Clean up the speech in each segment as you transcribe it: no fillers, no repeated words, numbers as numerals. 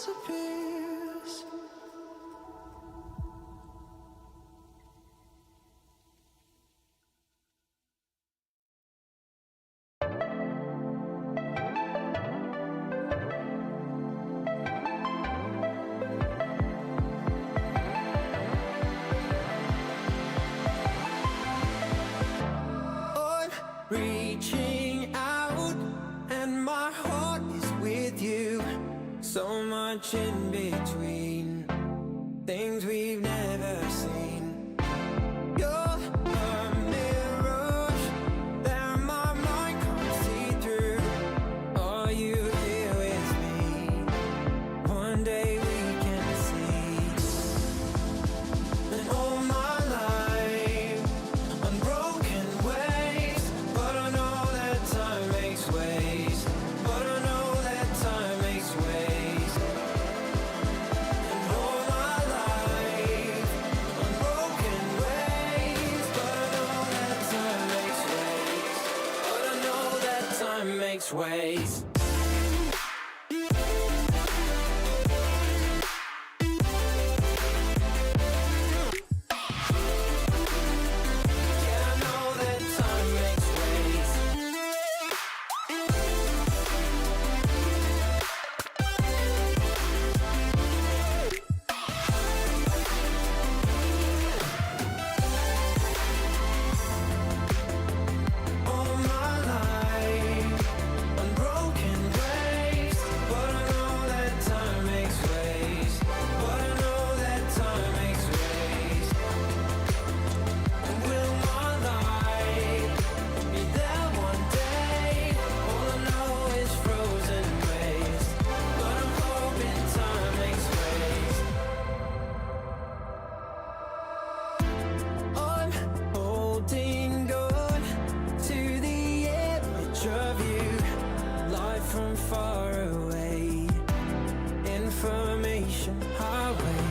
disappears. Reaching out, and my heart is with you. So much in between, things we've never seen. You're a mirage that my mind can't see through. Are you here with me? One day we can see. And all my life, unbroken ways. But I know that time makes ways. But I know that time makes ways. And all my life, unbroken ways. But I know that time makes ways. But I know that time makes ways. Yeah, I know that time makes ways. All my life, unbroken ways. But I know that time makes ways. But I know that time makes ways. And will my life be there one day? All I know is frozen waves. But I'm hoping time makes ways. I'm holding on to the image of you. Life from far away, information highway.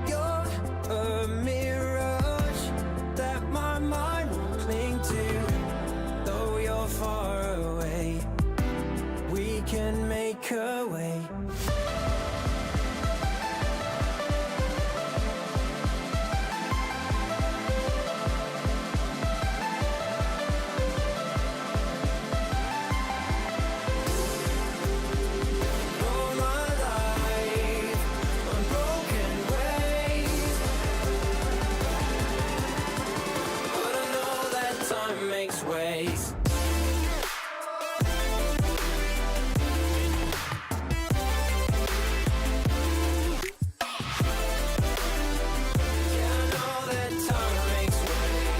You're a mirage that my mind won't cling to. Though you're far away, we can make a way. All my life, unbroken ways. But I know that time makes ways. Yeah, I know that time makes ways.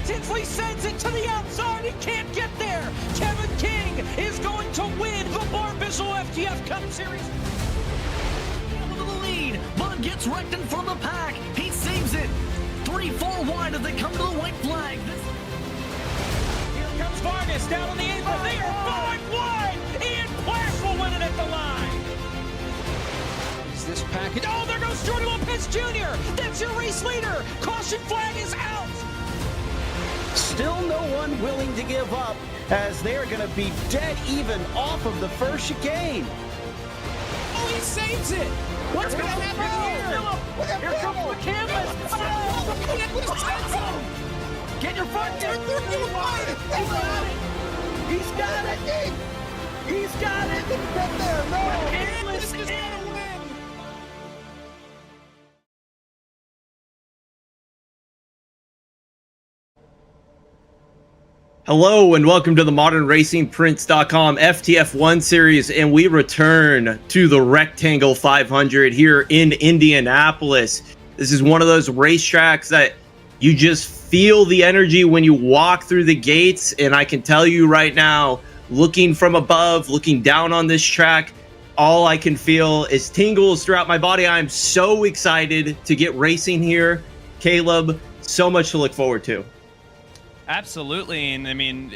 intensely sends it to the outside. He can't get there. Kevin King is going to win the Barbizzo FTF Cup Series. With the lead, Bud gets wrecked in front of the pack. He's saves it. 3-4 wide as they come to the white flag. Here comes Vargas down on the apron. They are 5 wide. Ian Plash will win it at the line. Is this package? Oh, there goes Jordan Lopez Jr. That's your race leader. Caution flag is out. Still no one willing to give up as they are going to be dead even off of the first chicane. Oh, he saves it. What's going to happen here? Here comes the canvas. Get your front there. He's got it. He's got it. This is going to win. Hello and welcome to the modernracingprince.com FTF1 Series, and we return to the Rectangle 500 here in Indianapolis. This is one of those racetracks that you just feel the energy when you walk through the gates, and I can tell you right now, looking from above, looking down on this track, all I can feel is tingles throughout my body. I'm so excited to get racing here. Caleb, so much to look forward to. Absolutely, and I mean,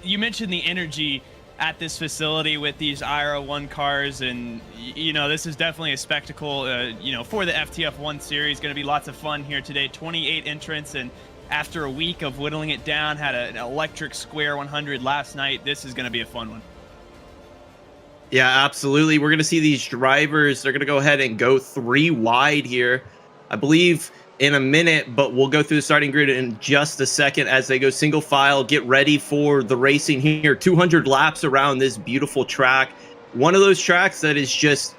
you mentioned the energy at this facility with these IRA1 cars, and you know, this is definitely a spectacle. You know, for the FTF1 Series, going to be lots of fun here today. 28 entrants, and after a week of whittling it down, had an electric square 100 last night. This is going to be a fun one. Yeah, absolutely. We're going to see these drivers. They're going to go ahead and go 3 wide here, I believe, in a minute, but we'll go through the starting grid in just a second as they go single file. Get ready for the racing here. 200 laps around this beautiful track. One of those tracks that is just,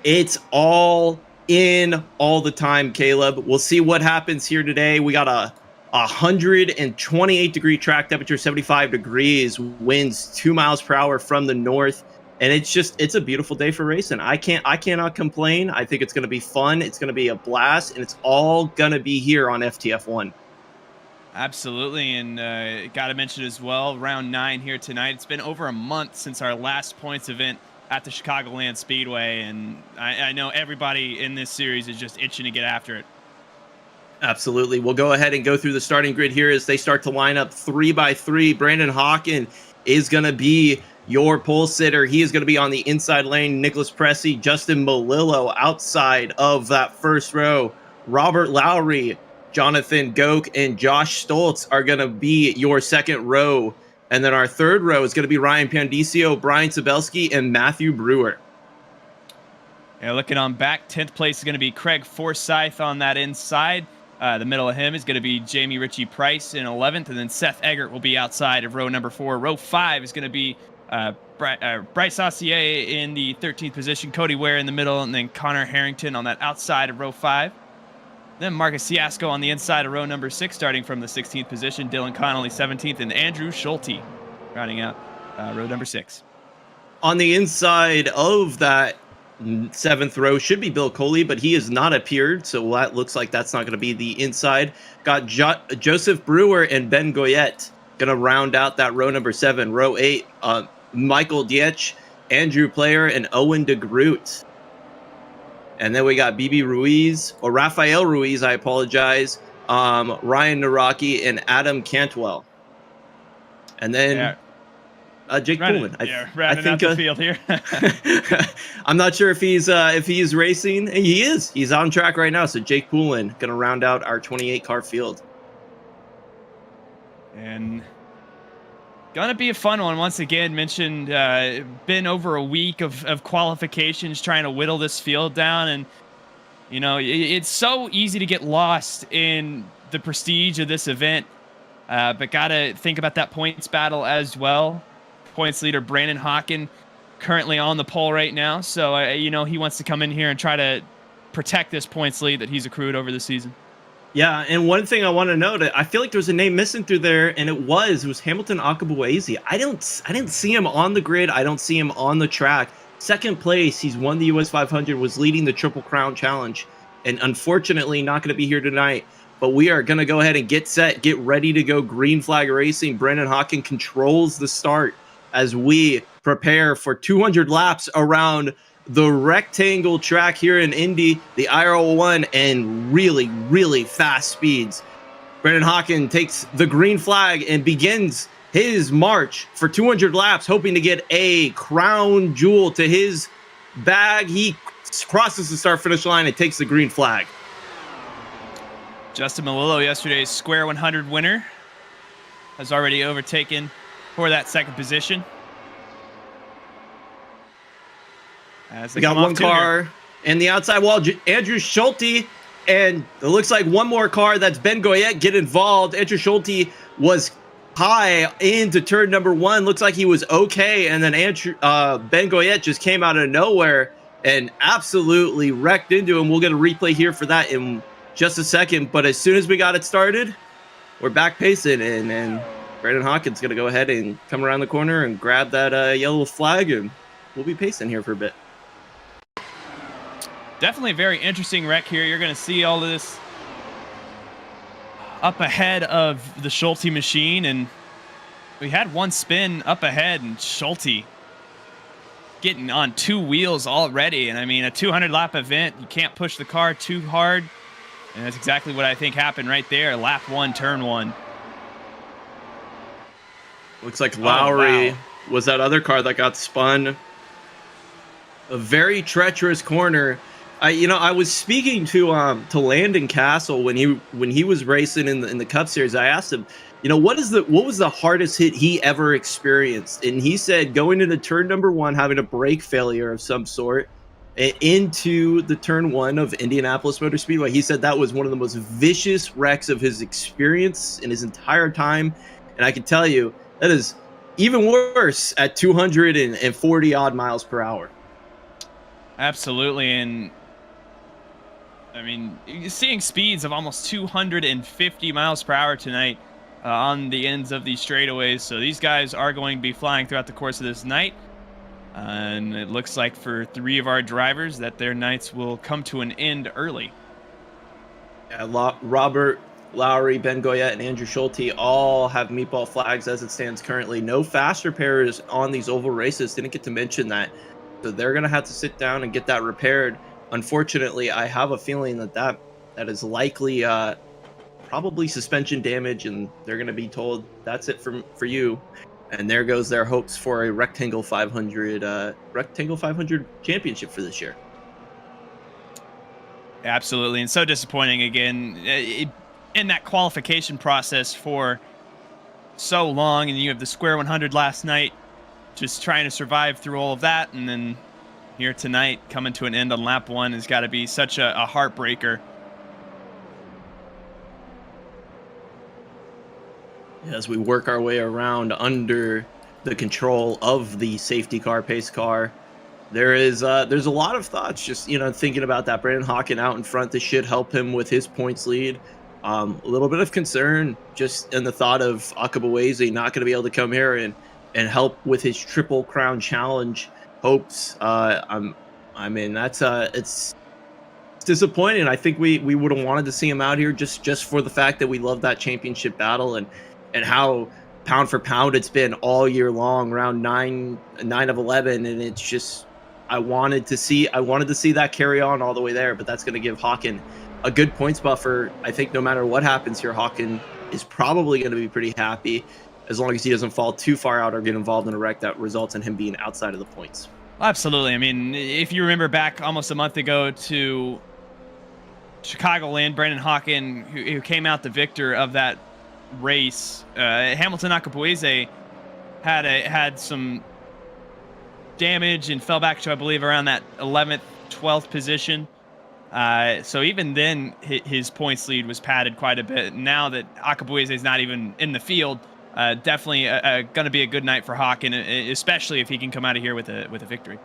it's all in all the time, Caleb. We'll see what happens here today. We got a 128 degree track temperature, 75 degrees, winds 2 miles per hour from the north. And it's a beautiful day for racing. I cannot complain. I think it's going to be fun. It's going to be a blast, and it's all going to be here on FTF1. Absolutely, and got to mention as well, round 9 here tonight. It's been over a month since our last points event at the Chicagoland Speedway, and I know everybody in this series is just itching to get after it. Absolutely. We'll go ahead and go through the starting grid here as they start to line up 3 by 3. Brandon Hawken is going to be your pole sitter. He is going to be on the inside lane. Nicholas Pressey, Justin Malillo outside of that first row. Robert Lowry, Jonathan Goke, and Josh Stoltz are going to be your second row. And then our third row is going to be Ryan Pandicio, Brian Sabelski, and Matthew Brewer. Yeah, looking on back, 10th place is going to be Craig Forsyth on that inside. The middle of him is going to be Jamie Ritchie Price in 11th, and then Seth Eggert will be outside of row number 4. Row 5 is going to be Bryce Saucier in the 13th position, Cody Ware in the middle, and then Connor Harrington on that outside of row 5. Then Marcus Ciasco on the inside of row number 6, starting from the 16th position, Dylan Connolly 17th, and Andrew Schulte rounding out row number 6. On the inside of that 7th row should be Bill Coley, but he has not appeared, so that looks like that's not going to be the inside. Got Joseph Brewer and Ben Goyette going to round out that row number 7. Row 8, Michael Dietsch, Andrew Player, and Owen DeGroot. And then we got BB Ruiz, or Rafael Ruiz, I apologize, Ryan Naraki, and Adam Cantwell. And then Jake Pullman. Rounding out the field here. I'm not sure if he's racing. He is. He's on track right now. So Jake Poulin going to round out our 28 car field. And gonna be a fun one. Once again, mentioned been over a week of qualifications trying to whittle this field down, and you know, it's so easy to get lost in the prestige of this event, but gotta think about that points battle as well. Points leader Brandon Hawken currently on the pole right now, so you know, he wants to come in here and try to protect this points lead that he's accrued over the season. Yeah, and one thing I want to note, I feel like there was a name missing through there, and it was Hamilton Akabuezi. I didn't see him on the grid. I don't see him on the track. Second place, he's won the US 500, was leading the Triple Crown Challenge, and unfortunately not going to be here tonight. But we are going to go ahead and get set, get ready to go green flag racing. Brandon Hawken controls the start as we prepare for 200 laps around the rectangle track here in Indy, the IRL1, and really, really fast speeds. Brendan Hawken takes the green flag and begins his march for 200 laps, hoping to get a crown jewel to his bag. He crosses the start-finish line and takes the green flag. Justin Malillo, yesterday's Square 100 winner, has already overtaken for that second position. As We got one car and the outside wall, Andrew Schulte, and it looks like one more car. That's Ben Goyette get involved. Andrew Schulte was high into turn number 1. Looks like he was okay, and then Ben Goyette just came out of nowhere and absolutely wrecked into him. We'll get a replay here for that in just a second, but as soon as we got it started, we're back pacing, and Brandon Hawkins going to go ahead and come around the corner and grab that yellow flag, and we'll be pacing here for a bit. Definitely a very interesting wreck here. You're going to see all of this up ahead of the Schulte machine, and we had one spin up ahead, and Schulte getting on 2 wheels already. And I mean, a 200-lap event, you can't push the car too hard, and that's exactly what I think happened right there. Lap 1, turn 1. Looks like Lowry was that other car that got spun. A very treacherous corner. I was speaking to Landon Castle when he was racing in the Cup Series. I asked him, what was the hardest hit he ever experienced, and he said going into turn number 1, having a brake failure of some sort into the turn 1 of Indianapolis Motor Speedway. He said that was one of the most vicious wrecks of his experience in his entire time, and I can tell you that is even worse at 240 odd miles per hour. Absolutely, and I mean, seeing speeds of almost 250 miles per hour tonight on the ends of these straightaways. So these guys are going to be flying throughout the course of this night. And it looks like for 3 of our drivers that their nights will come to an end early. Yeah, Robert Lowry, Ben Goyette, and Andrew Schulte all have meatball flags as it stands currently. No fast repairs on these oval races. Didn't get to mention that. So they're going to have to sit down and get that repaired. Unfortunately, I have a feeling that is likely probably suspension damage, and they're going to be told that's it for you. And there goes their hopes for a Rectangle 500 championship for this year. Absolutely, and so disappointing again in that qualification process for so long, and you have the Square 100 last night, just trying to survive through all of that, and then here tonight coming to an end on lap 1 has got to be such a heartbreaker. As we work our way around under the control of the safety car, pace car, there's a lot of thoughts just thinking about that. Brandon Hawken out in front, this should help him with his points lead. A little bit of concern just in the thought of Akabuweze not going to be able to come here and help with his Triple Crown Challenge hopes. It's disappointing. I think we would have wanted to see him out here just for the fact that we love that championship battle and how pound for pound it's been all year long, round 9 of 11, and it's just I wanted to see that carry on all the way there, but that's going to give Hawken a good points buffer. I think no matter what happens here, Hawken is probably going to be pretty happy as long as he doesn't fall too far out or get involved in a wreck that results in him being outside of the points. Absolutely. I mean, if you remember back almost a month ago to Chicagoland, Brandon Hawken, who came out the victor of that race, Hamilton Akabuweze had some damage and fell back to, I believe, around that 11th, 12th position. So even then, his points lead was padded quite a bit. Now that Akabuweze is not even in the field, definitely going to be a good night for Hawken, especially if he can come out of here with a victory.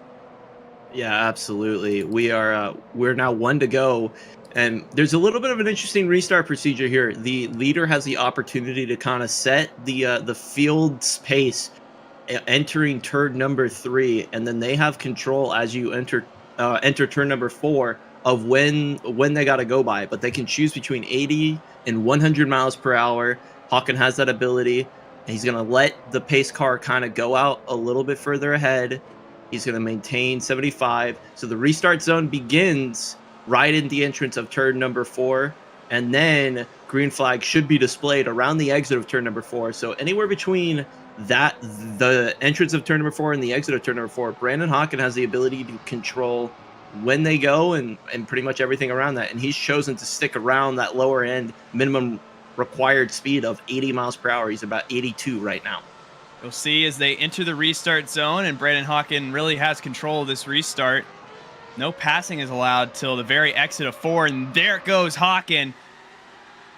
Yeah, absolutely. We're now 1 to go, and there's a little bit of an interesting restart procedure here. The leader has the opportunity to kind of set the field's pace entering turn number 3, and then they have control as you enter turn number 4 of when they got to go by, but they can choose between 80 and 100 miles per hour. Hawken has that ability. He's going to let the pace car kind of go out a little bit further ahead, He's going to maintain 75. So the restart zone begins right in the entrance of turn number 4. And then green flag should be displayed around the exit of turn number 4. So anywhere between the entrance of turn number 4 and the exit of turn number 4, Brandon Hawken has the ability to control when they go and pretty much everything around that. And he's chosen to stick around that lower end minimum required speed of 80 miles per hour. He's about 82 right now. You'll see as they enter the restart zone, and Brandon Hawken really has control of this restart. No passing is allowed till the very exit of 4, and there goes Hawken.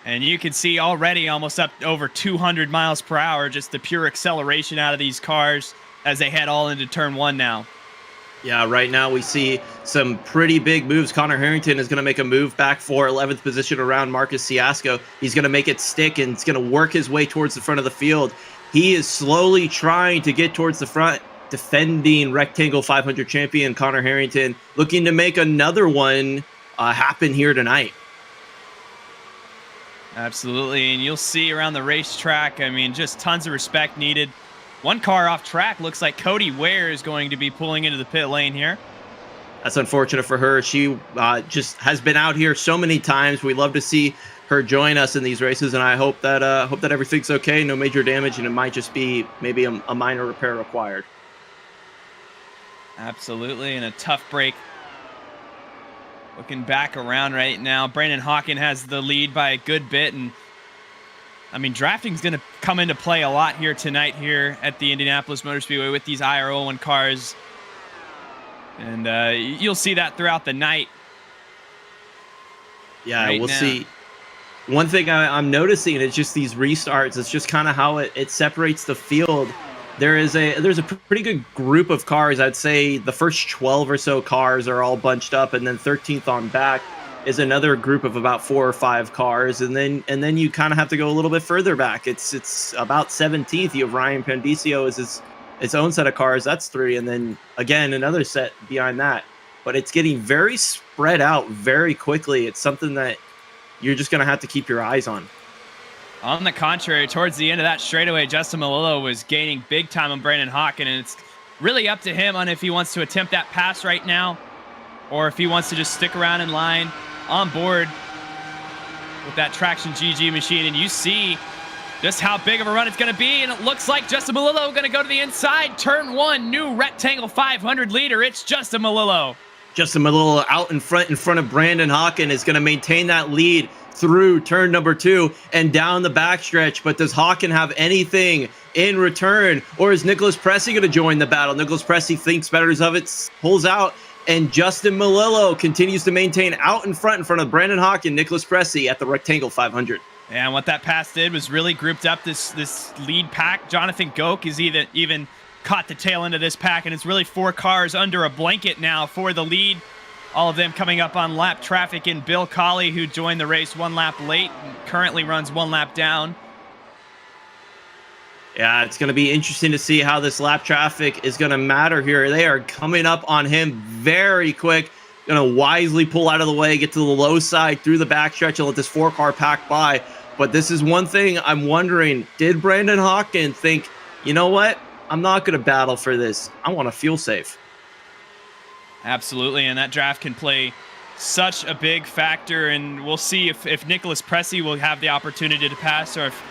And you can see already almost up over 200 miles per hour, just the pure acceleration out of these cars as they head all into turn 1 now. Yeah, right now we see some pretty big moves. Connor Harrington is going to make a move back for 11th position around Marcus Ciasco. He's going to make it stick, and it's going to work his way towards the front of the field. He is slowly trying to get towards the front, defending Rectangle 500 champion Connor Harrington, looking to make another one happen here tonight. Absolutely, and you'll see around the racetrack, I mean, just tons of respect needed. One car off track, looks like Cody Ware is going to be pulling into the pit lane here. That's unfortunate for her. She just has been out here so many times. We love to see her join us in these races, and I hope that everything's okay, no major damage, and it might just be maybe a minor repair required. Absolutely, and a tough break. Looking back around right now, Brandon Hawken has the lead by a good bit, and I mean, drafting's going to come into play a lot here tonight here at the Indianapolis Motor Speedway with these IR01 cars, and you'll see that throughout the night. Yeah, right we'll now. see. One thing I'm noticing is just these restarts. It's just kind of how it separates the field. There's a pretty good group of cars. I'd say the first 12 or so cars are all bunched up, and then 13th on back is another group of about 4 or 5 cars, and then you kind of have to go a little bit further back. It's about 17th. You have Ryan Pandicio as its own set of cars. That's 3, and then again another set behind that. But it's getting very spread out very quickly. It's something that you're just going to have to keep your eyes on. On the contrary, towards the end of that straightaway, Justin Melillo was gaining big time on Brandon Hawken, and it's really up to him on if he wants to attempt that pass right now or if he wants to just stick around in line on board with that Traction GG machine. And you see just how big of a run it's going to be, and it looks like Justin Melillo going to go to the inside. Turn 1, new Rectangle 500 leader. It's Justin Melillo. Justin Melillo out in front of Brandon Hawken is going to maintain that lead through turn number 2 and down the backstretch. But does Hawken have anything in return, or is Nicholas Pressey going to join the battle? Nicholas Pressey thinks better of it, pulls out, and Justin Melillo continues to maintain out in front of Brandon Hawken, Nicholas Pressey at the Rectangle 500. And what that pass did was really grouped up this lead pack. Jonathan Goke is even caught the tail end of this pack, and it's really 4 cars under a blanket now for the lead. All of them coming up on lap traffic, and Bill Colley, who joined the race 1 lap late, and currently runs 1 lap down. Yeah, it's going to be interesting to see how this lap traffic is going to matter here. They are coming up on him very quick. Going to wisely pull out of the way, get to the low side through the backstretch, and let this 4-car pack by. But this is one thing I'm wondering, did Brandon Hawken think, you know what? I'm not going to battle for this. I want to feel safe. Absolutely, and that draft can play such a big factor, and we'll see if Nicholas Pressey will have the opportunity to pass, or if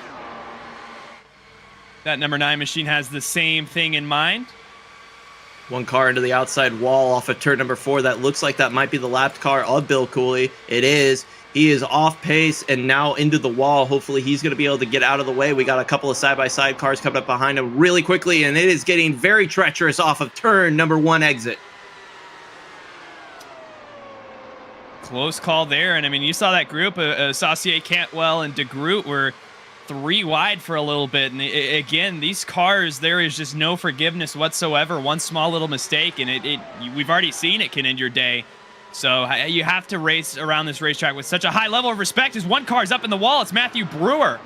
that number 9 machine has the same thing in mind. 1 car into the outside wall off of turn number 4. That looks like that might be the lapped car of Bill Cooley. It is. He is off pace and now into the wall. Hopefully he's going to be able to get out of the way. We got a couple of side-by-side cars coming up behind him really quickly, and it is getting very treacherous off of turn number 1 exit. Close call there, and I mean, you saw that group, Saucier, Cantwell, and DeGroot were 3 wide for a little bit, and again, these cars, there is just no forgiveness whatsoever. One small little mistake, and we've already seen it can end your day. So you have to race around this racetrack with such a high level of respect. As 1 car's up in the wall, it's Matthew Brewer.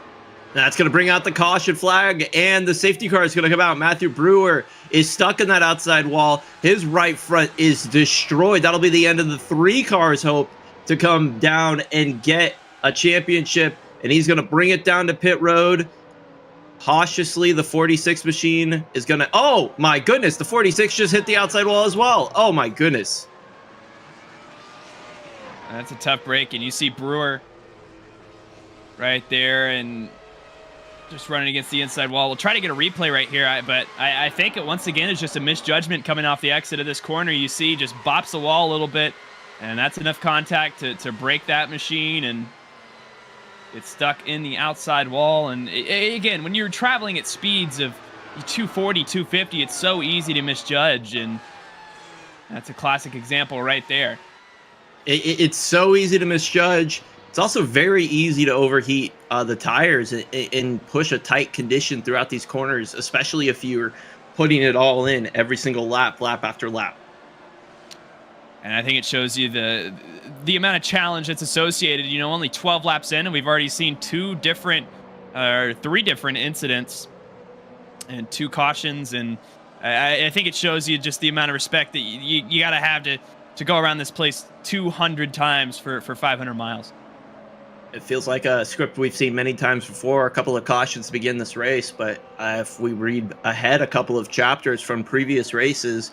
That's going to bring out the caution flag, and the safety car is going to come out. Matthew Brewer is stuck in that outside wall. His right front is destroyed. That'll be the end of the 3 cars' hope to come down and get a championship, and he's going to bring it down to pit road. Cautiously, the 46 machine is going to... Oh, my goodness. The 46 just hit the outside wall as well. Oh, my goodness. That's a tough break. And you see Brewer right there and just running against the inside wall. We'll try to get a replay right here, but I think it once again is just a misjudgment coming off the exit of this corner. You see just bops the wall a little bit, and that's enough contact to break that machine, and it's stuck in the outside wall. And again, when you're traveling at speeds of 240, 250, it's so easy to misjudge, and that's a classic example right there. It's so easy to misjudge. It's also very easy to overheat the tires and push a tight condition throughout these corners, especially if you're putting it all in every single lap after lap. And I think it shows you the amount of challenge that's associated. You know, only 12 laps in, and we've already seen three different incidents and 2 cautions. And I think it shows you just the amount of respect that you got to have to go around this place 200 times for 500 miles. It feels like a script we've seen many times before. A couple of cautions to begin this race, but if we read ahead a couple of chapters from previous races,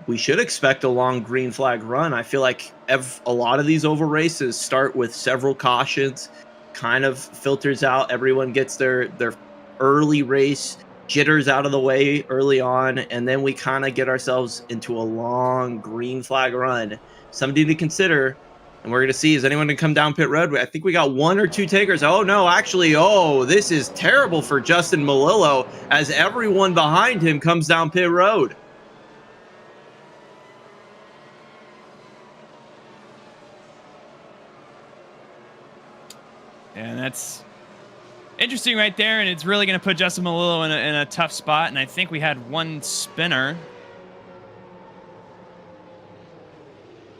we should expect a long green flag run. I feel like a lot of these oval races start with several cautions, kind of filters out. Everyone gets their early race jitters out of the way early on, and then we kind of get ourselves into a long green flag run. Something to consider. And we're going to see, is anyone going to come down pit road? I think we got 1 or 2 takers. Oh, no, actually, this is terrible for Justin Melillo as everyone behind him comes down pit road. And that's interesting right there, and it's really going to put Justin Melillo in a tough spot. And I think we had 1 spinner.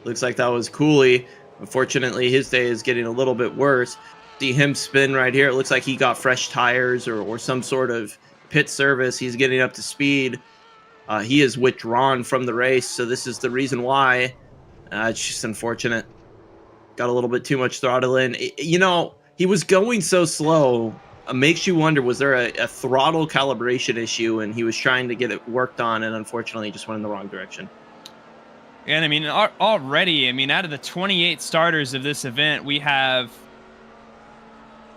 Looks like that was Cooley. Unfortunately, his day is getting a little bit worse. See him spin right here. It looks like he got fresh tires or some sort of pit service. He's getting up to speed. He is withdrawn from the race, so this is the reason why. It's just unfortunate. Got a little bit too much throttle in. He was going so slow. It makes you wonder, was there a throttle calibration issue, and he was trying to get it worked on, and unfortunately just went in the wrong direction. And I mean, already, out of the 28 starters of this event, we have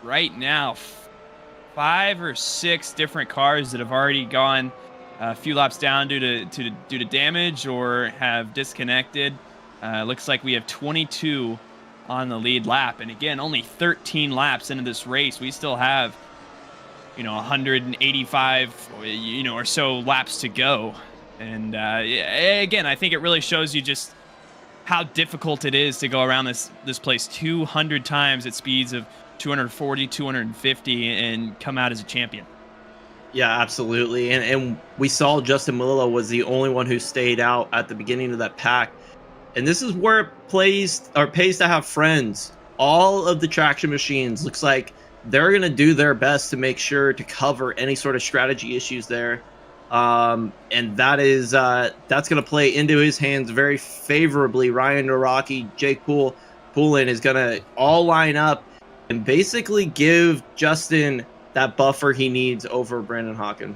right now 5 or 6 different cars that have already gone a few laps down due to damage or have disconnected. Looks like we have 22 on the lead lap, and again, only 13 laps into this race. We still have 185 or so laps to go. And again, I think it really shows you just how difficult it is to go around this place 200 times at speeds of 240, 250 and come out as a champion. Yeah, absolutely. And we saw Justin Melillo was the only one who stayed out at the beginning of that pack. And this is where it pays to have friends. All of the traction machines looks like they're going to do their best to make sure to cover any sort of strategy issues there. And that's going to play into his hands very favorably. Ryan Naraki, Jake Poulin is going to all line up and basically give Justin that buffer he needs over Brandon Hawken.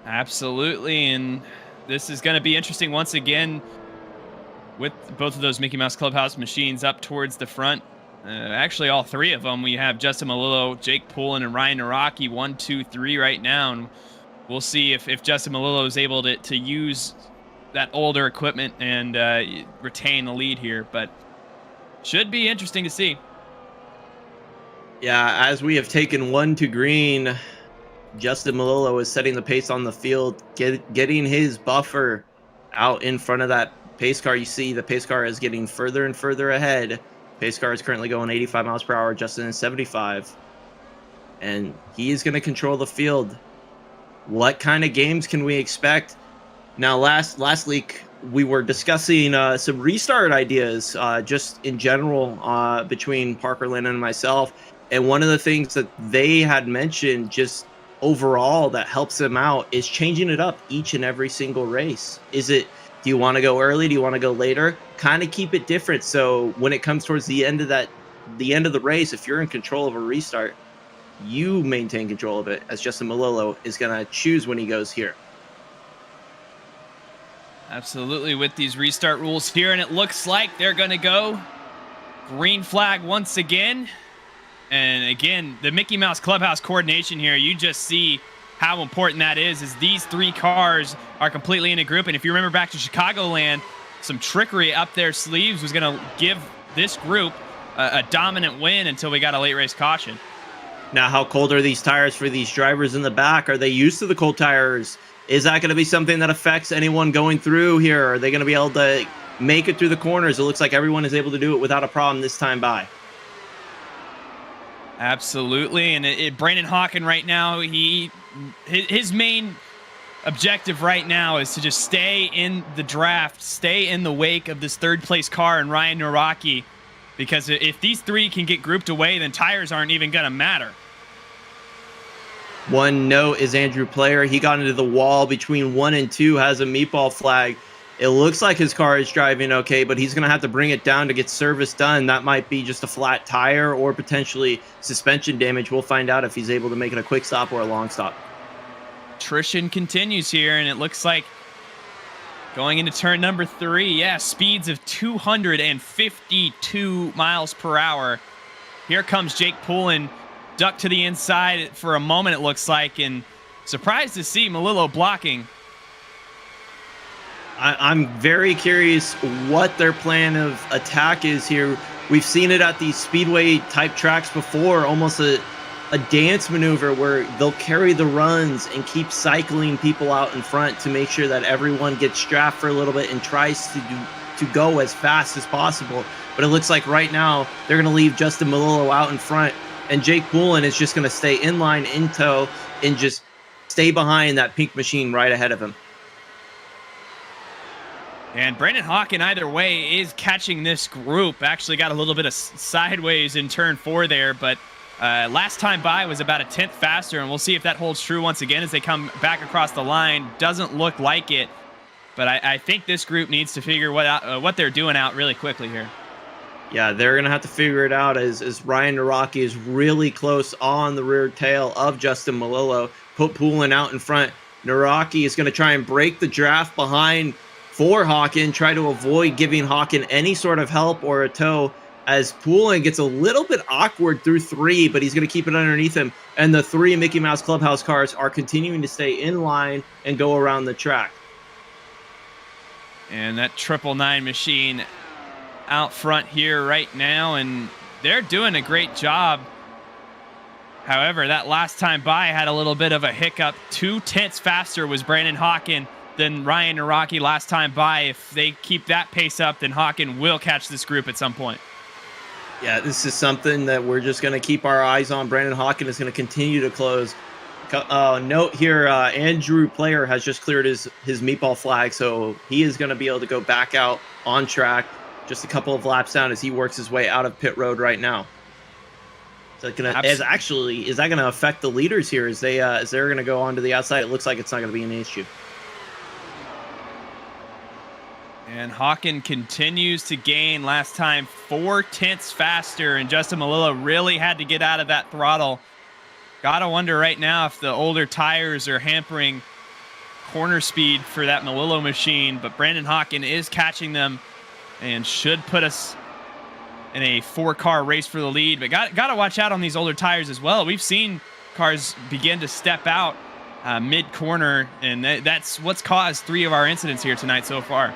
Absolutely. And this is going to be interesting once again with both of those Mickey Mouse Clubhouse machines up towards the front. Actually, all 3 of them. We have Justin Melillo, Jake Poulin, and Ryan Naraki 1, 2, 3 right now. And we'll see if Justin Melillo is able to use that older equipment and retain the lead here. But should be interesting to see. Yeah, as we have taken 1 to green, Justin Melillo is setting the pace on the field, getting his buffer out in front of that pace car. You see the pace car is getting further and further ahead. Pace car is currently going 85 miles per hour. Justin is 75. And he is going to control the field. What kind of games can we expect? Now, last week, we were discussing some restart ideas just in general between Parker Lynn and myself. And one of the things that they had mentioned just overall that helps them out is changing it up each and every single race. Do you want to go early? Do you want to go later? Kind of keep it different. So when it comes towards the end of that the end of the race, if you're in control of a restart, you maintain control of it, as Justin Malillo is going to choose when he goes here. Absolutely, with these restart rules here, and it looks like they're going to go green flag once again. And again, the Mickey Mouse Clubhouse coordination here, you just see how important that is these three cars are completely in a group. And if you remember back to Chicagoland, some trickery up their sleeves was going to give this group a dominant win until we got a late race caution. Now, how cold are these tires for these drivers in the back? Are they used to the cold tires? Is that going to be something that affects anyone going through here? Are they going to be able to make it through the corners? It looks like everyone is able to do it without a problem this time by. Absolutely. And Brandon Hawken right now, his main objective right now is to just stay in the draft, stay in the wake of this third place car and Ryan Naraki, because if these three can get grouped away, then tires aren't even going to matter. One note is Andrew Player. He got into the wall between 1 and 2, has a meatball flag. It looks like his car is driving okay, but he's going to have to bring it down to get service done. That might be just a flat tire or potentially suspension damage. We'll find out if he's able to make it a quick stop or a long stop. Attrition continues here, and it looks like going into turn number 3, yeah, speeds of 252 miles per hour. Here comes Jake Poulin, ducked to the inside for a moment, it looks like, and surprised to see Malillo blocking. I'm very curious what their plan of attack is here. We've seen it at these speedway type tracks before, almost a dance maneuver where they'll carry the runs and keep cycling people out in front to make sure that everyone gets strapped for a little bit and tries to go as fast as possible. But it looks like right now they're going to leave Justin Malillo out in front, and Jake Poulin is just going to stay in line, in tow, and just stay behind that pink machine right ahead of him. And Brandon Hawken, either way, is catching this group. Actually got a little bit of sideways in turn 4 there, but last time by was about a 10th faster, and we'll see if that holds true once again as they come back across the line. Doesn't look like it, but I think this group needs to figure what they're doing out really quickly here. Yeah, they're going to have to figure it out as Ryan Naraki is really close on the rear tail of Justin Malillo. Put Poulin out in front. Naraki is going to try and break the draft behind for Hawken, try to avoid giving Hawken any sort of help or a tow, as Poulin gets a little bit awkward through 3, but he's going to keep it underneath him. And the 3 Mickey Mouse Clubhouse cars are continuing to stay in line and go around the track. And that 999 machine out front here right now, and they're doing a great job. However, that last time by had a little bit of a hiccup. 2/10 faster was Brandon Hawken than Ryan Naraki last time by. If they keep that pace up, then Hawken will catch this group at some point. Yeah, this is something that we're just going to keep our eyes on. Brandon Hawken is going to continue to close. Note here, Andrew Player has just cleared his meatball flag, so he is going to be able to go back out on track just a couple of laps down as he works his way out of pit road right now. So is that going to affect the leaders here as they're going to go onto the outside? It looks like it's not going to be an issue. And Hawken continues to gain. Last time 4/10 faster, and Justin Malillo really had to get out of that throttle. Gotta wonder right now if the older tires are hampering corner speed for that Malillo machine, but Brandon Hawken is catching them and should put us in a 4-car race for the lead. But gotta watch out on these older tires as well. We've seen cars begin to step out mid-corner, and that's what's caused 3 of our incidents here tonight so far.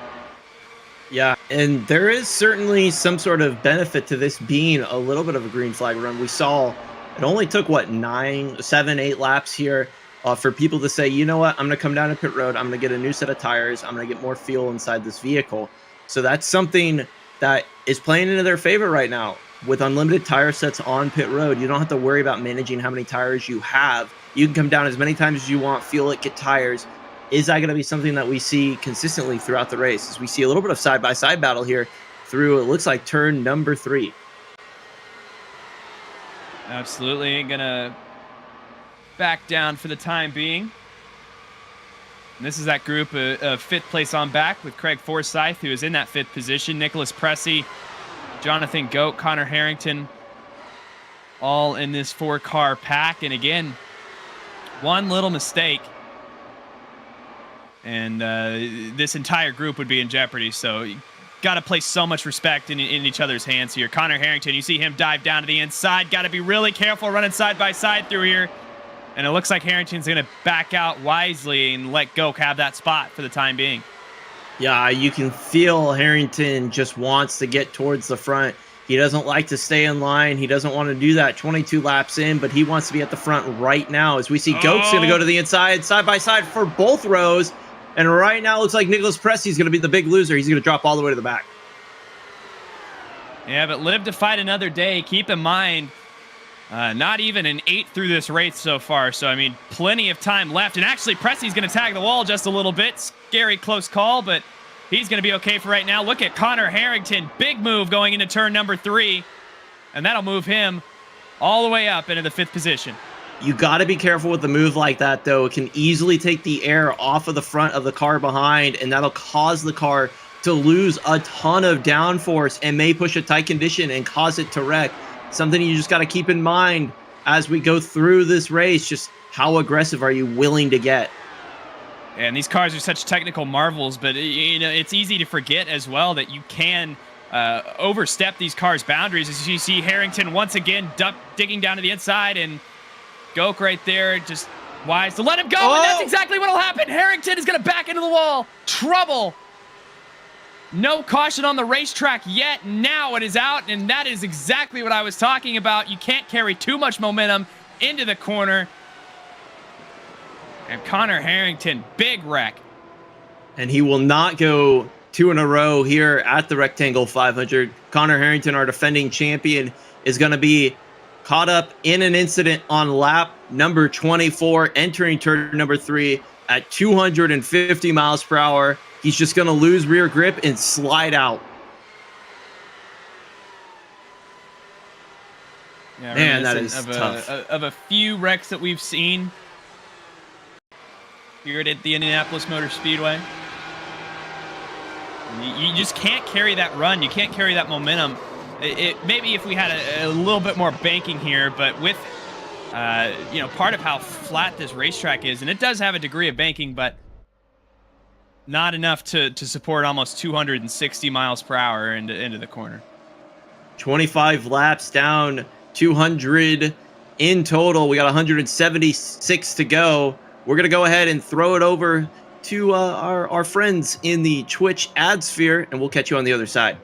Yeah, and there is certainly some sort of benefit to this being a little bit of a green flag run. We saw it only took, 7, 8 laps here for people to say, you know what, I'm going to come down to pit road. I'm going to get a new set of tires. I'm going to get more fuel inside this vehicle. So that's something that is playing into their favor right now. With unlimited tire sets on pit road, you don't have to worry about managing how many tires you have. You can come down as many times as you want, fuel it, get tires. Is that going to be something that we see consistently throughout the race? As we see a little bit of side-by-side battle here through, it looks like, turn number 3. Absolutely. Going to back down for the time being. And this is that group of 5th place on back with Craig Forsyth, who is in that 5th position. Nicholas Pressey, Jonathan Goat, Connor Harrington, all in this 4-car pack. And again, one little mistake, and this entire group would be in jeopardy. So you got to place so much respect in each other's hands here. Connor Harrington, you see him dive down to the inside. Got to be really careful running side by side through here. And it looks like Harrington's going to back out wisely and let Goke have that spot for the time being. Yeah, you can feel Harrington just wants to get towards the front. He doesn't like to stay in line. He doesn't want to do that 22 laps in, but he wants to be at the front right now as we see Goke's going to go to the inside, side by side for both rows. And right now it looks like Nicholas Pressey's going to be the big loser. He's going to drop all the way to the back. Yeah, but live to fight another day. Keep in mind, not even an 8 through this race so far. So, I mean, plenty of time left. And actually, Pressey's going to tag the wall just a little bit. Scary close call, but he's going to be okay for right now. Look at Connor Harrington. Big move going into turn number 3. And that'll move him all the way up into the 5th position. You got to be careful with the move like that, though. It can easily take the air off of the front of the car behind, and that'll cause the car to lose a ton of downforce and may push a tight condition and cause it to wreck. Something you just got to keep in mind as we go through this race. Just how aggressive are you willing to get? And these cars are such technical marvels, but you know it's easy to forget as well that you can overstep these cars' boundaries. As you see Harrington once again digging down to the inside, and Goke right there, just wise to let him go, and that's exactly what will happen. Harrington is going to back into the wall. Trouble. No caution on the racetrack yet. Now it is out, and that is exactly what I was talking about. You can't carry too much momentum into the corner. And Connor Harrington, big wreck. And he will not go 2 in a row here at the Rectangle 500. Connor Harrington, our defending champion, is going to be caught up in an incident on lap number 24, entering turn number 3 at 250 miles per hour. He's just going to lose rear grip and slide out. Yeah, man, that is tough. Of a few wrecks that we've seen here at the Indianapolis Motor Speedway. You just can't carry that run. You can't carry that momentum. Maybe if we had a little bit more banking here, but with part of how flat this racetrack is, and it does have a degree of banking, but not enough to support almost 260 miles per hour into the corner. 25 laps down, 200 in total. We got 176 to go. We're going to go ahead and throw it over to our friends in the Twitch ad sphere, and we'll catch you on the other side.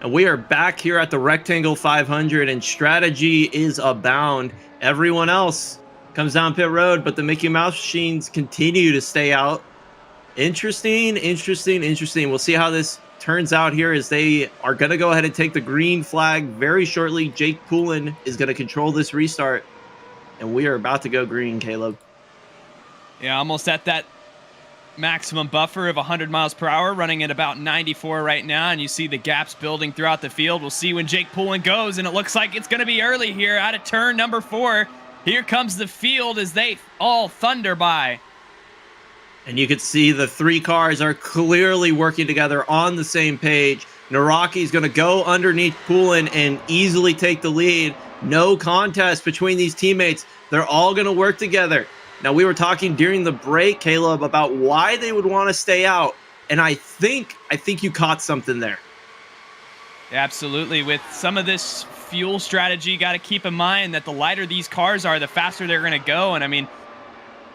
And we are back here at the Rectangle 500, and strategy is abound. Everyone else comes down pit road, but the Mickey Mouse machines continue to stay out. Interesting, interesting, interesting. We'll see how this turns out here as they are going to go ahead and take the green flag very shortly. Jake Poulin is going to control this restart, and we are about to go green, Caleb. Yeah, almost at that maximum buffer of 100 miles per hour, running at about 94 right now, and you see the gaps building throughout the field. We'll see when Jake Poulin goes, and it looks like it's going to be early here out of turn number 4. Here comes the field as they all thunder by. And you can see the 3 cars are clearly working together on the same page. Naraki's going to go underneath Poulin and easily take the lead. No contest between these teammates. They're all going to work together. Now, we were talking during the break, Caleb, about why they would want to stay out. And I think you caught something there. Absolutely. With some of this fuel strategy, got to keep in mind that the lighter these cars are, the faster they're going to go. And I mean,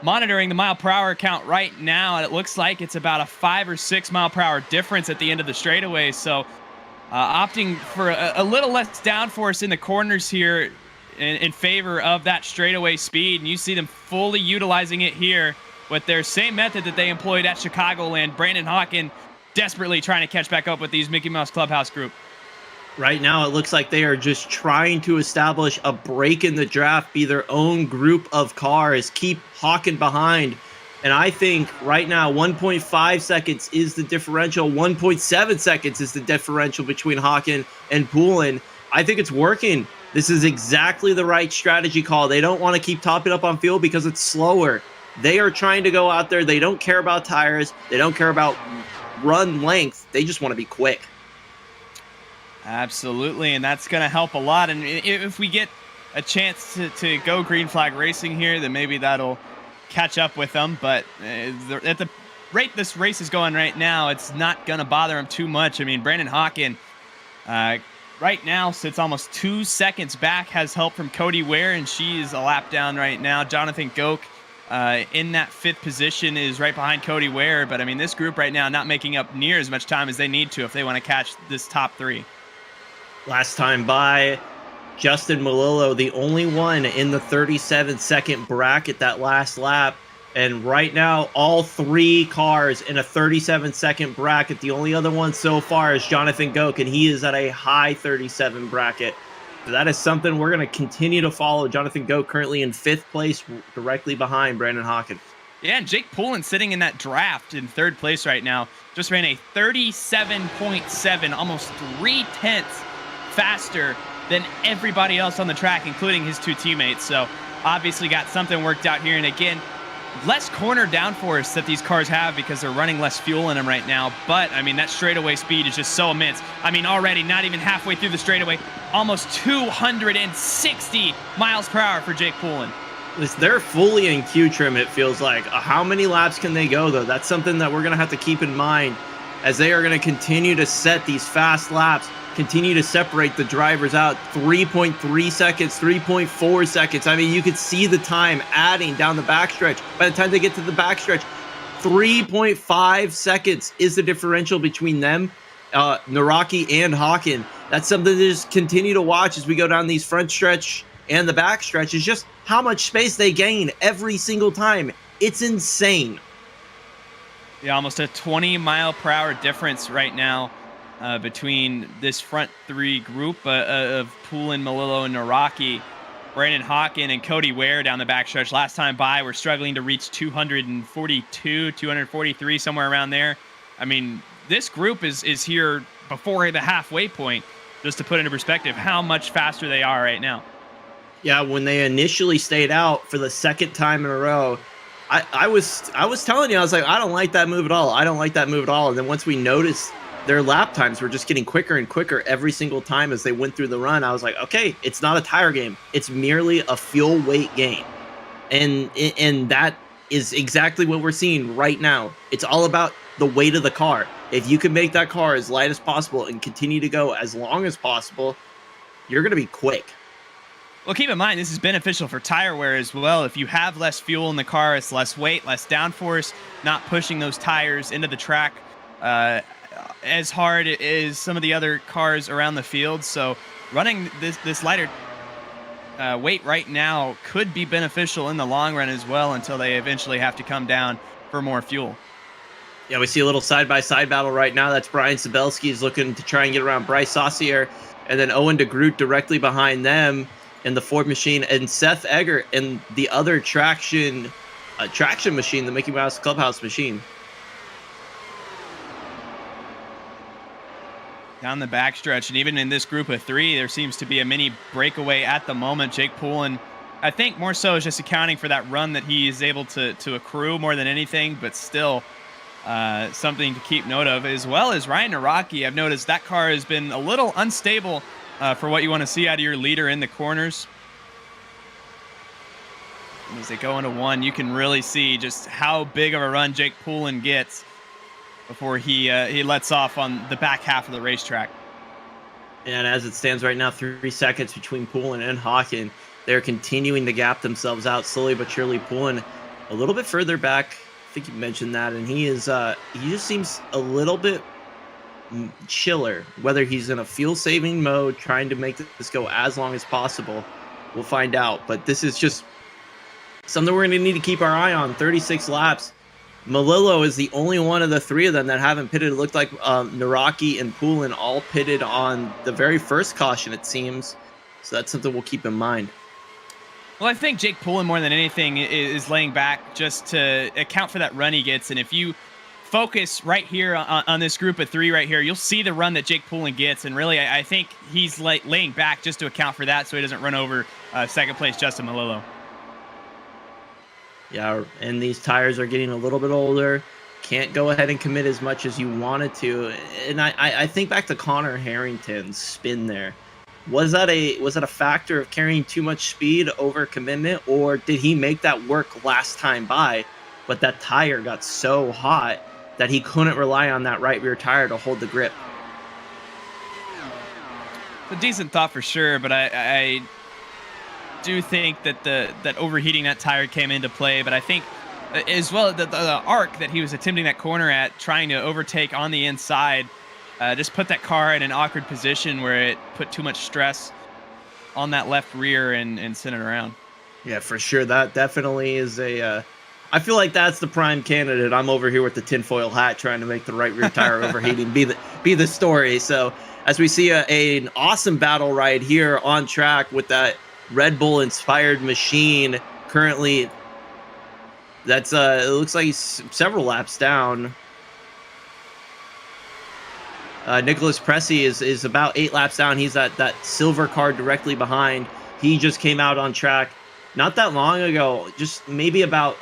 monitoring the mile per hour count right now, it looks like it's about a 5 or 6 mile per hour difference at the end of the straightaway. So opting for a little less downforce in the corners here in favor of that straightaway speed. And you see them fully utilizing it here with their same method that they employed at Chicagoland. Brandon Hawken desperately trying to catch back up with these Mickey Mouse Clubhouse group. Right now, it looks like they are just trying to establish a break in the draft, be their own group of cars, keep Hawken behind. And I think right now, 1.5 seconds is the differential. 1.7 seconds is the differential between Hawken and Poulin. I think it's working. This is exactly the right strategy call. They don't want to keep topping up on fuel because it's slower. They are trying to go out there. They don't care about tires. They don't care about run length. They just want to be quick. Absolutely, and that's going to help a lot. And if we get a chance to go green flag racing here, then maybe that'll catch up with them. But at the rate this race is going right now, it's not going to bother them too much. I mean, Brandon Hawken right now sits almost 2 seconds back, has help from Cody Ware, and she is a lap down right now. Jonathan Goke in that 5th position is right behind Cody Ware. But I mean, this group right now not making up near as much time as they need to if they want to catch this top 3. Last time by, Justin Malillo, the only one in the 37-second bracket that last lap. And right now, all 3 cars in a 37-second bracket. The only other one so far is Jonathan Goke, and he is at a high 37 bracket. So that is something we're going to continue to follow. Jonathan Goke currently in 5th place, directly behind Brandon Hawken. Yeah, and Jake Poulin sitting in that draft in 3rd place right now. Just ran a 37.7, almost 3/10 faster than everybody else on the track, including his 2 teammates. So obviously got something worked out here. And again, less corner downforce that these cars have because they're running less fuel in them right now. But I mean, that straightaway speed is just so immense. I mean, already not even halfway through the straightaway, almost 260 miles per hour for Jake Poulin. They're fully in Q trim, it feels like. How many laps can they go, though? That's something that we're going to have to keep in mind as they are going to continue to set these fast laps, continue to separate the drivers out. 3.3 seconds, 3.4 seconds. I mean, you could see the time adding down the backstretch. By the time they get to the backstretch, 3.5 seconds is the differential between them, Naraki and Hawken. That's something to just continue to watch as we go down these front stretch and the back stretch, is just how much space they gain every single time. It's insane. Yeah, almost a 20 mile per hour difference right now between this front 3 group of Poulin, Malillo, and Naraki. Brandon Hawken and Cody Ware down the backstretch. Last time by, we're struggling to reach 242, 243, somewhere around there. I mean, this group is here before the halfway point, just to put into perspective how much faster they are right now. Yeah, when they initially stayed out for the 2nd time in a row, I was telling you, I was like, I don't like that move at all. I don't like that move at all. And then once we noticed their lap times were just getting quicker and quicker every single time as they went through the run, I was like, okay, it's not a tire game. It's merely a fuel weight game. And that is exactly what we're seeing right now. It's all about the weight of the car. If you can make that car as light as possible and continue to go as long as possible, you're going to be quick. Well, keep in mind, this is beneficial for tire wear as well. If you have less fuel in the car, it's less weight, less downforce, not pushing those tires into the track as hard as some of the other cars around the field. So running this lighter weight right now could be beneficial in the long run as well, until they eventually have to come down for more fuel. Yeah, we see a little side-by-side battle right now. That's Brian Sabelski is looking to try and get around Bryce Saucier, and then Owen DeGroot directly behind them in the Ford machine, and Seth Eggert in the other traction machine, the Mickey Mouse Clubhouse machine. Down the backstretch, and even in this group of three, there seems to be a mini breakaway at the moment. Jake Poulin, I think more so is just accounting for that run that he is able to accrue more than anything, but still something to keep note of, as well as Ryan Naraki. I've noticed that car has been a little unstable for what you want to see out of your leader in the corners. And as they go into one, you can really see just how big of a run Jake Poulin gets before he lets off on the back half of the racetrack. And as it stands right now, 3 seconds between Poulin and Hawken. They're continuing to gap themselves out slowly but surely. Poulin a little bit further back. I think you mentioned that, and he just seems a little bit chiller. Whether he's in a fuel-saving mode, trying to make this go as long as possible, we'll find out. But this is just something we're going to need to keep our eye on. 36 laps. Melillo is the only one of the three of them that haven't pitted. It looked like Naraki and Poulin all pitted on the very first caution, it seems. So that's something we'll keep in mind. Well, I think Jake Poulin, more than anything, is laying back just to account for that run he gets. And if you focus right here on this group of three right here, you'll see the run that Jake Poulin gets. And really, I think he's laying back just to account for that, so he doesn't run over second place Justin Melillo. Yeah, and these tires are getting a little bit older. Can't go ahead and commit as much as you wanted to. And I think back to Connor Harrington's spin there. Was that a factor of carrying too much speed over commitment, or did he make that work last time by, but that tire got so hot that he couldn't rely on that right rear tire to hold the grip? It's a decent thought for sure, but I do think that that overheating that tire came into play. But I think as well the arc that he was attempting that corner at, trying to overtake on the inside, just put that car in an awkward position where it put too much stress on that left rear and sent it around. Yeah, for sure. That definitely is I feel like that's the prime candidate. I'm over here with the tinfoil hat trying to make the right rear tire overheating be the story. So as we see an awesome battle right here on track with that Red Bull inspired machine, currently that's it looks like he's several laps down. Nicholas Pressey is about 8 laps down. He's that silver car directly behind. He just came out on track not that long ago, just maybe about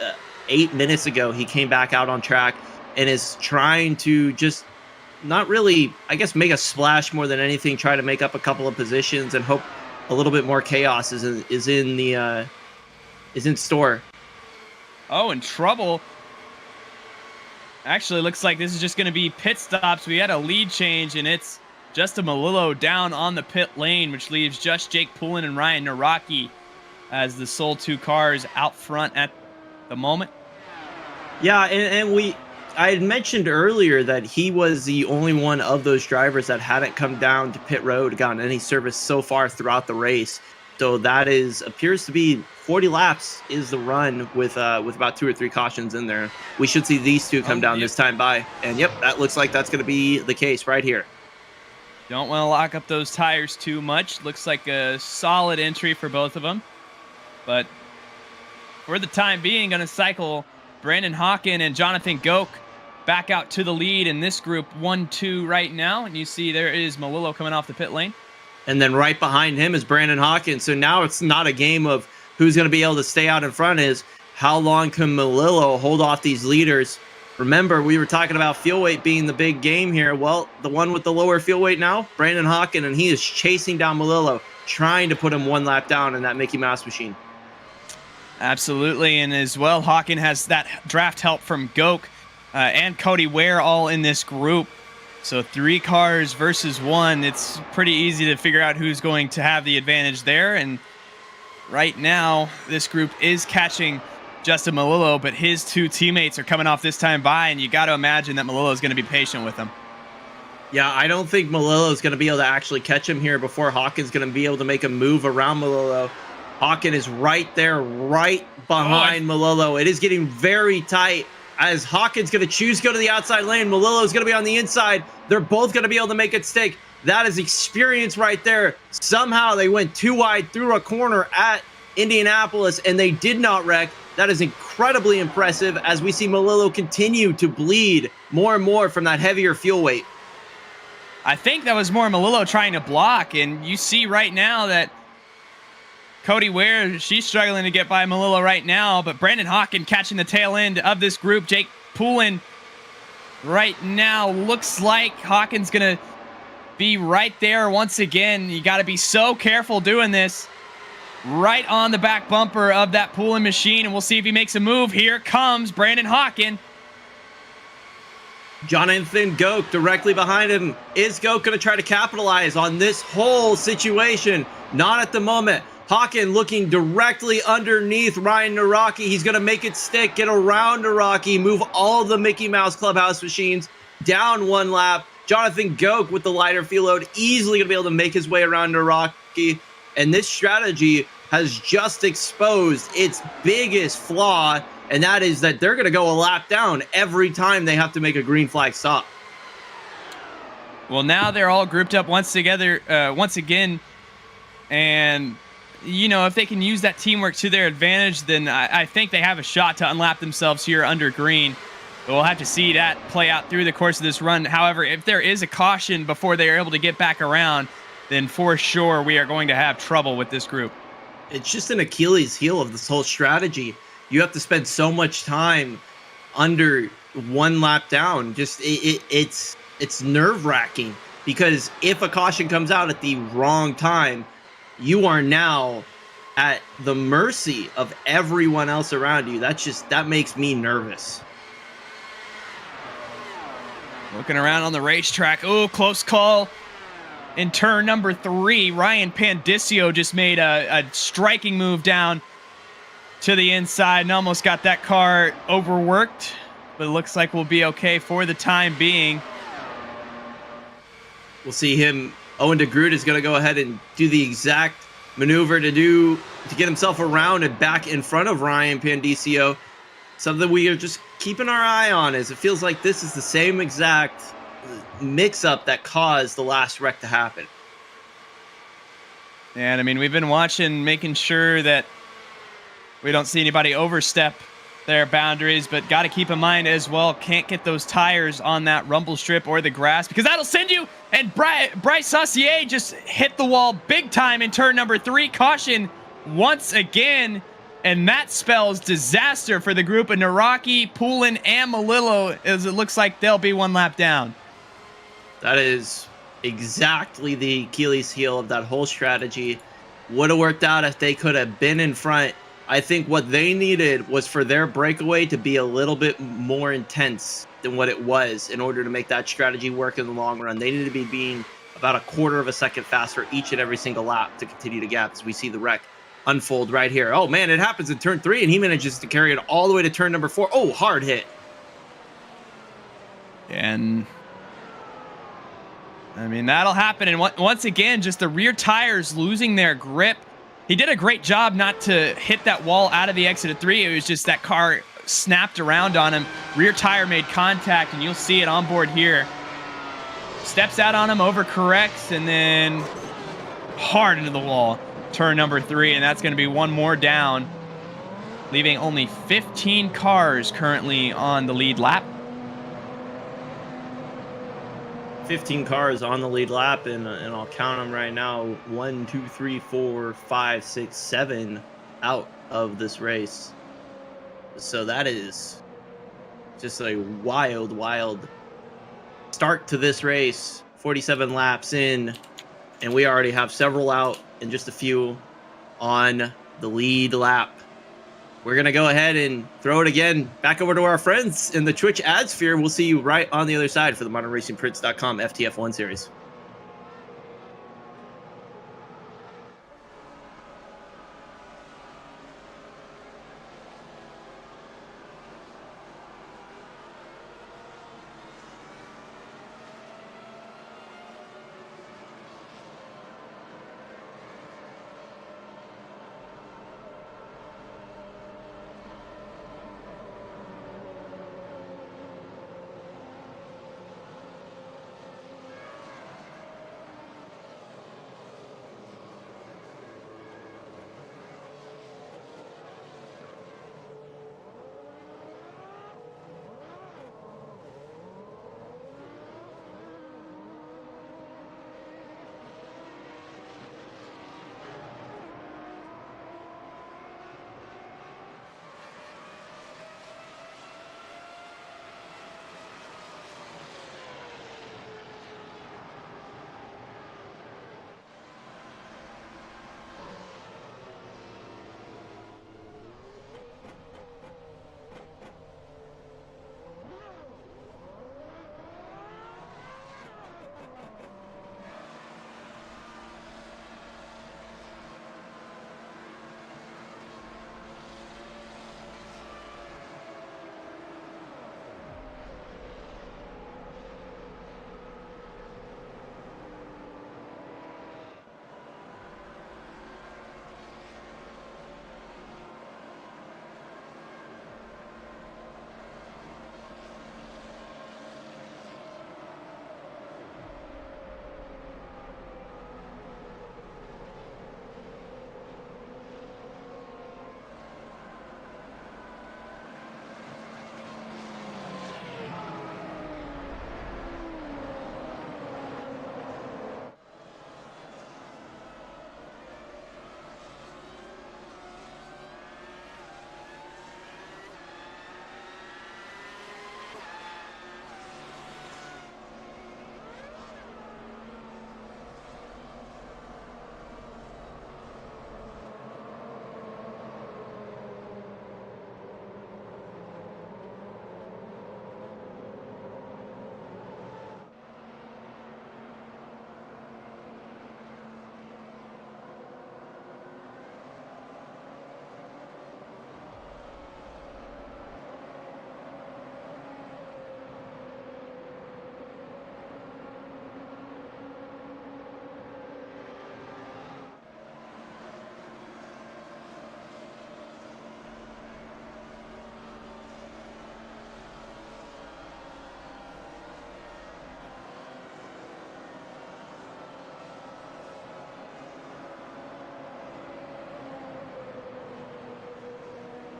8 minutes ago. He came back out on track and is trying to just not really, I guess, make a splash more than anything, try to make up a couple of positions and hope a little bit more chaos is in store. Oh, in trouble. Actually, looks like this is just going to be pit stops. We had a lead change, and it's Justin Melillo down on the pit lane, which leaves just Jake Poulin and Ryan Naraki as the sole 2 cars out front at the moment. Yeah, and I had mentioned earlier that he was the only one of those drivers that hadn't come down to pit road, gotten any service so far throughout the race. So that appears to be 40 laps is the run with about 2 or 3 cautions in there. We should see these two come down this time by. And yep, that looks like that's going to be the case right here. Don't want to lock up those tires too much. Looks like a solid entry for both of them. But for the time being, going to cycle Brandon Hawken and Jonathan Goke back out to the lead in this group 1-2 right now. And you see there is Melillo coming off the pit lane. And then right behind him is Brandon Hawkins. So now it's not a game of who's going to be able to stay out in front. Is how long can Melillo hold off these leaders? Remember, we were talking about fuel weight being the big game here. Well, the one with the lower fuel weight now, Brandon Hawkins, and he is chasing down Melillo, trying to put him 1 lap down in that Mickey Mouse machine. Absolutely. And as well, Hawken has that draft help from Goke and Cody Ware all in this group. So 3 cars versus 1. It's pretty easy to figure out who's going to have the advantage there. And right now, this group is catching Justin Melillo, but his 2 teammates are coming off this time by, and you got to imagine that Melillo is going to be patient with him. Yeah, I don't think Malillo is going to be able to actually catch him here before Hawkins going to be able to make a move around Malillo. Hawkins is right there, right behind Malillo. It is getting very tight as Hawkins going to choose to go to the outside lane. Malillo is going to be on the inside. They're both going to be able to make it stick. That is experience right there. Somehow they went too wide through a corner at Indianapolis and they did not wreck. That is incredibly impressive as we see Malillo continue to bleed more and more from that heavier fuel weight. I think that was more Malillo trying to block, and you see right now that Cody Ware, she's struggling to get by Malillo right now, but Brandon Hawkins catching the tail end of this group. Jake Poulin right now looks like Hawkins going to be right there once again. You got to be so careful doing this. Right on the back bumper of that Poulin machine, and we'll see if he makes a move. Here comes Brandon Hawkins. Jonathan Goke directly behind him. Is Goke going to try to capitalize on this whole situation? Not at the moment. Hawkins looking directly underneath Ryan Naraki. He's going to make it stick, get around Naraki, move all the Mickey Mouse Clubhouse machines down one lap. Jonathan Goke with the lighter fuel load, easily going to be able to make his way around Naraki. And this strategy has just exposed its biggest flaw, and that is that they're going to go a lap down every time they have to make a green flag stop. Well, now they're all grouped up once again, and you know, if they can use that teamwork to their advantage, then I think they have a shot to unlap themselves here under green. But we'll have to see that play out through the course of this run. However, if there is a caution before they are able to get back around, then for sure we are going to have trouble with this group. It's just an Achilles heel of this whole strategy. You have to spend so much time under one lap down. Just it's nerve-wracking because if a caution comes out at the wrong time, you are now at the mercy of everyone else around you. That makes me nervous. Looking around on the racetrack. Oh, close call. In turn number 3, Ryan Pandicio just made a striking move down to the inside and almost got that car overworked, but it looks like we'll be okay for the time being. We'll see him. Owen DeGroot is going to go ahead and do the exact maneuver to get himself around and back in front of Ryan Pandicio. Something we are just keeping our eye on, as it feels like this is the same exact mix-up that caused the last wreck to happen. And I mean, we've been watching, making sure that we don't see anybody overstep their boundaries, but got to keep in mind as well, can't get those tires on that rumble strip or the grass because that'll send you. And Bryce Saucier just hit the wall big time in turn number 3. Caution once again, and that spells disaster for the group of Naraki, Poulin, and Malillo, as it looks like they'll be one lap down. That is exactly the Achilles heel of that whole strategy. Would have worked out if they could have been in front. I think what they needed was for their breakaway to be a little bit more intense than what it was in order to make that strategy work in the long run. They needed to be being about a quarter of a second faster each and every single lap to continue to gap as we see the wreck unfold right here. Oh man, it happens in turn 3 and he manages to carry it all the way to turn number 4. Oh, hard hit. And I mean, that'll happen. And once again, just the rear tires losing their grip. He did a great job not to hit that wall out of the exit of 3. It was just that car snapped around on him. Rear tire made contact, and you'll see it on board here. Steps out on him, overcorrects, and then hard into the wall. Turn number 3, and that's going to be one more down, leaving only 15 cars currently on the lead lap. 15 cars on the lead lap, and I'll count them right now. 1, 2, 3, 4, 5, 6, 7 out of this race. So that is just a wild start to this race. 47 laps in, and we already have several out and just a few on the lead lap. We're going to go ahead and throw it again back over to our friends in the Twitch ad sphere. We'll see you right on the other side for the ModernRacingPrince.com FTF1 Series.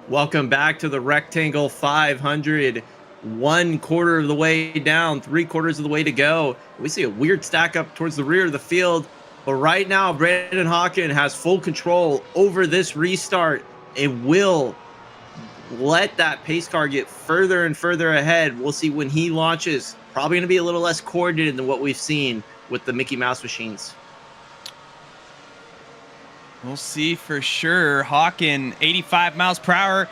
Welcome back to the Rectangle 500. 1/4 of the way down, 3/4 of the way to go. We see a weird stack up towards the rear of the field. But right now, Brandon Hawken has full control over this restart. It will let that pace car get further and further ahead. We'll see when he launches. Probably going to be a little less coordinated than what we've seen with the Mickey Mouse machines. We'll see for sure. Hawken, 85 miles per hour,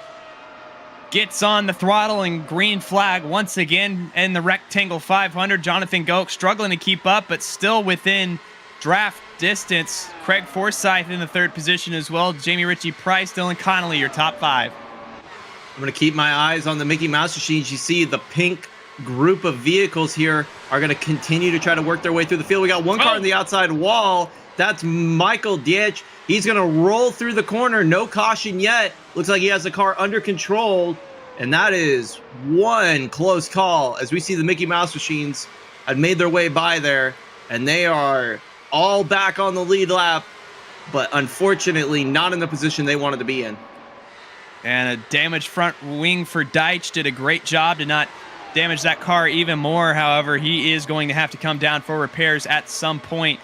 gets on the throttle and green flag once again in the Rectangle 500. Jonathan Goke struggling to keep up, but still within draft distance. Craig Forsyth in the 3rd position as well. Jamie Ritchie Price, Dylan Connolly, your top 5. I'm going to keep my eyes on the Mickey Mouse machines. You see the pink group of vehicles here are going to continue to try to work their way through the field. We got one car on the outside wall. That's Michael Dietsch. He's going to roll through the corner. No caution yet. Looks like he has the car under control. And that is one close call as we see the Mickey Mouse machines had made their way by there. And they are all back on the lead lap. But unfortunately, not in the position they wanted to be in. And a damaged front wing for Deitch. Did a great job to not damage that car even more. However, he is going to have to come down for repairs at some point.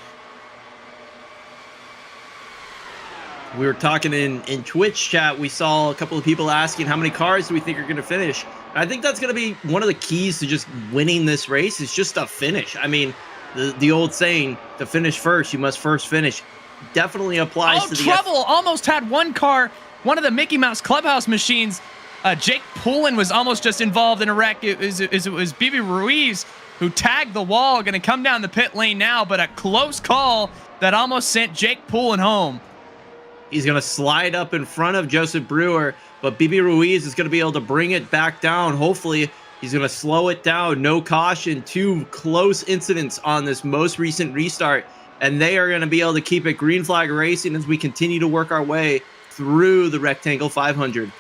We were talking in Twitch chat. We saw a couple of people asking how many cars do we think are going to finish. I think that's going to be one of the keys to just winning this race is just a finish. I mean, the old saying, to finish first, you must first finish, definitely applies to the... Trouble! Almost had one car, one of the Mickey Mouse Clubhouse machines. Jake Poulin was almost just involved in a wreck. It was Bibi Ruiz who tagged the wall, going to come down the pit lane now, but a close call that almost sent Jake Poulin home. He's going to slide up in front of Joseph Brewer, but Bibi Ruiz is going to be able to bring it back down. Hopefully, he's going to slow it down. No caution. 2 close incidents on this most recent restart, and they are going to be able to keep it green flag racing as we continue to work our way through the Rectangle 500.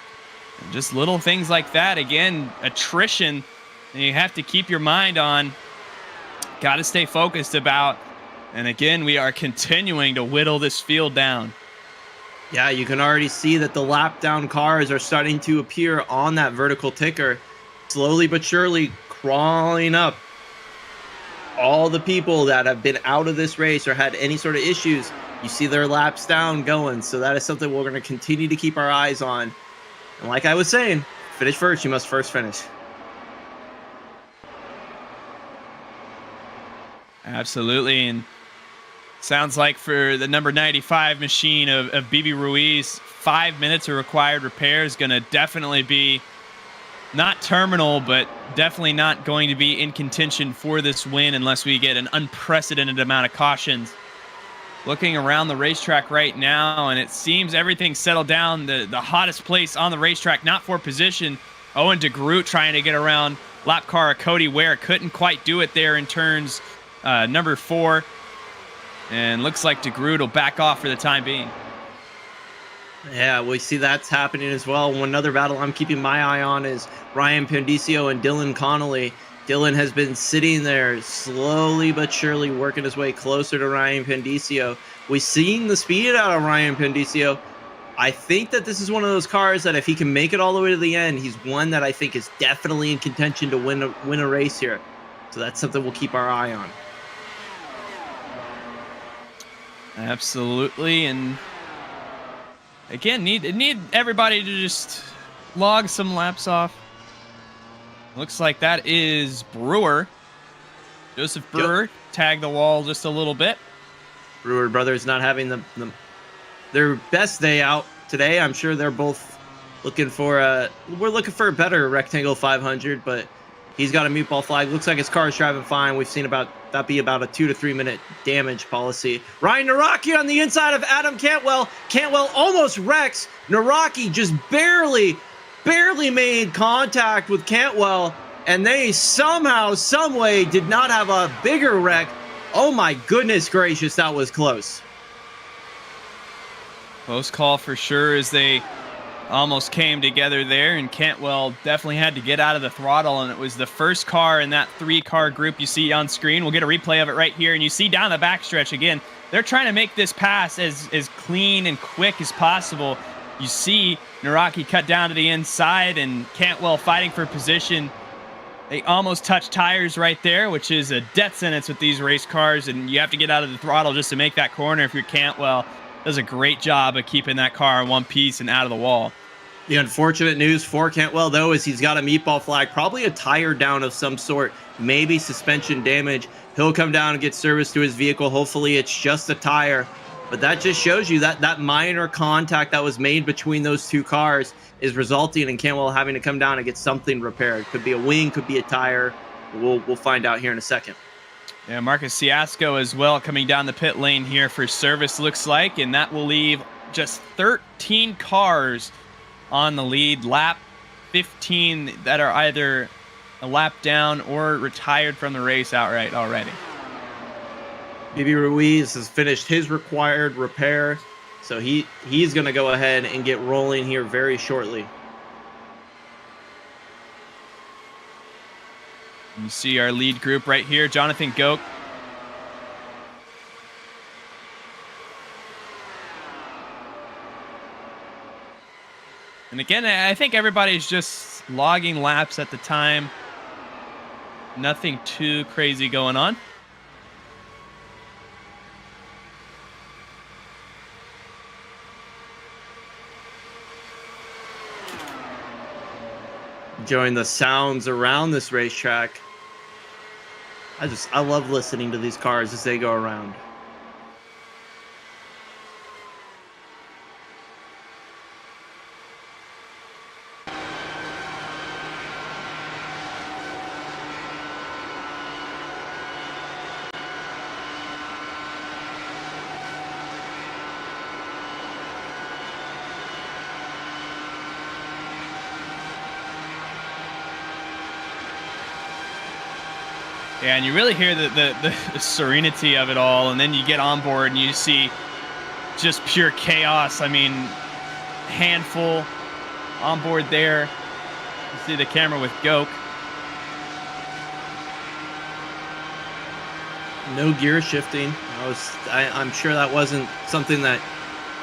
Just little things like that. Again, attrition, and you have to keep your mind on. Got to stay focused about. And again, we are continuing to whittle this field down. Yeah, you can already see that the lap down cars are starting to appear on that vertical ticker, slowly but surely crawling up. All the people that have been out of this race or had any sort of issues, you see their laps down going. So that is something we're going to continue to keep our eyes on. And like I was saying, finish first, you must first finish. Absolutely. And sounds like for the number 95 machine of Bibi Ruiz, 5 minutes of required repairs. Going to definitely be not terminal, but definitely not going to be in contention for this win unless we get an unprecedented amount of cautions. Looking around the racetrack right now, and it seems everything's settled down. The hottest place on the racetrack, not for position. Owen DeGroot trying to get around lap car Cody Ware. Couldn't quite do it there in turns number 4. And looks like DeGroot will back off for the time being. Yeah, we see that's happening as well. One other battle I'm keeping my eye on is Ryan Pandicio and Dylan Connolly. Dylan has been sitting there slowly but surely working his way closer to Ryan Pandicio. We've seen the speed out of Ryan Pandicio. I think that this is one of those cars that if he can make it all the way to the end, he's one that I think is definitely in contention to win a race here. So that's something we'll keep our eye on. Absolutely, and again, need everybody to just log some laps off. Looks like that is Brewer. Joseph Brewer tagged the wall just a little bit. Brewer brothers not having their best day out today. I'm sure they're both looking for we're looking for a better Rectangle 500, but he's got a mute ball flag. Looks like his car is driving fine. We've seen that be about a 2 to 3 minute damage policy. Ryan Naraki on the inside of Adam Cantwell. Cantwell almost wrecks. Naraki just barely made contact with Cantwell, and they somehow, someway did not have a bigger wreck. Oh my goodness gracious, that was close. Close call for sure as they almost came together there, and Cantwell definitely had to get out of the throttle, and it was the first car in that 3-car group you see on screen. We'll get a replay of it right here, and you see down the backstretch again, they're trying to make this pass as clean and quick as possible. You see Naraki cut down to the inside and Cantwell fighting for position. They almost touch tires right there, which is a death sentence with these race cars, and you have to get out of the throttle just to make that corner if you're Cantwell. Does a great job of keeping that car in one piece and out of the wall. The unfortunate news for Cantwell, though, is he's got a meatball flag, probably a tire down of some sort, maybe suspension damage. He'll come down and get service to his vehicle. Hopefully it's just a tire. But that just shows you that that minor contact that was made between those two cars is resulting in Cantwell having to come down and get something repaired. Could be a wing, could be a tire. We'll find out here in a second. Yeah, Marcus Ciasco as well coming down the pit lane here for service, looks like, and that will leave just 13 cars on the lead. Lap 15 that are either a lap down or retired from the race outright already. BB Ruiz has finished his required repair, so he's going to go ahead and get rolling here very shortly. You see our lead group right here, Jonathan Goke. And again, I think everybody's just logging laps at the time. Nothing too crazy going on. Enjoying the sounds around this racetrack. I love listening to these cars as they go around. Yeah, and you really hear the serenity of it all, and then you get on board and you see just pure chaos. I mean, handful on board there. You see the camera with Goke. No gear shifting. I'm sure that wasn't something that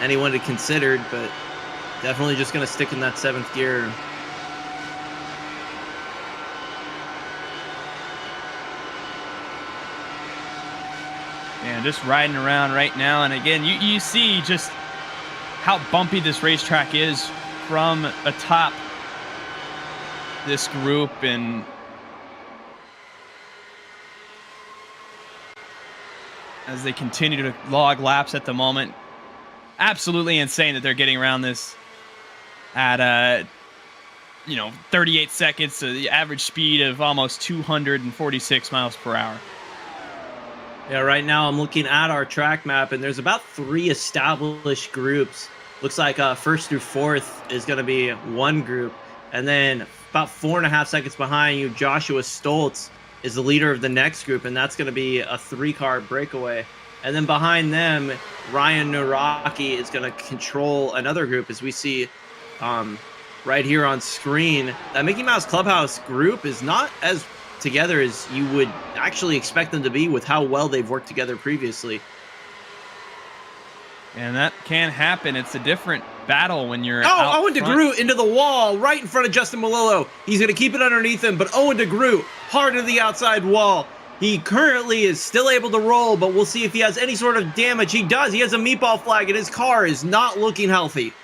anyone had considered, but definitely just going to stick in that 7th gear. And just riding around right now. And again, you see just how bumpy this racetrack is from atop this group. And as they continue to log laps at the moment, absolutely insane that they're getting around this at 38 seconds, so the average speed of almost 246 miles per hour. Yeah, right now I'm looking at our track map, and there's about 3 established groups. Looks like 1st through 4th is going to be one group. And then about 4.5 seconds behind you, Joshua Stoltz is the leader of the next group, and that's going to be a 3-car breakaway. And then behind them, Ryan Naraki is going to control another group, as we see right here on screen. That Mickey Mouse Clubhouse group is not as together as you would actually expect them to be with how well they've worked together previously. And that can happen. It's a different battle when you're Owen DeGroot into the wall right in front of Justin Malillo. He's going to keep it underneath him, but Owen DeGroot hard to the outside wall. He currently is still able to roll, but we'll see if he has any sort of damage. He does. He has a meatball flag, and his car is not looking healthy.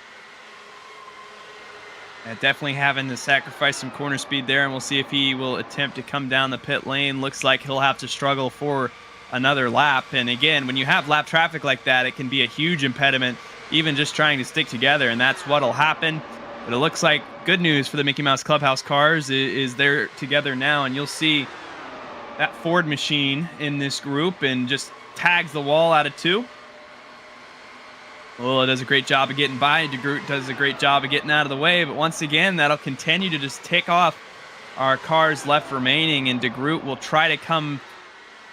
Definitely having to sacrifice some corner speed there, and we'll see if he will attempt to come down the pit lane. Looks like he'll have to struggle for another lap. And again, when you have lap traffic like that, it can be a huge impediment, even just trying to stick together, and that's what'll happen. But it looks like good news for the Mickey Mouse Clubhouse cars is they're together now, and you'll see that Ford machine in this group and just tags the wall out of 2. Well, it does a great job of getting by. DeGroot does a great job of getting out of the way. But once again, that'll continue to just tick off our cars left remaining. And DeGroot will try to come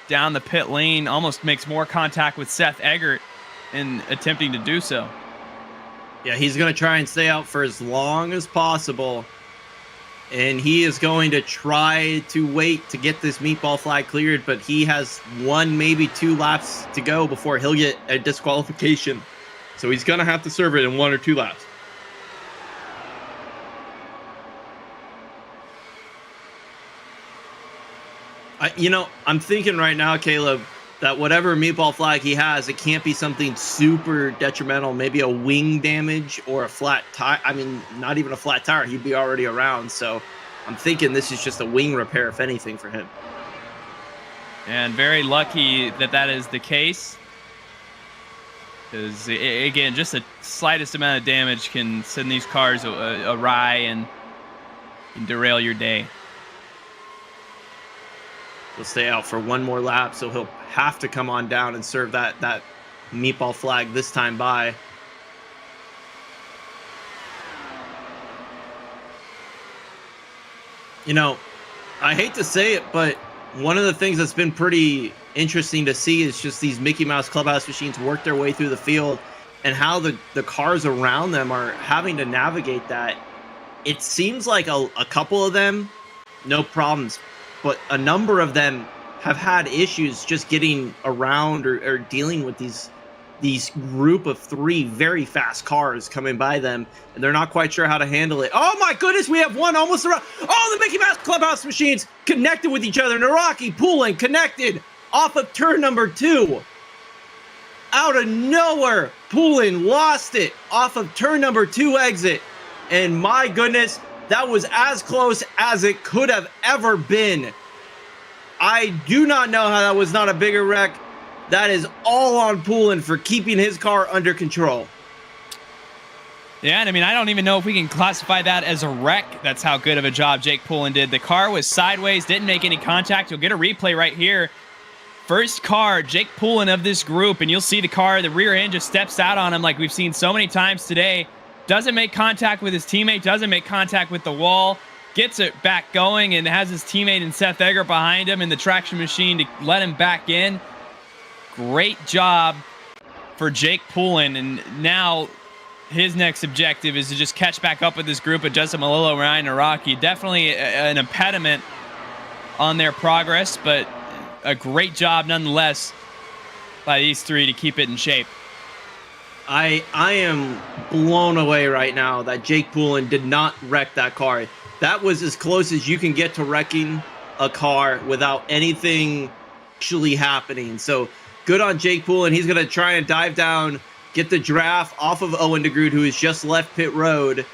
down the pit lane. Almost makes more contact with Seth Eggert in attempting to do so. Yeah, he's going to try and stay out for as long as possible. And he is going to try to wait to get this meatball flag cleared. But he has 1, maybe 2 laps to go before he'll get a disqualification. So he's going to have to serve it in 1 or 2 laps. I'm thinking right now, Caleb, that whatever meatball flag he has, it can't be something super detrimental. Maybe a wing damage or a flat tire. I mean, not even a flat tire. He'd be already around. So I'm thinking this is just a wing repair, if anything, for him. And very lucky that that is the case. Because, again, just the slightest amount of damage can send these cars awry and derail your day. He'll stay out for one more lap, so he'll have to come on down and serve that meatball flag this time by. I hate to say it, but one of the things that's been pretty interesting to see is just these Mickey Mouse Clubhouse machines work their way through the field and how the cars around them are having to navigate that. It seems like a couple of them, no problems, but a number of them have had issues just getting around or dealing with these group of 3 very fast cars coming by them, and they're not quite sure how to handle it. Oh my goodness, we have one almost around. Oh, the Mickey Mouse Clubhouse machines connected with each other. Naraki pulling, connected off of turn number 2. Out of nowhere, pulling, lost it off of turn number 2 exit. And my goodness, that was as close as it could have ever been. I do not know how that was not a bigger wreck. That is all on Poulin for keeping his car under control. Yeah, and I mean, I don't even know if we can classify that as a wreck. That's how good of a job Jake Poulin did. The car was sideways, didn't make any contact. You'll get a replay right here. First car, Jake Poulin of this group, and you'll see the car, the rear end just steps out on him like we've seen so many times today. Doesn't make contact with his teammate, doesn't make contact with the wall, gets it back going, and has his teammate and Seth Egger behind him in the traction machine to let him back in. Great job for Jake Poulin, and now his next objective is to just catch back up with this group of Justin Malillo, Ryan Naraki. Definitely an impediment on their progress, but a great job nonetheless by these 3 to keep it in shape. I am blown away right now that Jake Poulin did not wreck that car. That was as close as you can get to wrecking a car without anything actually happening. So good on Jake Poulin. He's going to try and dive down, get the draft off of Owen DeGroot, who has just left pit road.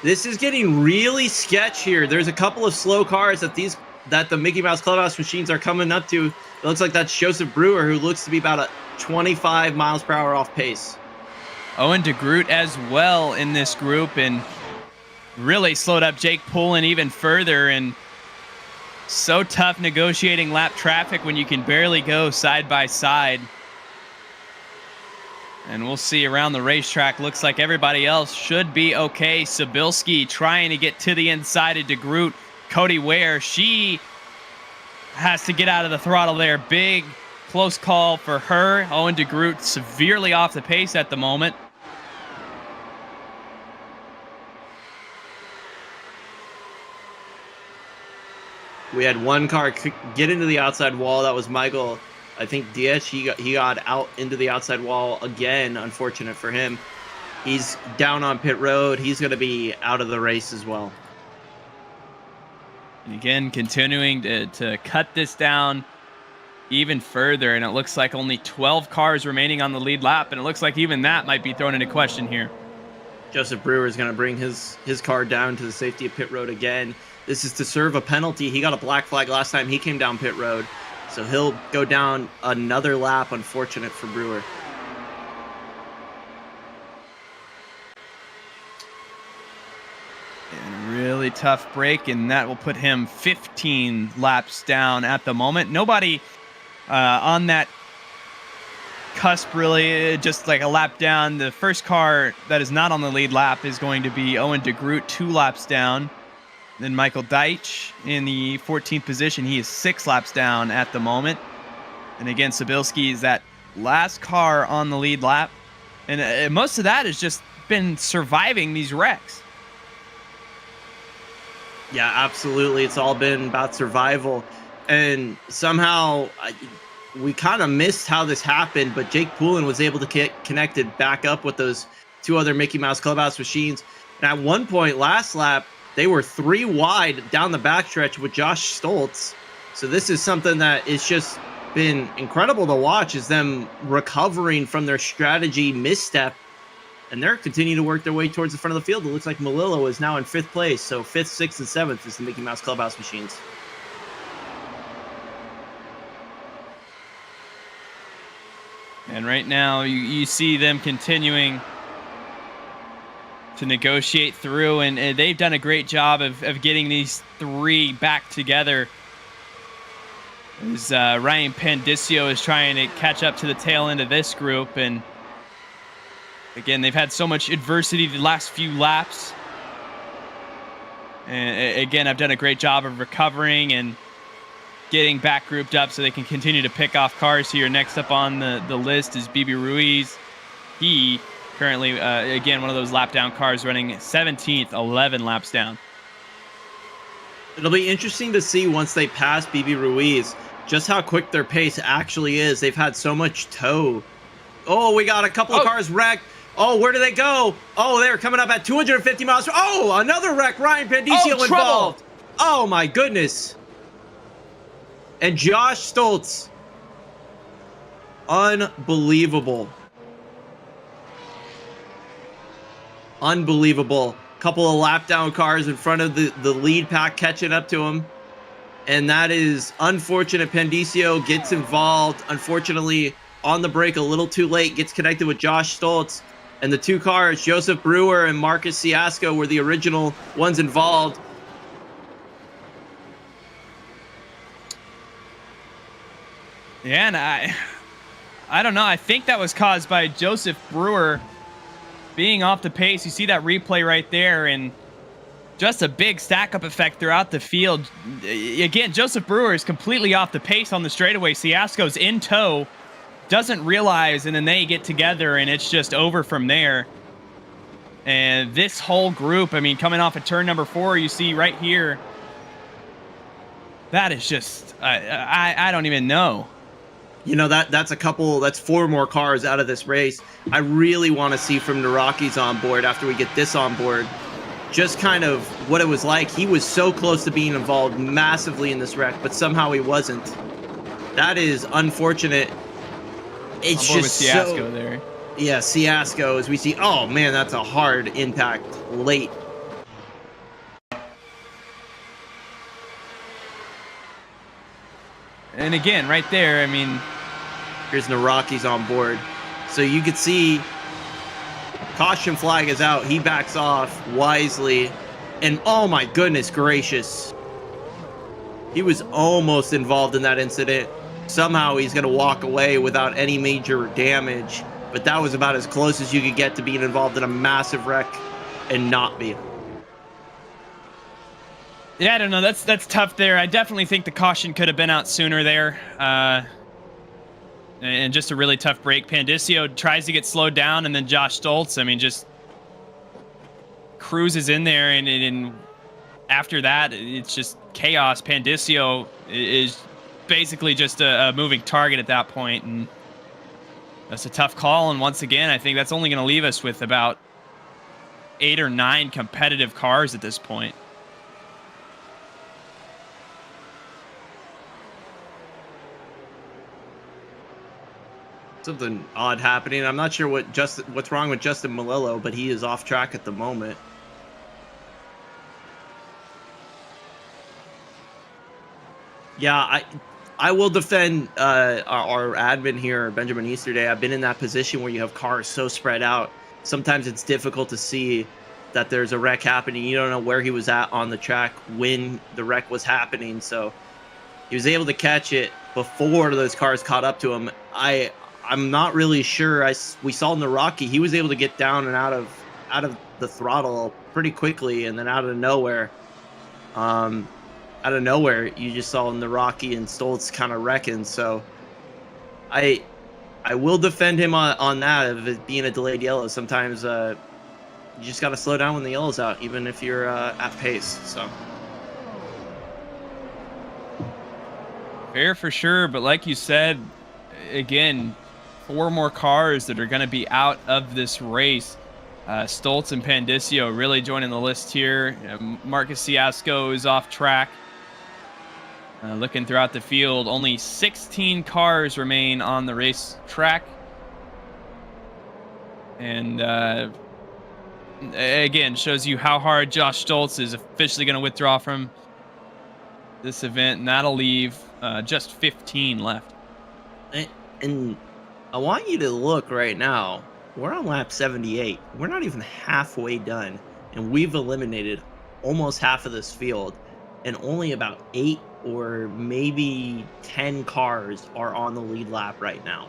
This is getting really sketch here. There's a couple of slow cars that the Mickey Mouse Clubhouse machines are coming up to. It looks like that's Joseph Brewer, who looks to be about a 25 miles per hour off pace. Owen DeGroot as well in this group, and really slowed up Jake Poulin even further. And so tough negotiating lap traffic when you can barely go side by side. And we'll see around the racetrack. Looks like everybody else should be okay. Sabilski trying to get to the inside of DeGroot. Cody Ware, she has to get out of the throttle there. Big close call for her. Owen DeGroot severely off the pace at the moment. We had one car get into the outside wall. That was Michael, I think, Diaz. He got out into the outside wall again. Unfortunate for him. He's down on pit road. He's going to be out of the race as well. And again, continuing to cut this down even further. And it looks like only 12 cars remaining on the lead lap. And it looks like even that might be thrown into question here. Joseph Brewer is going to bring his car down to the safety of pit road again. This is to serve a penalty. He got a black flag last time he came down pit road. So he'll go down another lap. Unfortunate for Brewer. And a really tough break, and that will put him 15 laps down at the moment. Nobody on that cusp, really, just like a lap down. The first car that is not on the lead lap is going to be Owen DeGroot, 2 laps down. Then Michael Deitch in the 14th position. He is 6 laps down at the moment. And again, Sabilski is that last car on the lead lap. And most of that has just been surviving these wrecks. Yeah, absolutely. It's all been about survival. And somehow we kind of missed how this happened, but Jake Poulin was able to get connected back up with those 2 other Mickey Mouse Clubhouse machines. And at one point last lap, they were 3 wide down the backstretch with Josh Stoltz. So this is something that is just been incredible to watch, is them recovering from their strategy misstep, and they're continuing to work their way towards the front of the field. It looks like Melillo is now in 5th place, so 5th, 6th, and 7th is the Mickey Mouse Clubhouse machines. And right now, you see them continuing to negotiate through, and they've done a great job of getting these 3 back together. As Ryan Pandicio is trying to catch up to the tail end of this group, and again, they've had so much adversity the last few laps. And again, I've done a great job of recovering and getting back grouped up so they can continue to pick off cars here. Next up on the list is Bibi Ruiz. He currently, again, one of those lap down cars, running 17th, 11 laps down. It'll be interesting to see once they pass Bibi Ruiz just how quick their pace actually is. They've had so much tow. Oh, we got a couple of cars wrecked. Oh, where do they go? Oh, they're coming up at 250 miles. Oh, another wreck. Ryan Pandicio involved. Oh, my goodness. And Josh Stoltz. Unbelievable. Unbelievable. Couple of lap down cars in front of the lead pack catching up to him. And that is unfortunate. Pandicio gets involved. Unfortunately, on the brake a little too late. Gets connected with Josh Stoltz. And the 2 cars, Joseph Brewer and Marcus Ciasco, were the original ones involved. Yeah, and I don't know. I think that was caused by Joseph Brewer being off the pace. You see that replay right there, and just a big stack-up effect throughout the field. Again, Joseph Brewer is completely off the pace on the straightaway. Ciasco's in tow, doesn't realize, and then they get together, and it's just over from there. And this whole group, I mean, coming off of turn number 4, you see right here, that is just, I don't even know. You know, that's 4 more cars out of this race. I really want to see from Naraki's on board after we get this on board, just kind of what it was like. He was so close to being involved massively in this wreck, but somehow he wasn't. That is unfortunate. It's just with Ciasco so there. Yeah, Ciasco, as we see. Oh man, that's a hard impact late. And again, right there, I mean, here's Naraki's on board. So you could see caution flag is out. He backs off wisely. And oh my goodness gracious. He was almost involved in that incident. Somehow he's going to walk away without any major damage. But that was about as close as you could get to being involved in a massive wreck and not be. Yeah, I don't know. That's tough there. I definitely think the caution could have been out sooner there. And just a really tough break. Pandicio tries to get slowed down, and then Josh Stoltz, I mean, just cruises in there, and after that, it's just chaos. Pandicio is basically just a moving target at that point, and that's a tough call. And once again, I think that's only going to leave us with about 8 or 9 competitive cars at this point. Something odd happening. I'm not sure what's wrong with Justin Melillo, but he is off track at the moment. Yeah, I will defend our admin here, Benjamin Easterday. I've been in that position where you have cars so spread out. Sometimes it's difficult to see that there's a wreck happening. You don't know where he was at on the track when the wreck was happening. So he was able to catch it before those cars caught up to him. I'm not really sure. We saw Naraki. He was able to get down and out of the throttle pretty quickly, and then out of nowhere, you just saw Naraki and Stoltz kind of wrecking. So I will defend him on that of it being a delayed yellow. Sometimes you just got to slow down when the yellow's out, even if you're at pace. So fair for sure, but like you said, again, 4 more cars that are going to be out of this race. Stoltz and Pandicio really joining the list here. Marcus Ciasco is off track. Looking throughout the field, only 16 cars remain on the race track. And again, shows you how hard Josh Stoltz is officially going to withdraw from this event. And that'll leave just 15 left. And I want you to look right now. We're on lap 78. We're not even halfway done. And we've eliminated almost half of this field. And only about 8 or maybe 10 cars are on the lead lap right now.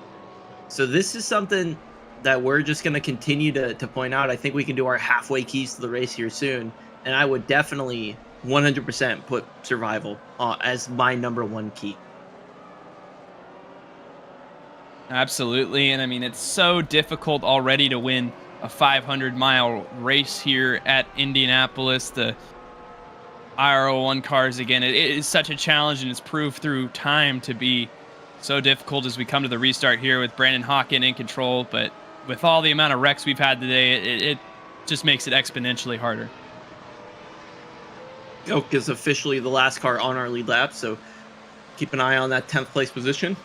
So this is something that we're just going to continue to point out. I think we can do our halfway keys to the race here soon. And I would definitely 100% put survival as my #1 key. Absolutely. And I mean, it's so difficult already to win a 500-mile race here at Indianapolis. The IRO1 cars, again, it is such a challenge, and it's proved through time to be so difficult as we come to the restart here with Brandon Hawken in control. But with all the amount of wrecks we've had today, it just makes it exponentially harder. Oak is officially the last car on our lead lap, so keep an eye on that 10th place position.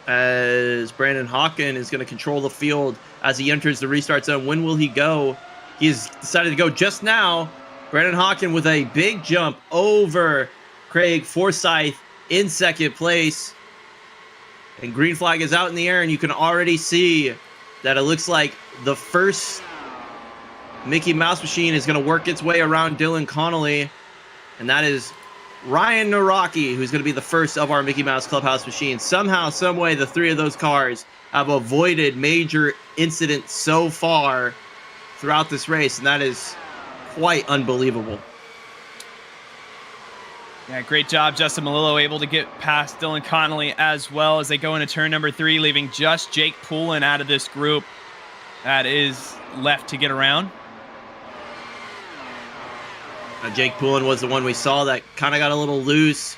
As Brandon Hawken is going to control the field as he enters the restart zone. When will he go? He's decided to go just now. Brandon Hawken with a big jump over Craig Forsyth in second place. And green flag is out in the air, and you can already see that it looks like the first Mickey Mouse machine is going to work its way around Dylan Connolly. And that is Ryan Naraki, who's going to be the first of our Mickey Mouse Clubhouse machines. Somehow, some way, the 3 of those cars have avoided major incidents so far throughout this race, and that is quite unbelievable. Yeah, great job, Justin Melillo, able to get past Dylan Connolly as well as they go into turn number 3, leaving just Jake Poulin out of this group that is left to get around. Jake Poulin was the one we saw that kind of got a little loose,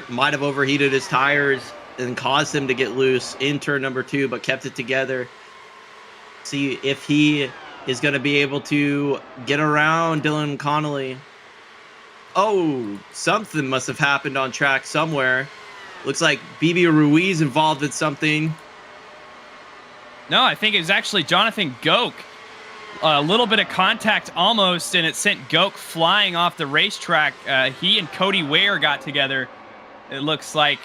might have overheated his tires and caused him to get loose in turn number 2, but kept it together. See if he is going to be able to get around Dylan Connolly. Oh, something must have happened on track somewhere. Looks like BB Ruiz involved in something. No, I think it was actually Jonathan Goke. A little bit of contact almost, and it sent Goke flying off the racetrack. He and Cody Ware got together, it looks like.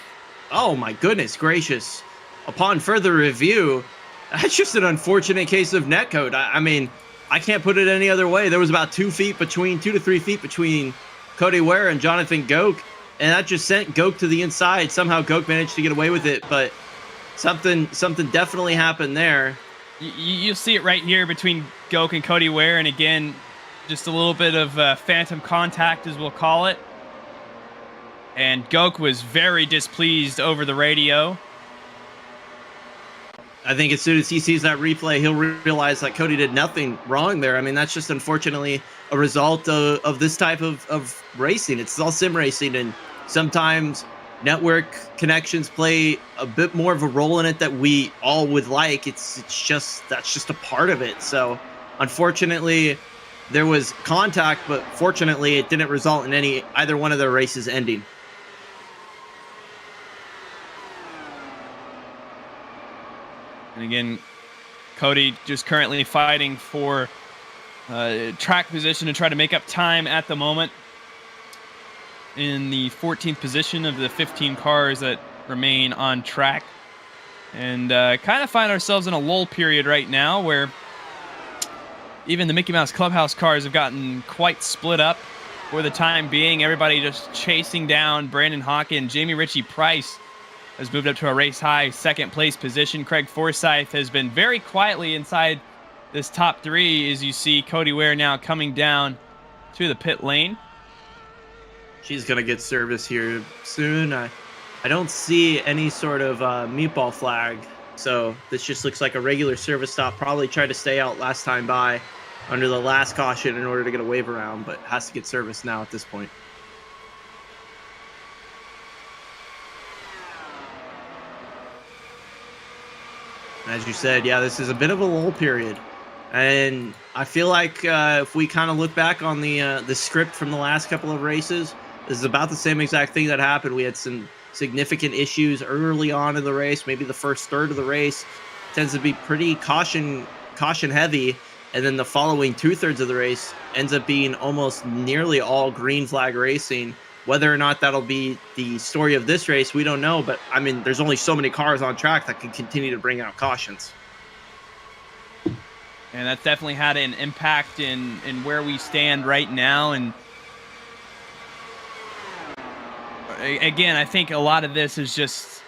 Oh my goodness gracious. Upon further review, that's just an unfortunate case of netcode. I mean, I can't put it any other way. There was about 2 to 3 feet between Cody Ware and Jonathan Goke, and that just sent Goke to the inside. Somehow Goke managed to get away with it, but something definitely happened there. You'll see it right here between Goke and Cody Ware, and again, just a little bit of phantom contact, as we'll call it. And Goke was very displeased over the radio. I think as soon as he sees that replay, he'll realize that Cody did nothing wrong there. I mean, that's just unfortunately a result of this type of racing. It's all sim racing, and sometimes network connections play a bit more of a role in it that we all would like. That's just a part of it. So unfortunately, there was contact, but fortunately, it didn't result in either one of their races ending. And again, Cody just currently fighting for track position to try to make up time at the moment. In the 14th position of the 15 cars that remain on track. And kind of find ourselves in a lull period right now where even the Mickey Mouse Clubhouse cars have gotten quite split up for the time being. Everybody just chasing down Brandon Hawken. Jamie Ritchie Price has moved up to a race high 2nd place position. Craig Forsyth has been very quietly inside this top 3 as you see Cody Ware now coming down to the pit lane. She's going to get service here soon. I don't see any sort of meatball flag, so this just looks like a regular service stop. Probably tried to stay out last time by under the last caution in order to get a wave around, but has to get service now at this point. As you said, yeah, this is a bit of a lull period. And I feel like if we kind of look back on the script from the last couple of races, This is about the same exact thing that happened. We had some significant issues early on in the race. Maybe the first third of the race tends to be pretty caution heavy, and then the following 2/3 of the race ends up being almost nearly all green flag racing. Whether or not that'll be the story of this race, we don't know. But I mean, there's only so many cars on track that can continue to bring out cautions. And that's definitely had an impact in where we stand right now. And again, I think a lot of this is just,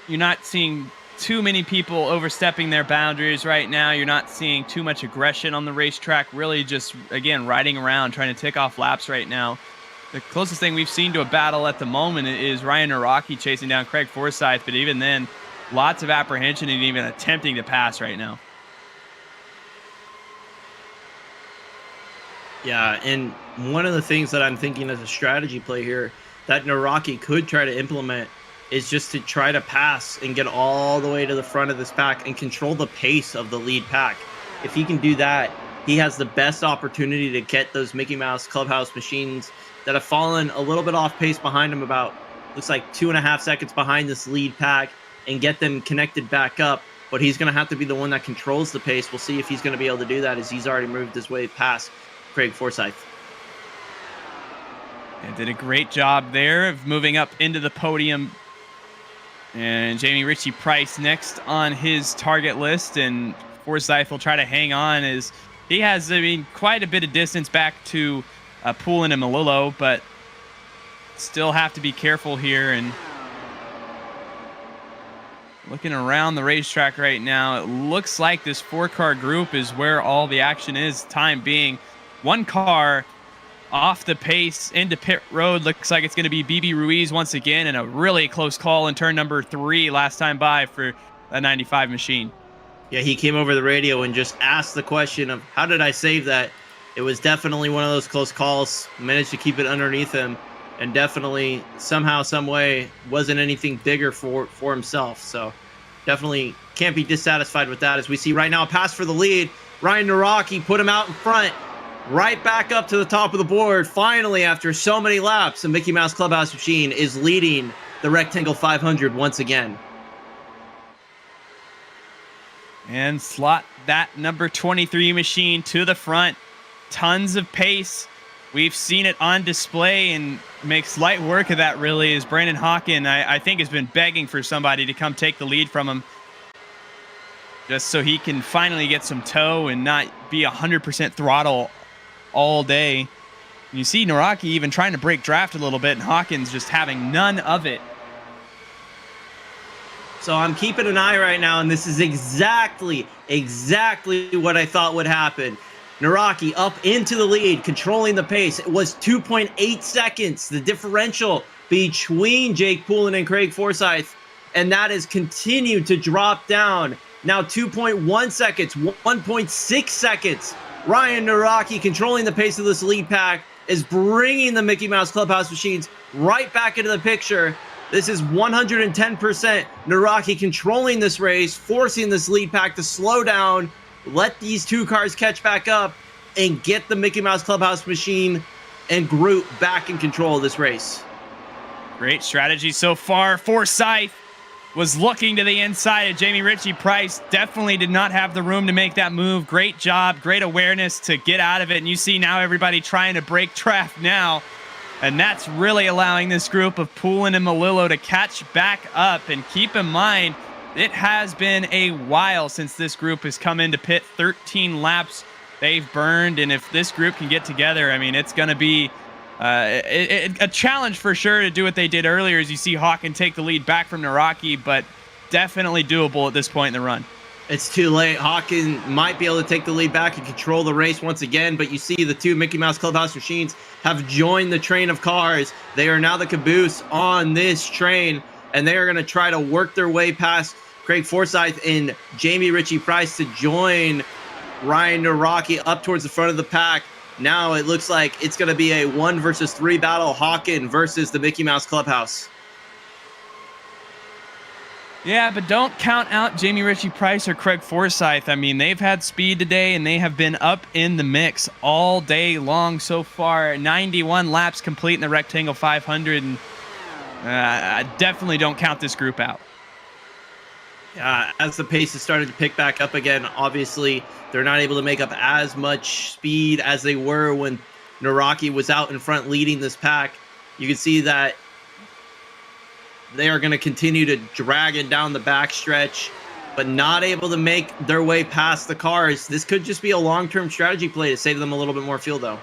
you're not seeing too many people overstepping their boundaries right now. You're not seeing too much aggression on the racetrack. Really just, again, riding around, trying to tick off laps right now. The closest thing we've seen to a battle at the moment is Ryan Naraki chasing down Craig Forsyth. But even then, lots of apprehension and even attempting to pass right now. Yeah, and one of the things that I'm thinking as a strategy play here that Naraki could try to implement is just to try to pass and get all the way to the front of this pack and control the pace of the lead pack. If he can do that, he has the best opportunity to get those Mickey Mouse Clubhouse machines that have fallen a little bit off pace behind him, about, looks like 2.5 seconds behind this lead pack, and get them connected back up. But he's going to have to be the one that controls the pace. We'll see if he's going to be able to do that, as he's already moved his way past Craig Forsyth. And did a great job there of moving up into the podium. And Jamie Ritchie Price next on his target list, and Forsyth will try to hang on as he has, I mean, quite a bit of distance back to Poulin and Malillo, but still have to be careful here. And looking around the racetrack right now, it looks like this 4-car group is where all the action is, time being. One car off the pace into pit road. Looks like it's going to be BB Ruiz once again, and a really close call in turn number 3 last time by for a 95 machine. Yeah, he came over the radio and just asked the question of, how did I save that? It was definitely one of those close calls. Managed to keep it underneath him, and definitely somehow, some way, wasn't anything bigger for himself. So definitely can't be dissatisfied with that. As we see right now, a pass for the lead. Ryan Naraki put him out in front. Right back up to the top of the board. Finally, after so many laps, the Mickey Mouse Clubhouse machine is leading the Rectangle 500 once again. And slot that number 23 machine to the front. Tons of pace. We've seen it on display, and makes light work of that, really, as Brandon Hawken, I think, has been begging for somebody to come take the lead from him, just so he can finally get some toe and not be 100% throttle all day. You see Naraki even trying to break draft a little bit, and Hawkins just having none of it. So I'm keeping an eye right now, and this is exactly what I thought would happen. Naraki up into the lead, controlling the pace. It was 2.8 seconds, the differential between Jake Poulin and Craig Forsyth, and that has continued to drop down. Now 2.1 seconds, 1.6 seconds. Ryan Naraki, controlling the pace of this lead pack, is bringing the Mickey Mouse Clubhouse machines right back into the picture. This is 110% Naraki controlling this race, forcing this lead pack to slow down, let these 2 cars catch back up, and get the Mickey Mouse Clubhouse machine and group back in control of this race. Great strategy so far. Forsyth was looking to the inside of Jamie Ritchie Price. Definitely did not have the room to make that move. Great job, great awareness to get out of it. And you see now everybody trying to break draft now. And that's really allowing this group of Poulin and Malillo to catch back up. And keep in mind, it has been a while since this group has come into pit. 13 laps they've burned. And if this group can get together, I mean, it's going to be a challenge for sure to do what they did earlier, as you see Hawken take the lead back from Naraki, but definitely doable at this point in the run. It's too late. Hawken might be able to take the lead back and control the race once again, but you see the 2 Mickey Mouse Clubhouse machines have joined the train of cars. They are now the caboose on this train, and they are going to try to work their way past Craig Forsyth and Jamie Ritchie Price to join Ryan Naraki up towards the front of the pack. Now it looks like it's going to be a 1 versus 3 battle. Hawken versus the Mickey Mouse Clubhouse. Yeah, but don't count out Jamie Ritchie Price or Craig Forsyth. I mean, they've had speed today, and they have been up in the mix all day long so far. 91 laps complete in the Rectangle 500, and I definitely don't count this group out. As the pace has started to pick back up again, obviously they're not able to make up as much speed as they were when Naraki was out in front leading this pack. You can see that they are going to continue to drag it down the backstretch, but not able to make their way past the cars. This could just be a long-term strategy play to save them a little bit more fuel, though.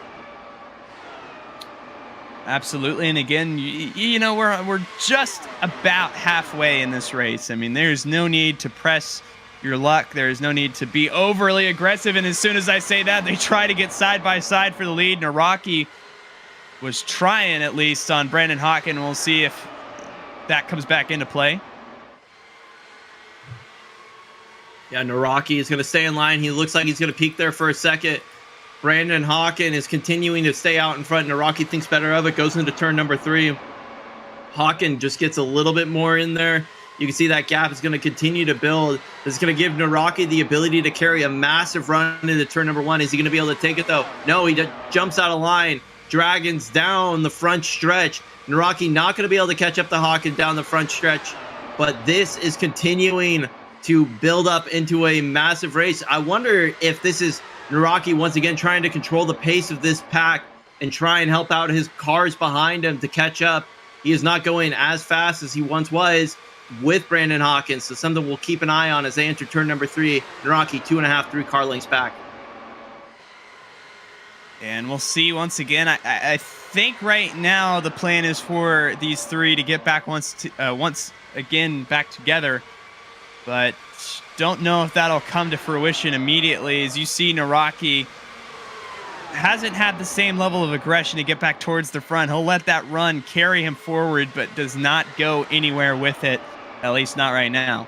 Absolutely, and again, you know, we're just about halfway in this race. I mean, there's no need to press your luck. There's no need to be overly aggressive. And as soon as I say that, they try to get side by side for the lead. Naraki was trying at least on Brandon Hawken. We'll see if that comes back into play. Yeah, Naraki is going to stay in line. He looks like he's going to peak there for a second. Brandon Hawken is continuing to stay out in front. Naraki thinks better of it, goes into turn number 3. Hawken just gets a little bit more in there. You can see that gap is going to continue to build. This is going to give Naraki the ability to carry a massive run into turn number 1. Is he going to be able to take it, though? No, he jumps out of line. Dragons down the front stretch. Naraki not going to be able to catch up to Hawken down the front stretch. But this is continuing to build up into a massive race. I wonder if this is Naraki once again trying to control the pace of this pack and try and help out his cars behind him to catch up. He is not going as fast as he once was with Brandon Hawkins, so something we'll keep an eye on as they enter turn number 3. Naraki 2.5, 3 car lengths back. And we'll see once again. I think right now the plan is for these three to get back once again back together, but don't know if that'll come to fruition immediately. As you see, Naraki hasn't had the same level of aggression to get back towards the front. He'll let that run carry him forward, but does not go anywhere with it, at least not right now.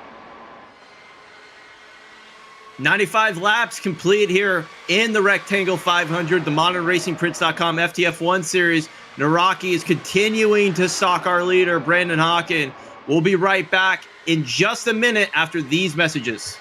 95 laps complete here in the Rectangle 500, the ModernRacingPrints.com FTF1 Series. Naraki is continuing to stalk our leader, Brandon Hawken. We'll be right back in just a minute after these messages.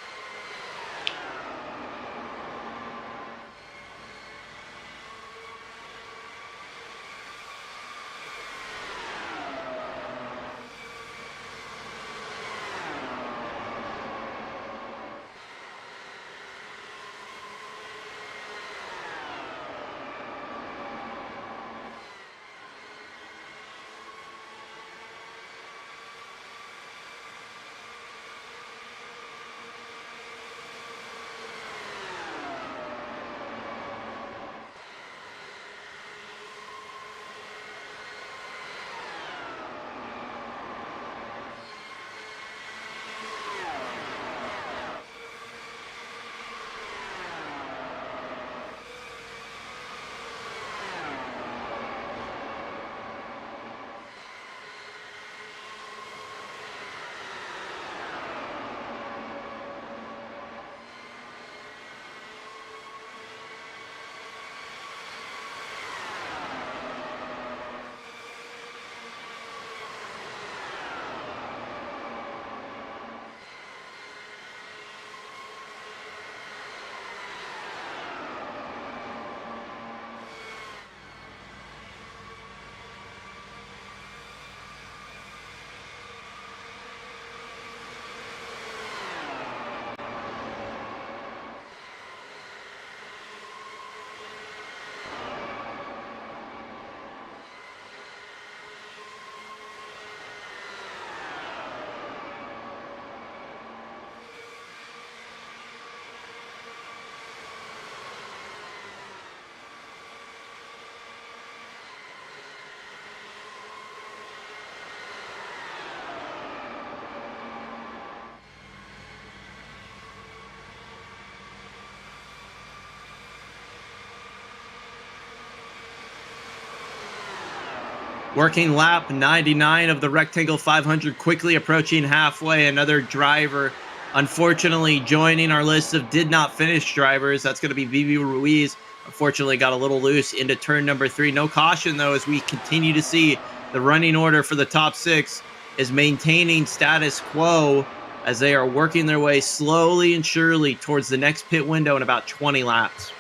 Working lap 99 of the Rectangle 500, quickly approaching halfway. Another driver, unfortunately, joining our list of did not finish drivers. That's going to be Vivi Ruiz. Unfortunately, got a little loose into turn number 3. No caution, though, as we continue to see the running order for the top 6 is maintaining status quo. as they are working their way slowly and surely towards the next pit window in about 20 laps.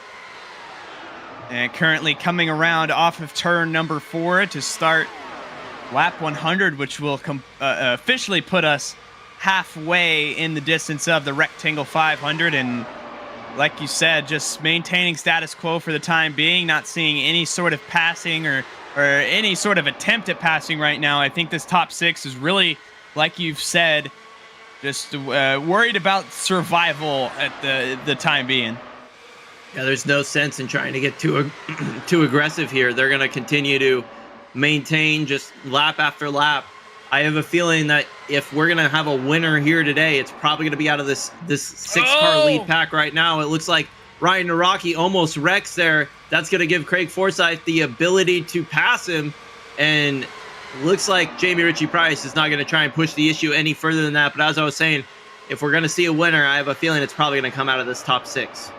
And currently coming around off of turn number 4 to start lap 100, which will officially put us halfway in the distance of the Rectangle 500. And like you said, just maintaining status quo for the time being, not seeing any sort of passing or any sort of attempt at passing right now. I think this top 6 is really, like you've said, just worried about survival at the time being. Yeah, there's no sense in trying to get too aggressive here. They're going to continue to maintain just lap after lap. I have a feeling that if we're going to have a winner here today, it's probably going to be out of this 6-car lead pack right now. It looks like Ryan Naraki almost wrecks there. That's going to give Craig Forsyth the ability to pass him. And looks like Jamie Ritchie Price is not going to try and push the issue any further than that. But as I was saying, if we're going to see a winner, I have a feeling it's probably going to come out of this top 6.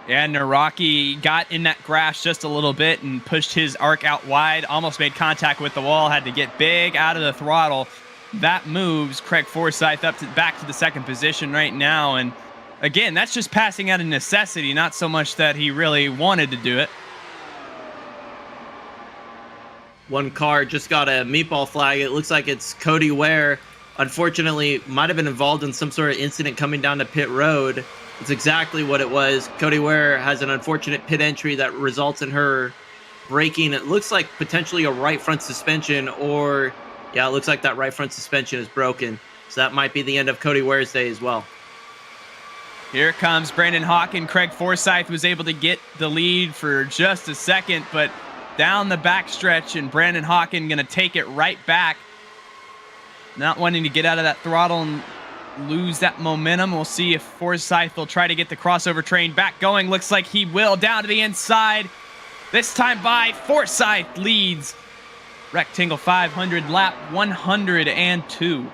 Yeah, Naraki got in that grass just a little bit and pushed his arc out wide, almost made contact with the wall, had to get big out of the throttle. That moves Craig Forsyth back to the 2nd position right now. And again, that's just passing out of necessity, not so much that he really wanted to do it. One car just got a meatball flag. It looks like it's Cody Ware. Unfortunately, might have been involved in some sort of incident coming down to pit road. It's exactly what it was. Cody Ware has an unfortunate pit entry that results in her breaking. It looks like potentially a right front suspension, or yeah, it looks like that right front suspension is broken. So that might be the end of Cody Ware's day as well. Here comes Brandon Hawken. Craig Forsyth was able to get the lead for just a second, but down the backstretch, and Brandon Hawken going to take it right back. Not wanting to get out of that throttle and lose that momentum. We'll see if Forsyth will try to get the crossover train back going. Looks like he will, down to the inside. This time by Forsyth leads Rectangle 500, lap 102.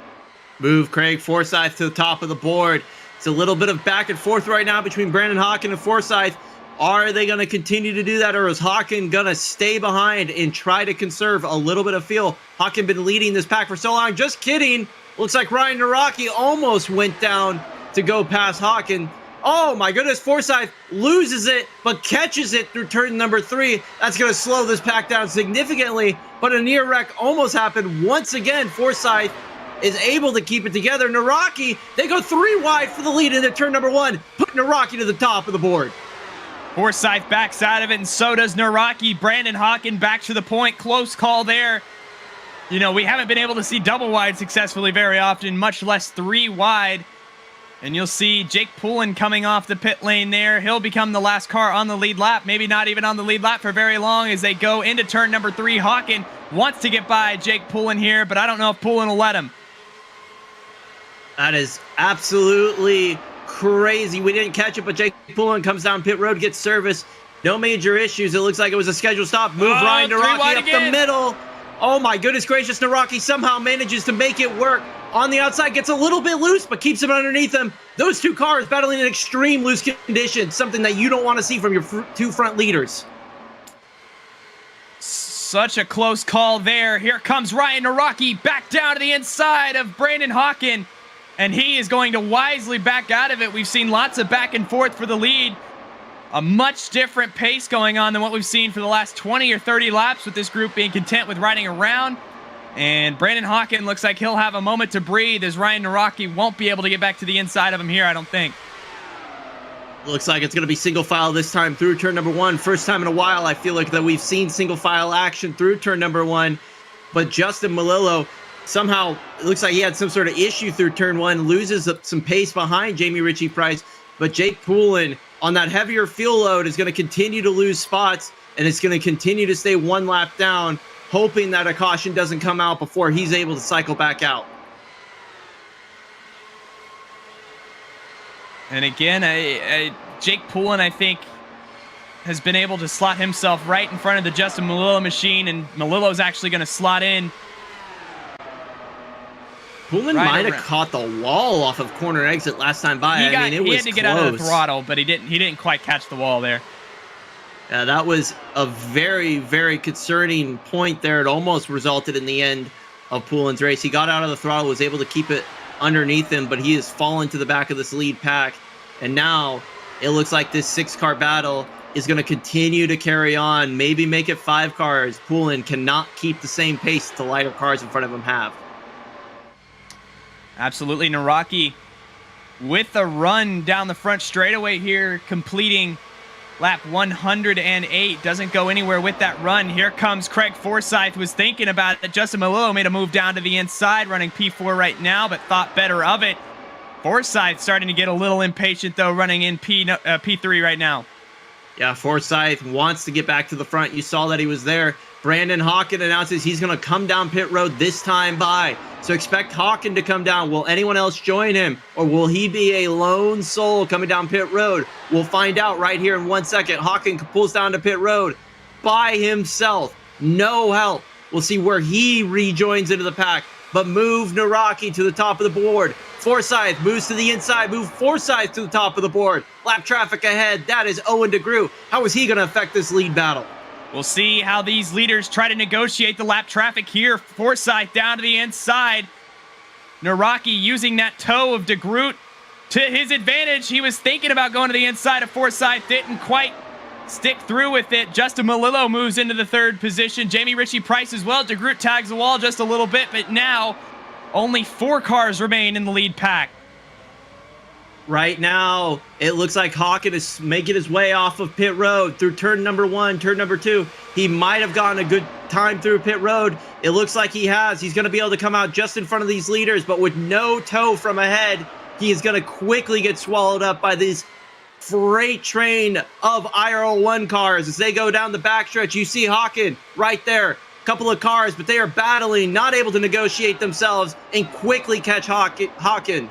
Move Craig Forsyth to the top of the board. It's a little bit of back and forth right now between Brandon Hawken and Forsyth. Are they going to continue to do that, or is Hawken going to stay behind and try to conserve a little bit of fuel? Hawken been leading this pack for so long. Just kidding. Looks like Ryan Naraki almost went down to go past Hawken. Oh my goodness, Forsyth loses it, but catches it through turn number 3. That's going to slow this pack down significantly, but a near wreck almost happened once again. Forsyth is able to keep it together. Naraki, they go 3 wide for the lead into turn number 1, put Naraki to the top of the board. Forsyth backs out of it, and so does Naraki. Brandon Hawken back to the point. Close call there. You know, we haven't been able to see double wide successfully very often, much less 3 wide. And you'll see Jake Poulin coming off the pit lane there. He'll become the last car on the lead lap. Maybe not even on the lead lap for very long as they go into turn number 3. Hawken wants to get by Jake Poulin here, but I don't know if Poulin will let him. That is absolutely crazy. We didn't catch it, but Jake Poulin comes down pit road, gets service. No major issues. It looks like it was a scheduled stop. Move Ryan Naraki up the middle. Oh my goodness gracious, Naraki somehow manages to make it work. On the outside, gets a little bit loose, but keeps him underneath him. Those 2 cars battling in extreme loose conditions, something that you don't want to see from your 2 front leaders. Such a close call there. Here comes Ryan Naraki back down to the inside of Brandon Hawken, and he is going to wisely back out of it. We've seen lots of back and forth for the lead. A much different pace going on than what we've seen for the last 20 or 30 laps, with this group being content with riding around. And Brandon Hawken looks like he'll have a moment to breathe, as Ryan Naraki won't be able to get back to the inside of him here, I don't think. Looks like it's going to be single file this time through turn number 1. First time in a while, I feel like that we've seen single file action through turn number 1. But Justin Malillo, somehow, it looks like he had some sort of issue through turn 1, loses some pace behind Jamie Ritchie Price. But Jake Poulin, on that heavier fuel load, is going to continue to lose spots, and it's going to continue to stay 1 lap down, hoping that a caution doesn't come out before he's able to cycle back out. And again, Jake Poulin, I think, has been able to slot himself right in front of the Justin Malillo machine, and Malillo's actually going to slot in. Poulin might have caught the wall off of corner exit last time by. He had to get out of the throttle, but he didn't quite catch the wall there. Yeah, that was a very, very concerning point there. It almost resulted in the end of Poulin's race. He got out of the throttle, was able to keep it underneath him, but he has fallen to the back of this lead pack. And now it looks like this 6-car battle is going to continue to carry on, maybe make it 5 cars. Poulin cannot keep the same pace the lighter cars in front of him have. Absolutely. Naraki with a run down the front straightaway here, completing lap 108. Doesn't go anywhere with that run. Here comes Craig Forsyth. Was thinking about it. Justin Malillo made a move down to the inside, running P4 right now, but thought better of it. Forsyth starting to get a little impatient, though, running in P3 right now. Yeah, Forsyth wants to get back to the front. You saw that he was there. Brandon Hawken announces he's going to come down pit road this time by. So expect Hawken to come down. Will anyone else join him? Or will he be a lone soul coming down pit road? We'll find out right here in 1 second. Hawken pulls down to pit road by himself. No help. We'll see where he rejoins into the pack. But move Naraki to the top of the board. Forsyth moves to the inside. Move Forsyth to the top of the board. Lap traffic ahead. That is Owen DeGroot. How is he going to affect this lead battle? We'll see how these leaders try to negotiate the lap traffic here. Forsyth down to the inside. Naraki using that toe of DeGroot to his advantage. He was thinking about going to the inside of Forsyth. Didn't quite stick through with it. Justin Malillo moves into the 3rd position. Jamie Ritchie Price as well. DeGroot tags the wall just a little bit, but now only 4 cars remain in the lead pack. Right now, it looks like Hawken is making his way off of pit road through turn number 1, turn number 2. He might have gotten a good time through pit road. It looks like he has. He's going to be able to come out just in front of these leaders, but with no toe from ahead, he is going to quickly get swallowed up by these freight train of IRL1 cars. As they go down the backstretch, you see Hawken right there. Couple of cars, but they are battling, not able to negotiate themselves and quickly catch Hawken.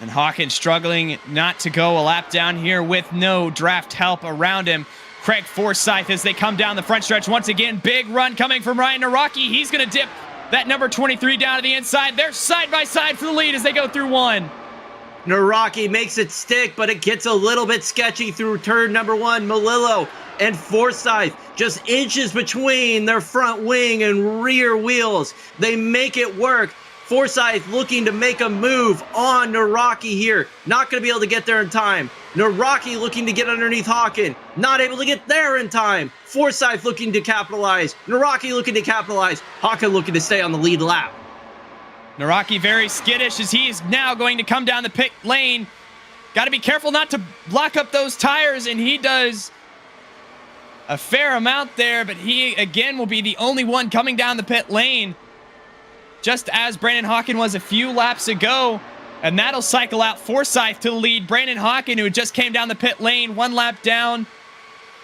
And Hawkins struggling not to go a lap down here with no draft help around him. Craig Forsyth as they come down the front stretch. Once again, big run coming from Ryan Naraki. He's going to dip that number 23 down to the inside. They're side by side for the lead as they go through 1. Naraki makes it stick, but it gets a little bit sketchy through turn number 1. Malillo and Forsyth just inches between their front wing and rear wheels. They make it work. Forsyth looking to make a move on Naraki here. Not going to be able to get there in time. Naraki looking to get underneath Hawken. Not able to get there in time. Forsyth looking to capitalize. Naraki looking to capitalize. Hawken looking to stay on the lead lap. Naraki very skittish as he is now going to come down the pit lane. Got to be careful not to block up those tires, and he does a fair amount there, but he again will be the only one coming down the pit lane, just as Brandon Hawken was a few laps ago. And that'll cycle out Forsyth to the lead. Brandon Hawken, who just came down the pit lane, 1 lap down,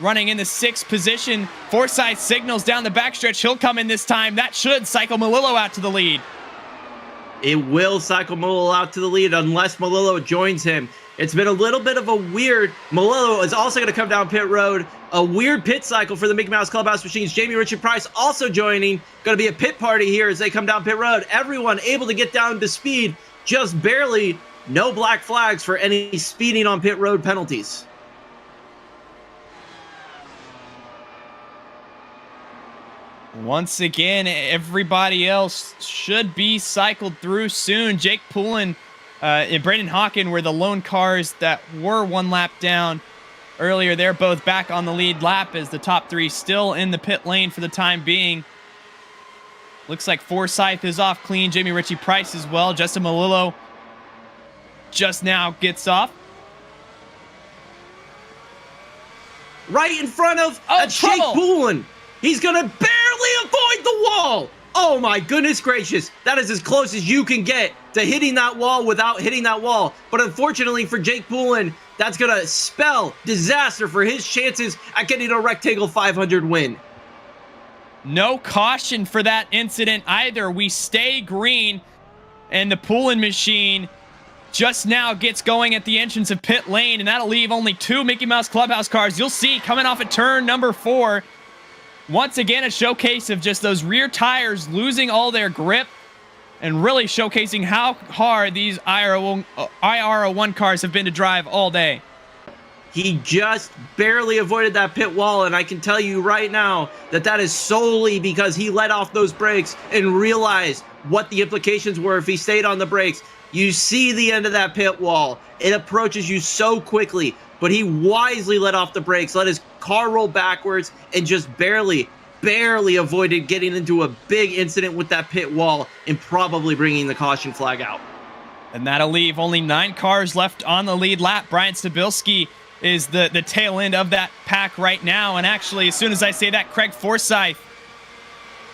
running in the 6th position. Forsyth signals down the backstretch. He'll come in this time. That should cycle Malillo out to the lead. It will cycle Malillo out to the lead unless Malillo joins him. It's been a little bit of a weird... Malillo is also going to come down pit road. A weird pit cycle for the Mickey Mouse Clubhouse Machines. Jamie Ritchie Price also joining. Going to be a pit party here as they come down pit road. Everyone able to get down to speed. Just barely. No black flags for any speeding on pit road penalties. Once again, everybody else should be cycled through soon. Jake Poulin and Brandon Hawken were the lone cars that were 1 lap down earlier. They're both back on the lead lap as the top 3 still in the pit lane for the time being. Looks like Forsyth is off clean. Jamie Ritchie Price as well. Justin Malillo just now gets off. Right in front of Jake trouble. Poulin. He's going to barely avoid the wall. Oh my goodness gracious. That is as close as you can get to hitting that wall without hitting that wall. But unfortunately for Jake Poulin, that's going to spell disaster for his chances at getting a Rectangle 500 win. No caution for that incident either. We stay green, and the Poulin machine just now gets going at the entrance of pit lane, and that'll leave only 2 Mickey Mouse Clubhouse cars. You'll see coming off at turn number 4. Once again, a showcase of just those rear tires losing all their grip and really showcasing how hard these IRL1 cars have been to drive all day. He just barely avoided that pit wall, and I can tell you right now that that is solely because he let off those brakes and realized what the implications were if he stayed on the brakes. You see the end of that pit wall. It approaches you so quickly, but he wisely let off the brakes, let his car roll backwards, and just barely avoided getting into a big incident with that pit wall and probably bringing the caution flag out. And that'll leave only 9 cars left on the lead lap. Brian Stabilski is the tail end of that pack right now. And actually, as soon as I say that, Craig Forsyth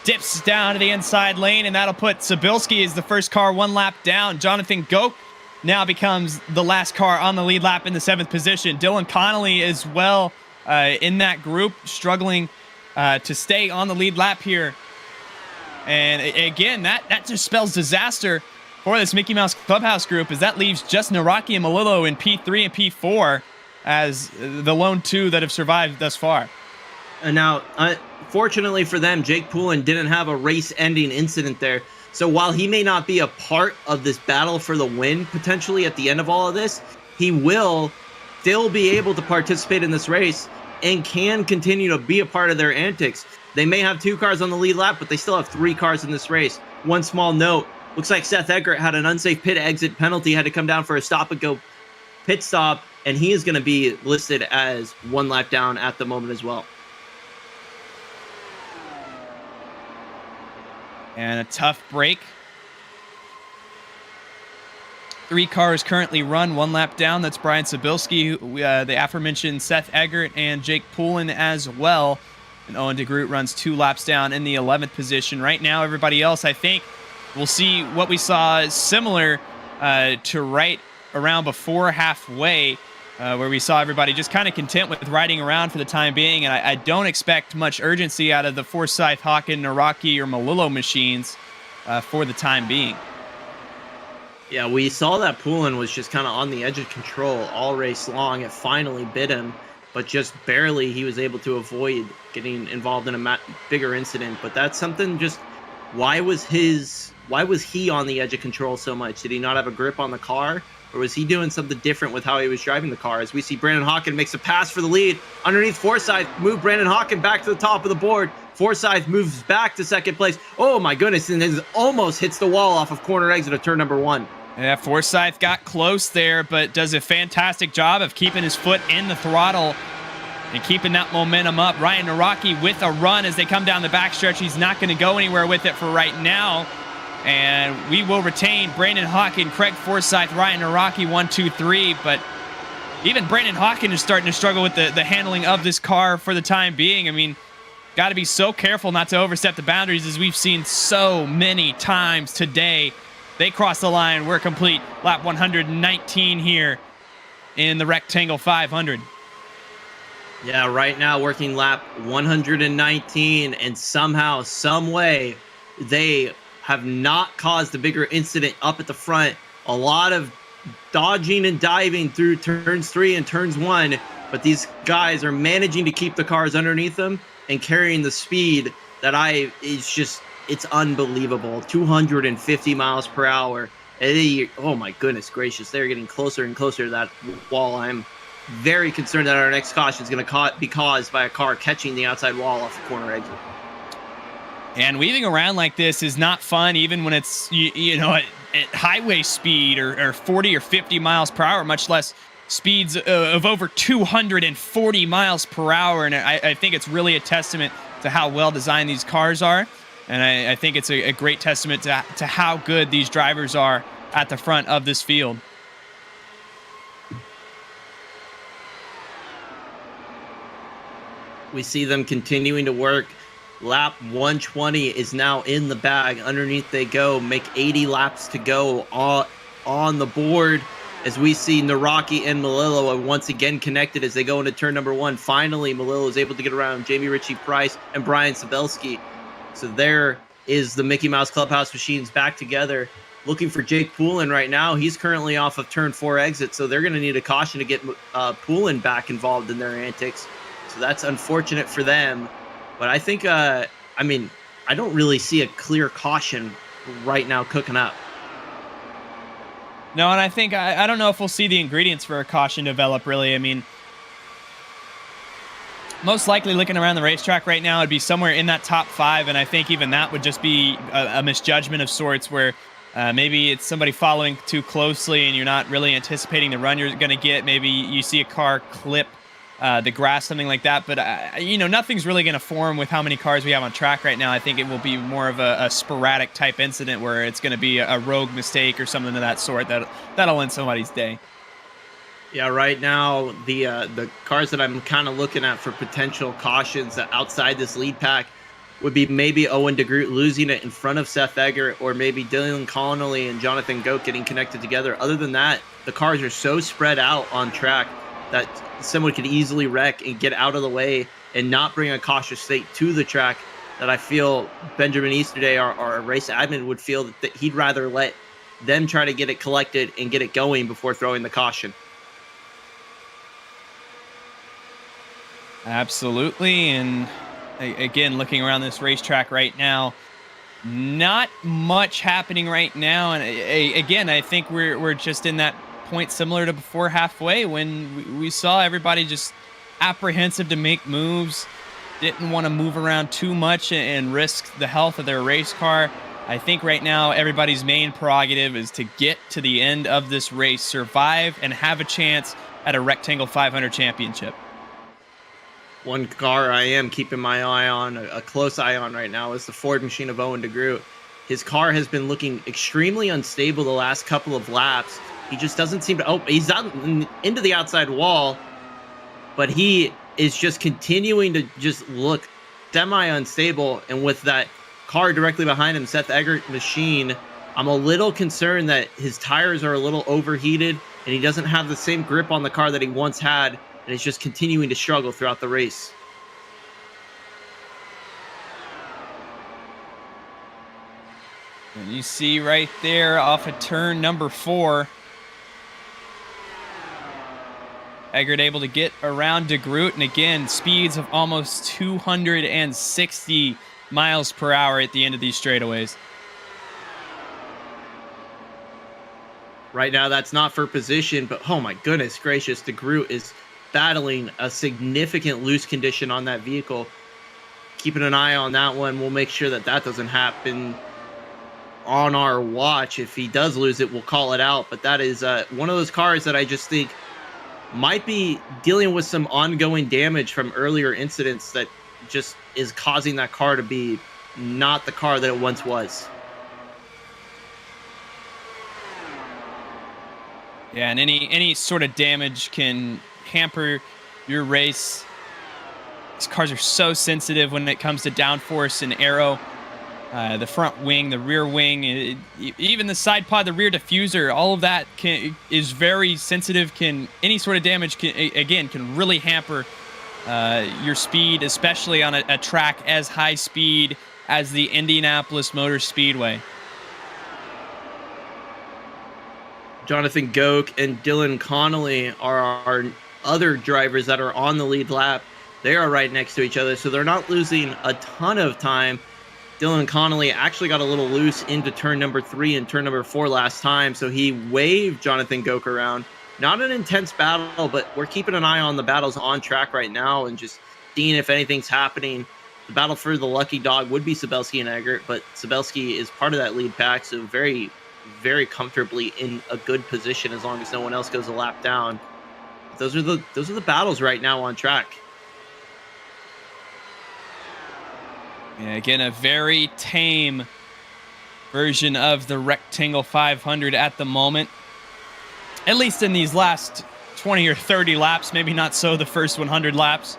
dips down to the inside lane, and that'll put Sabilski as the first car 1 lap down. Jonathan Goke now becomes the last car on the lead lap in the 7th position. Dylan Connolly as well in that group, struggling to stay on the lead lap here. And again, that just spells disaster for this Mickey Mouse Clubhouse group, as that leaves just Naraki and Malillo in P3 and P4 as the lone 2 that have survived thus far. And now, fortunately for them, Jake Poulin didn't have a race-ending incident there. So while he may not be a part of this battle for the win, potentially at the end of all of this, he will still be able to participate in this race and can continue to be a part of their antics. They may have 2 cars on the lead lap, but they still have 3 cars in this race. One small note, looks like Seth Eggert had an unsafe pit exit penalty, had to come down for a stop-and-go pit stop, and he is going to be listed as 1 lap down at the moment as well. And a tough break. 3 cars currently run 1 lap down. That's Brian Sabilski, the aforementioned Seth Eggert, and Jake Poulin as well. And Owen DeGroot runs 2 laps down in the 11th position. Right now, everybody else, I think, we'll see what we saw similar to right around before halfway, where we saw everybody just kind of content with riding around for the time being. And I don't expect much urgency out of the Forsyth, Hawken, Naraki, or Malillo machines for the time being. Yeah, we saw that Poulin was just kind of on the edge of control all race long. It finally bit him, but just barely he was able to avoid getting involved in a bigger incident. But that's something just, why was he on the edge of control so much? Did he not have a grip on the car? Or was he doing something different with how he was driving the car? As we see Brandon Hawken makes a pass for the lead underneath Forsyth, move Brandon Hawken back to the top of the board. Forsyth moves back to 2nd place. Oh my goodness, and it almost hits the wall off of corner exit of turn number 1. Yeah, Forsyth got close there, but does a fantastic job of keeping his foot in the throttle and keeping that momentum up. Ryan Naraki with a run as they come down the backstretch. He's not going to go anywhere with it for right now. And we will retain Brandon Hawken, Craig Forsyth, Ryan Naraki, 1, 2, 3. But even Brandon Hawken is starting to struggle with the handling of this car for the time being. I mean, got to be so careful not to overstep the boundaries, as we've seen so many times today. They cross the line. We're complete. Lap 119 here in the Rectangle 500. Yeah, right now working lap 119, and somehow, some way, they have not caused a bigger incident up at the front. A lot of dodging and diving through turns 3 and turns 1, but these guys are managing to keep the cars underneath them and carrying the speed that it's unbelievable. 250 miles per hour. Oh my goodness gracious, they're getting closer and closer to that wall. I'm very concerned that our next caution is going to be caused by a car catching the outside wall off the corner exit. And weaving around like this is not fun, even when it's at highway speed or 40 or 50 miles per hour, much less speeds of over 240 miles per hour. And I think it's really a testament to how well designed these cars are. And I think it's a great testament to how good these drivers are at the front of this field. We see them continuing to work. Lap 120 is now in the bag. Underneath they go. Make 80 laps to go on the board. As we see Naraki and Malillo are once again connected as they go into turn number 1. Finally, Malillo is able to get around Jamie Ritchie Price and Brian Sabelski. So there is the Mickey Mouse Clubhouse machines back together. Looking for Jake Poulin right now. He's currently off of turn 4 exit, so they're going to need a caution to get Poulin back involved in their antics. So that's unfortunate for them. But I think, I don't really see a clear caution right now cooking up. No, and I think, I don't know if we'll see the ingredients for a caution develop, really. I mean, Most likely, looking around the racetrack right now, it'd be somewhere in that top 5, and I think even that would just be a misjudgment of sorts, where maybe it's somebody following too closely and you're not really anticipating the run you're going to get. Maybe you see a car clip the grass, something like that. But, nothing's really going to form with how many cars we have on track right now. I think it will be more of a sporadic type incident where it's going to be a rogue mistake or something of that sort that'll end somebody's day. Yeah, right now, the cars that I'm kind of looking at for potential cautions outside this lead pack would be maybe Owen DeGroot losing it in front of Seth Eggert, or maybe Dylan Connolly and Jonathan Goat getting connected together. Other than that, the cars are so spread out on track that someone could easily wreck and get out of the way and not bring a cautious state to the track, that I feel Benjamin Easterday, our race admin, would feel that he'd rather let them try to get it collected and get it going before throwing the caution. Absolutely. And again, looking around this racetrack right now, not much happening right now. And again, I think we're just in that point similar to before halfway, when we saw everybody just apprehensive to make moves, didn't want to move around too much and risk the health of their race car. I think right now everybody's main prerogative is to get to the end of this race, survive, and have a chance at a Rectangle 500 championship. One car I am keeping my eye on, a close eye on right now, is the Ford machine of Owen DeGroot. His car has been looking extremely unstable the last couple of laps. He just doesn't seem to... Oh, he's out into the outside wall, but he is just continuing to just look semi-unstable. And with that car directly behind him, Seth Eggert machine, I'm a little concerned that his tires are a little overheated and he doesn't have the same grip on the car that he once had, and is just continuing to struggle throughout the race. And you see right there off of turn number 4, Eggert able to get around DeGroot, and again, speeds of almost 260 miles per hour at the end of these straightaways. Right now, that's not for position, but oh my goodness gracious, DeGroot is battling a significant loose condition on that vehicle. Keeping an eye on that one. We'll make sure that doesn't happen on our watch. If he does lose it, we'll call it out. But that is one of those cars that I just think might be dealing with some ongoing damage from earlier incidents that just is causing that car to be not the car that it once was. Yeah, and any sort of damage can hamper your race. These cars are so sensitive when it comes to downforce and aero. The front wing, the rear wing, even the side pod, the rear diffuser, all of that is very sensitive. Any sort of damage can really hamper your speed, especially on a track as high speed as the Indianapolis Motor Speedway. Jonathan Goak and Dylan Connolly are our other drivers that are on the lead lap. They are right next to each other, so they're not losing a ton of time. Dylan Connolly actually got a little loose into turn number 3 and turn number 4 last time, so he waved Jonathan Goak around. Not an intense battle, but we're keeping an eye on the battles on track right now and just seeing if anything's happening. The battle for the lucky dog would be Sabelski and Eggert, but Sabelski is part of that lead pack, so very, very comfortably in a good position as long as no one else goes a lap down. Those are the battles right now on track. Yeah, again, a very tame version of the Rectangle 500 at the moment. At least in these last 20 or 30 laps, maybe not so the first 100 laps.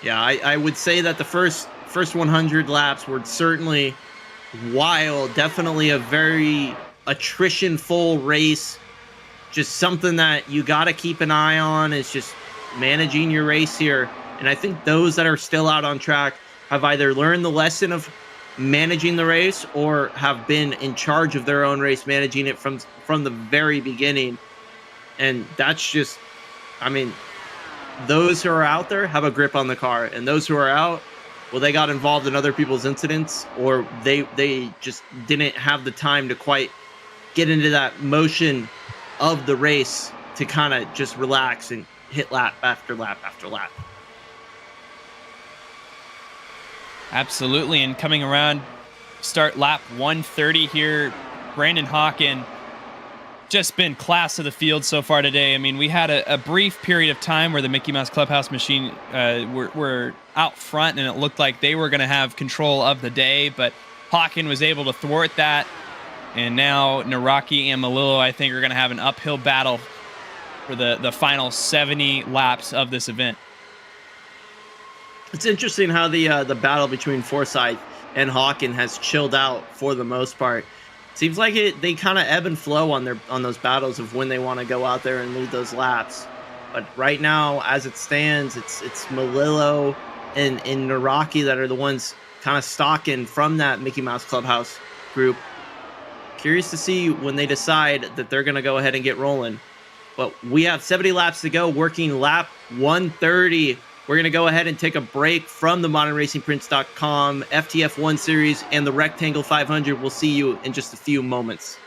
Yeah, I would say that the first 100 laps were certainly wild. Definitely a very attrition-full race. Just something that you got to keep an eye on is just managing your race here. And I think those that are still out on track have either learned the lesson of managing the race or have been in charge of their own race, managing it from the very beginning. And that's just, I mean, those who are out there have a grip on the car, and those who are out, well, they got involved in other people's incidents, or they just didn't have the time to quite get into that motion of the race to kind of just relax and hit lap after lap after lap. Absolutely. And coming around, start lap 130 here, Brandon Hawken just been class of the field so far today. I mean, we had a brief period of time where the Mickey Mouse Clubhouse machine were out front, and it looked like they were going to have control of the day, but Hawken was able to thwart that. And now Naraki and Malillo, I think, are going to have an uphill battle for the final 70 laps of this event. It's interesting how the battle between Forsyth and Hawken has chilled out for the most part. Seems like they kind of ebb and flow on those battles of when they want to go out there and lead those laps. But right now, as it stands, it's Malillo and Naraki that are the ones kind of stalking from that Mickey Mouse Clubhouse group. Curious to see when they decide that they're going to go ahead and get rolling. But we have 70 laps to go, working lap 130. We're going to go ahead and take a break from the ModernRacingPrince.com, FTF1 Series, and the Rectangle 500. We'll see you in just a few moments.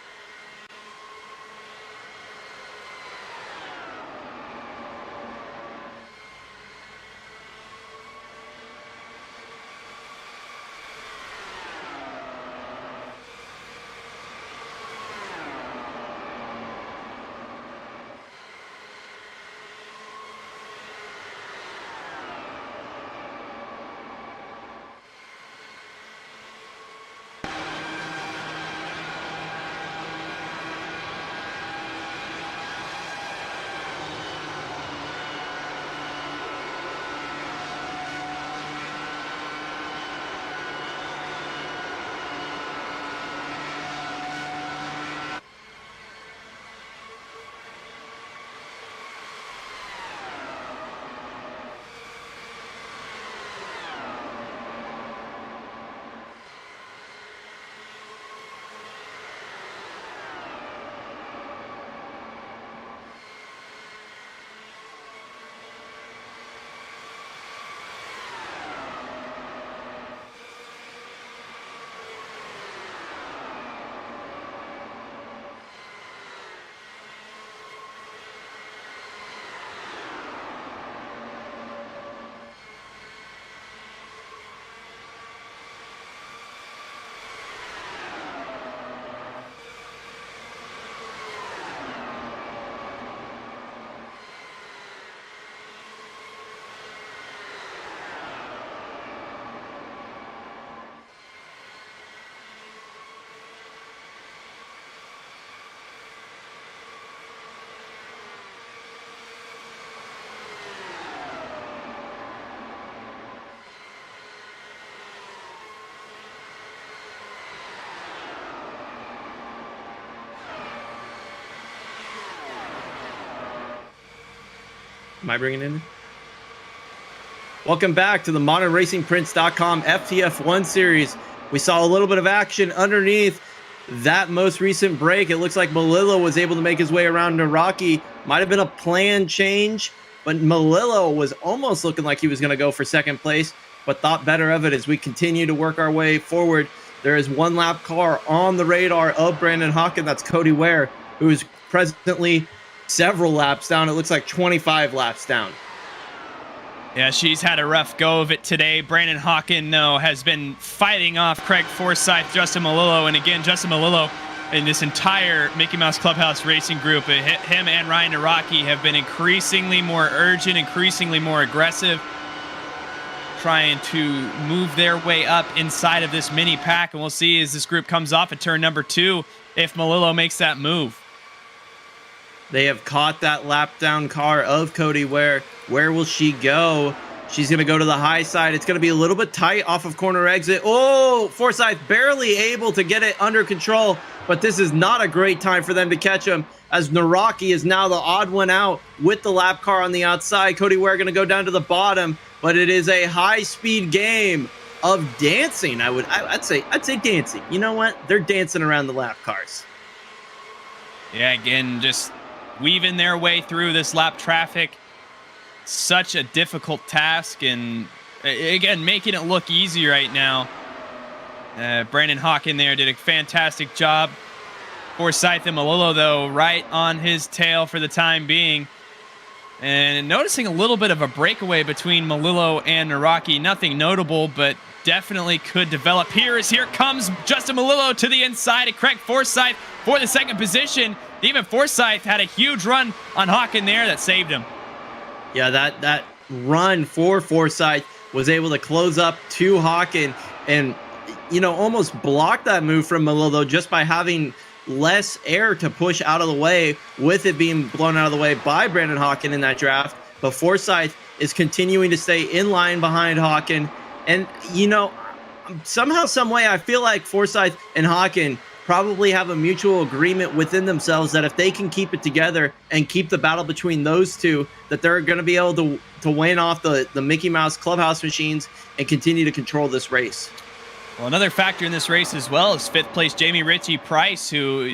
Am I bringing it in? Welcome back to the ModernRacingPrince.com FTF1 Series. We saw a little bit of action underneath that most recent break. It looks like Malillo was able to make his way around Naraki. Might have been a planned change, but Malillo was almost looking like he was going to go for second place, but thought better of it as we continue to work our way forward. There is one lap car on the radar of Brandon Hawken. That's Cody Ware, who is presently several laps down. It looks like 25 laps down. Yeah, she's had a rough go of it today. Brandon Hawken, though, has been fighting off Craig Forsyth, Justin Malillo, and again, Justin Malillo and this entire Mickey Mouse Clubhouse racing group, him and Ryan Naraki, have been increasingly more urgent, increasingly more aggressive, trying to move their way up inside of this mini pack. And we'll see as this group comes off at turn number 2 if Malillo makes that move. They have caught that lap down car of Cody Ware. Where will she go? She's going to go to the high side. It's going to be a little bit tight off of corner exit. Oh, Forsyth barely able to get it under control, but this is not a great time for them to catch him, as Naraki is now the odd one out with the lap car on the outside. Cody Ware going to go down to the bottom, but it is a high-speed game of dancing. I'd say dancing. You know what? They're dancing around the lap cars. Yeah, again, just weaving their way through this lap traffic. Such a difficult task, and again, making it look easy right now. Brandon Hawken there did a fantastic job. Forsyth and Malillo, though, right on his tail for the time being. And noticing a little bit of a breakaway between Melillo and Naraki. Nothing notable, but definitely could develop. Here comes Justin Melillo to the inside of Craig Forsyth for the second position. Even Forsyth had a huge run on Hawken there that saved him. Yeah, that run for Forsyth was able to close up to Hawken and, almost block that move from Melillo just by having less air to push out of the way, with it being blown out of the way by Brandon Hawken in that draft. But Forsyth is continuing to stay in line behind Hawken. And, somehow, some way, I feel like Forsyth and Hawken probably have a mutual agreement within themselves that if they can keep it together and keep the battle between those two, that they're going to be able to win off the Mickey Mouse Clubhouse machines and continue to control this race. Well, another factor in this race as well is fifth place Jamie Ritchie Price, who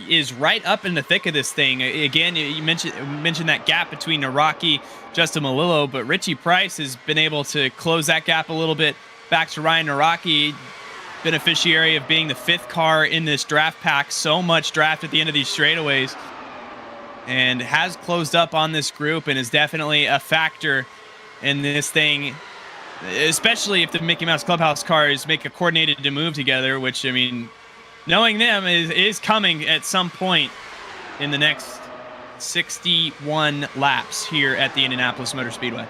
is right up in the thick of this thing. Again, you mentioned that gap between Naraki, Justin Melillo, but Ritchie Price has been able to close that gap a little bit back to Ryan Naraki, beneficiary of being the fifth car in this draft pack. So much draft at the end of these straightaways, and has closed up on this group and is definitely a factor in this thing. Especially if the Mickey Mouse Clubhouse cars make a coordinated move together, which, I mean, knowing them is coming at some point in the next 61 laps here at the Indianapolis Motor Speedway.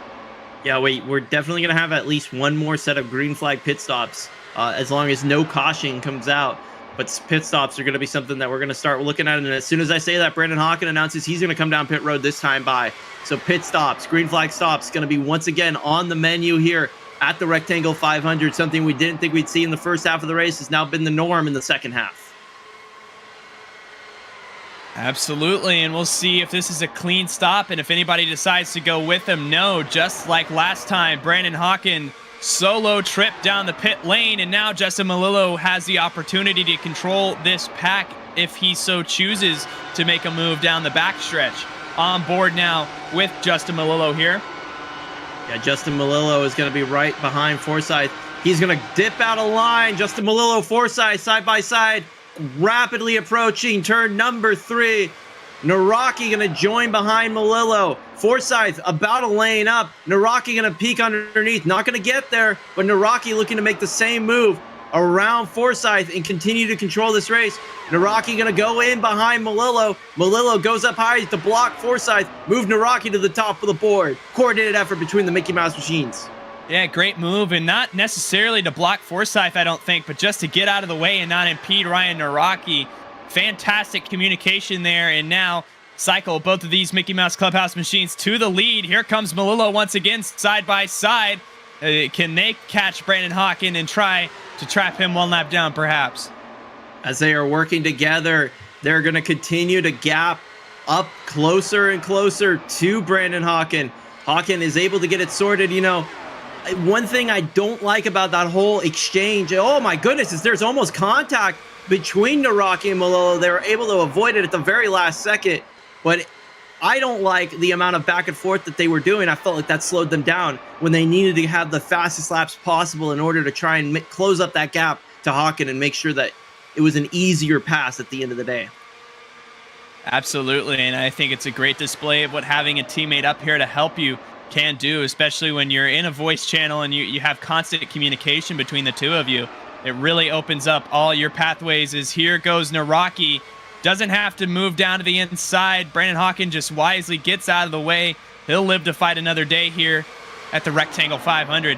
Yeah, we're definitely going to have at least one more set of green flag pit stops as long as no caution comes out. But pit stops are going to be something that we're going to start looking at. And as soon as I say that, Brandon Hawken announces he's going to come down pit road this time by. So pit stops, green flag stops, going to be once again on the menu here at the Rectangle 500. Something we didn't think we'd see in the first half of the race has now been the norm in the second half. Absolutely, and we'll see if this is a clean stop and if anybody decides to go with him. No, just like last time, Brandon Hawken solo trip down the pit lane, and now Justin Melillo has the opportunity to control this pack if he so chooses to make a move down the backstretch. On board now with Justin Melillo here. Yeah, Justin Melillo is going to be right behind Forsyth. He's going to dip out of line. Justin Melillo, Forsyth, side by side, rapidly approaching turn number 3. Naraki going to join behind Melillo. Forsyth about a lane up. Naraki going to peek underneath. Not going to get there, but Naraki looking to make the same move around Forsyth and continue to control this race. Naraki going to go in behind Melillo. Melillo goes up high to block Forsyth. Move Naraki to the top of the board. Coordinated effort between the Mickey Mouse machines. Yeah, great move, and not necessarily to block Forsyth, I don't think, but just to get out of the way and not impede Ryan Naraki. Fantastic communication there, and now cycle both of these Mickey Mouse Clubhouse machines to the lead. Here comes Melillo once again, side by side. Can they catch Brandon Hawken and try to trap him one lap down, perhaps? As they are working together, they're going to continue to gap up closer and closer to Brandon Hawken. Hawken is able to get it sorted. One thing I don't like about that whole exchange, oh my goodness, is there's almost contact between Naraki and Melillo. They were able to avoid it at the very last second, but I don't like the amount of back and forth that they were doing. I felt like that slowed them down when they needed to have the fastest laps possible in order to try and close up that gap to Hawken and make sure that it was an easier pass at the end of the day. Absolutely, and I think it's a great display of what having a teammate up here to help you can do, especially when you're in a voice channel and you have constant communication between the two of you. It really opens up all your pathways. As here goes Naraki. Doesn't have to move down to the inside. Brandon Hawken just wisely gets out of the way. He'll live to fight another day here at the Rectangle 500.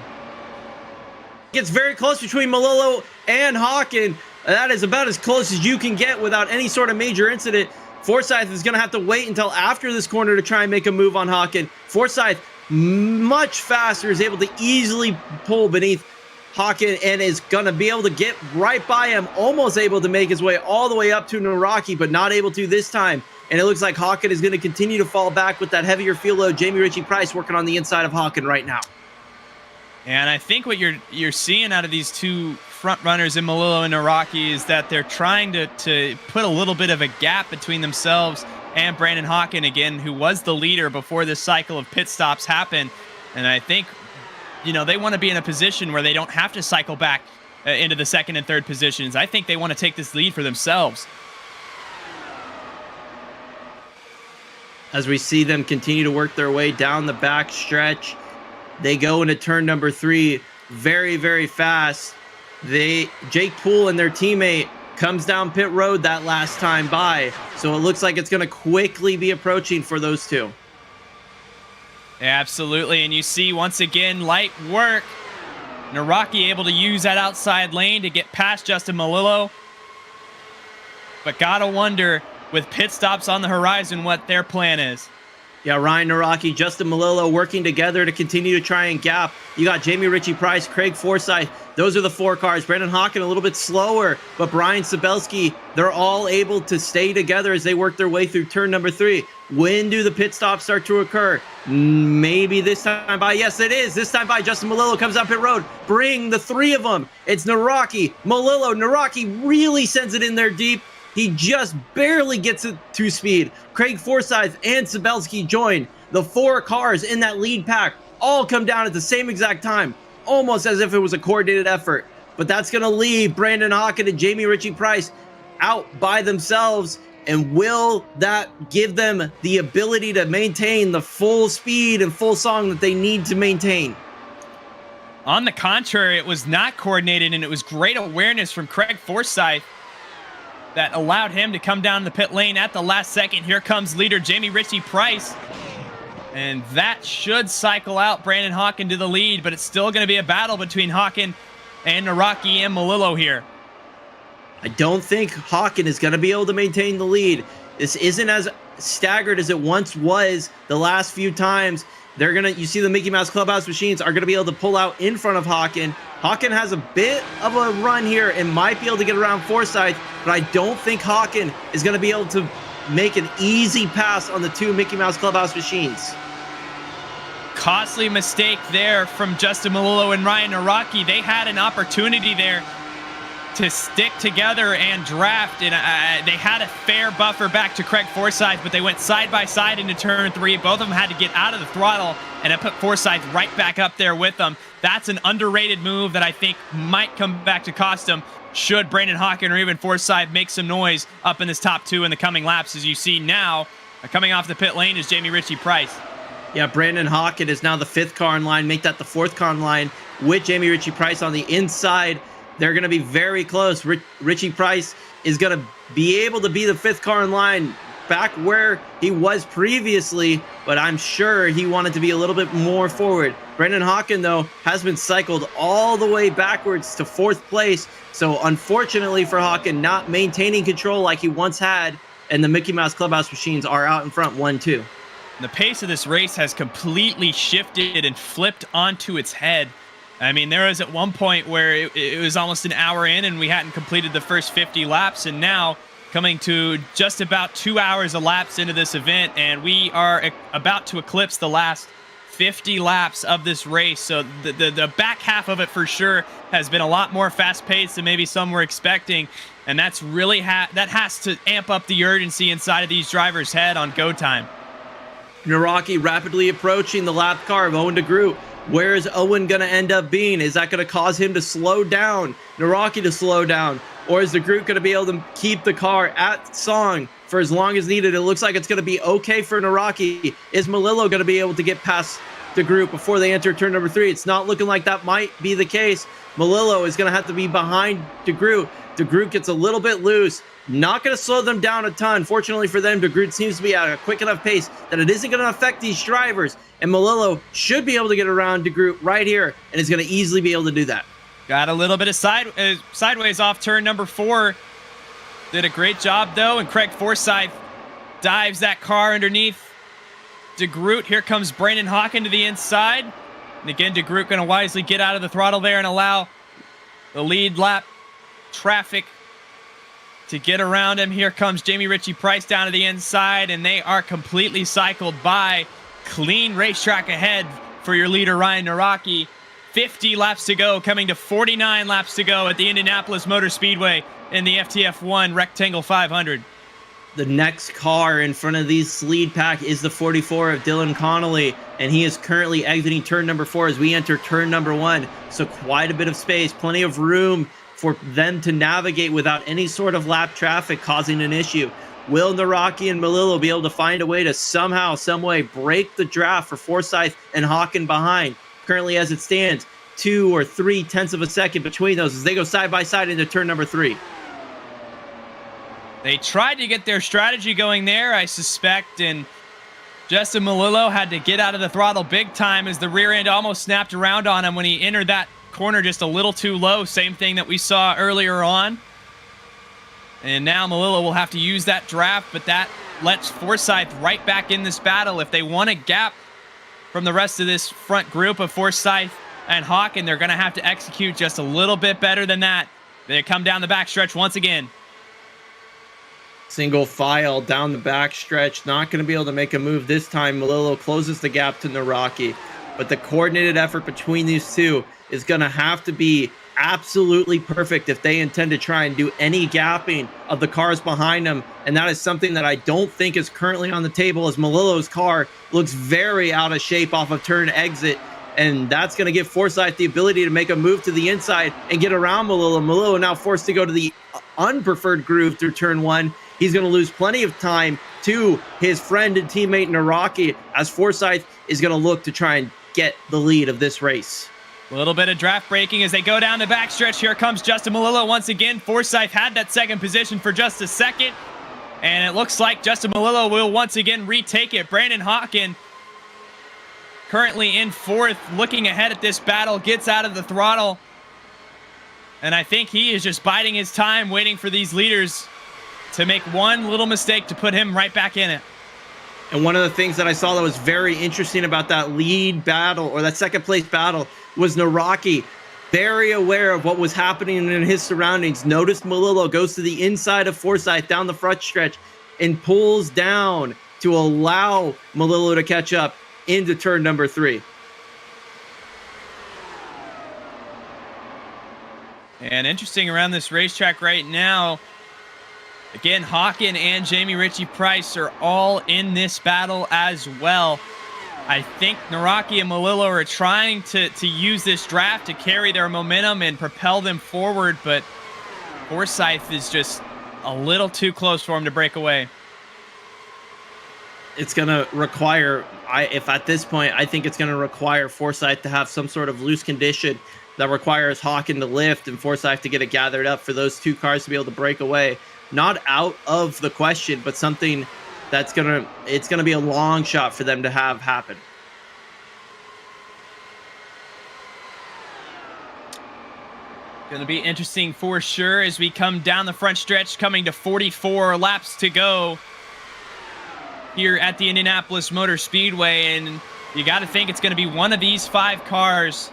Gets very close between Melillo and Hawken. That is about as close as you can get without any sort of major incident. Forsyth is going to have to wait until after this corner to try and make a move on Hawken. Forsyth, much faster, is able to easily pull beneath Hawken and is going to be able to get right by him, almost able to make his way all the way up to Naraki, but not able to this time. And it looks like Hawken is going to continue to fall back with that heavier fuel load. Jamie Ritchie Price working on the inside of Hawken right now. And I think what you're seeing out of these two front runners in Melillo and Naraki is that they're trying to put a little bit of a gap between themselves and Brandon Hawken, again, who was the leader before this cycle of pit stops happened. And I think, they want to be in a position where they don't have to cycle back into the second and third positions. I think they want to take this lead for themselves. as we see them continue to work their way down the back stretch. They go into turn number 3 very, very fast. Jake Poole and their teammate comes down pit road that last time by. So it looks like it's going to quickly be approaching for those two. Absolutely. And you see, once again, light work. Naraki able to use that outside lane to get past Justin Malillo. But gotta wonder, with pit stops on the horizon, what their plan is. Yeah, Ryan Naraki, Justin Malillo working together to continue to try and gap. You got Jamie Ritchie Price, Craig Forsyth. Those are the 4 cars. Brandon Hawken a little bit slower, but Brian Sabelski, they're all able to stay together as they work their way through turn number 3. When do the pit stops start to occur? Maybe this time by. Yes, it is. This time by. Justin Malillo comes up pit road. Bring the 3 of them. It's Naraki, Malillo. Naraki really sends it in there deep. He just barely gets it to speed. Craig Forsyth and Sabelski join. The 4 cars in that lead pack all come down at the same exact time, almost as if it was a coordinated effort. But that's going to leave Brandon Hawken and Jamie Ritchie Price out by themselves. And will that give them the ability to maintain the full speed and full song that they need to maintain? On the contrary, it was not coordinated, and it was great awareness from Craig Forsyth that allowed him to come down the pit lane at the last second. Here comes leader Jamie Ritchie Price. And that should cycle out Brandon Hawken to the lead, but it's still going to be a battle between Hawken and Naraki and Malillo here. I don't think Hawken is going to be able to maintain the lead. This isn't as staggered as it once was the last few times. You see the Mickey Mouse Clubhouse machines are going to be able to pull out in front of Hawken. Hawken has a bit of a run here and might be able to get around Forsyth, but I don't think Hawken is going to be able to make an easy pass on the 2 Mickey Mouse Clubhouse machines. Costly mistake there from Justin Malillo and Ryan Naraki. They had an opportunity there to stick together and draft, and they had a fair buffer back to Craig Forsyth, but they went side by side into turn 3. Both of them had to get out of the throttle, and it put Forsyth right back up there with them. That's an underrated move that I think might come back to cost them should Brandon Hawken or even Forsyth make some noise up in this top 2 in the coming laps. As you see now, coming off the pit lane is Jamie Ritchie Price. Yeah, Brandon Hawken is now the 5th car in line. Make that the 4th car in line with Jamie Ritchie Price on the inside. They're going to be very close. Ritchie Price is going to be able to be the 5th car in line back where he was previously, but I'm sure he wanted to be a little bit more forward. Brandon Hawken, though, has been cycled all the way backwards to 4th place. So unfortunately for Hawken, not maintaining control like he once had, and the Mickey Mouse Clubhouse machines are out in front 1-2. The pace of this race has completely shifted and flipped onto its head. I mean, there was at one point where it was almost an hour in and we hadn't completed the first 50 laps, and now coming to just about 2 hours elapsed into this event, and we are about to eclipse the last 50 laps of this race. So the back half of it for sure has been a lot more fast-paced than maybe some were expecting, and that's really that has to amp up the urgency inside of these drivers' head on go time. Naraki rapidly approaching the lap car of Owen DeGroot. Where is Owen going to end up being? Is that going to cause him to slow down, Naraki to slow down? Or is DeGroot going to be able to keep the car at song for as long as needed? It looks like it's going to be okay for Naraki. Is Malillo going to be able to get past DeGroot before they enter turn number 3? It's not looking like that might be the case. Malillo is going to have to be behind DeGroot. DeGroot gets a little bit loose. Not going to slow them down a ton. Fortunately for them, DeGroot seems to be at a quick enough pace that it isn't going to affect these drivers. And Malillo should be able to get around DeGroot right here, and is going to easily be able to do that. Got a little bit of sideways off turn number 4. Did a great job, though, and Craig Forsyth dives that car underneath DeGroot. Here comes Brandon Hawken to the inside. And again, DeGroot going to wisely get out of the throttle there and allow the lead lap traffic to get around him. Here comes Jamie Ritchie Price down to the inside, and they are completely cycled by. Clean racetrack ahead for your leader, Ryan Naraki. 50 laps to go, coming to 49 laps to go at the Indianapolis Motor Speedway in the FTF1 Rectangle 500. The next car in front of these lead pack is the 44 of Dylan Connolly, and he is currently exiting turn number 4 as we enter turn number 1. So quite a bit of space, plenty of room for them to navigate without any sort of lap traffic causing an issue. Will Naraki and Melillo be able to find a way to somehow, some way break the draft for Forsyth and Hawken behind? Currently, as it stands, 2 or 3 tenths of a second between those as they go side by side into turn number 3. They tried to get their strategy going there, I suspect, and Justin Melillo had to get out of the throttle big time as the rear end almost snapped around on him when he entered that corner just a little too low. Same thing that we saw earlier on. And now Melillo will have to use that draft, but that lets Forsyth right back in this battle. If they want a gap from the rest of this front group of Forsyth and Hawken, they're going to have to execute just a little bit better than that. They come down the backstretch once again. Single file down the backstretch. Not going to be able to make a move this time. Melillo closes the gap to Naraki. But the coordinated effort between these two is going to have to be absolutely perfect if they intend to try and do any gapping of the cars behind them. And that is something that I don't think is currently on the table, as Melillo's car looks very out of shape off of turn exit. And that's going to give Forsyth the ability to make a move to the inside and get around Melillo. Melillo now forced to go to the unpreferred groove through turn 1. He's going to lose plenty of time to his friend and teammate Naraki, as Forsyth is going to look to try and get the lead of this race. A little bit of draft breaking as they go down the backstretch. Here comes Justin Melillo once again. Forsyth had that second position for just a second, and it looks like Justin Melillo will once again retake it. Brandon Hawken, currently in 4th, looking ahead at this battle, gets out of the throttle, and I think he is just biding his time, waiting for these leaders to make one little mistake to put him right back in it. And one of the things that I saw that was very interesting about that lead battle, or that second place battle, was Naraki, very aware of what was happening in his surroundings. Noticed Melillo goes to the inside of Forsyth down the front stretch and pulls down to allow Melillo to catch up into turn number 3. And interesting around this racetrack right now, again, Hawken and Jamie Ritchie Price are all in this battle as well. I think Naraki and Melillo are trying to use this draft to carry their momentum and propel them forward, but Forsyth is just a little too close for him to break away. It's going to require, if at this point, I think it's going to require Forsyth to have some sort of loose condition that requires Hawken to lift and Forsyth to get it gathered up for those two cars to be able to break away. Not out of the question, but something that's it's gonna be a long shot for them to have happen. Going to be interesting for sure as we come down the front stretch, coming to 44 laps to go here at the Indianapolis Motor Speedway, and you got to think it's going to be one of these 5 cars.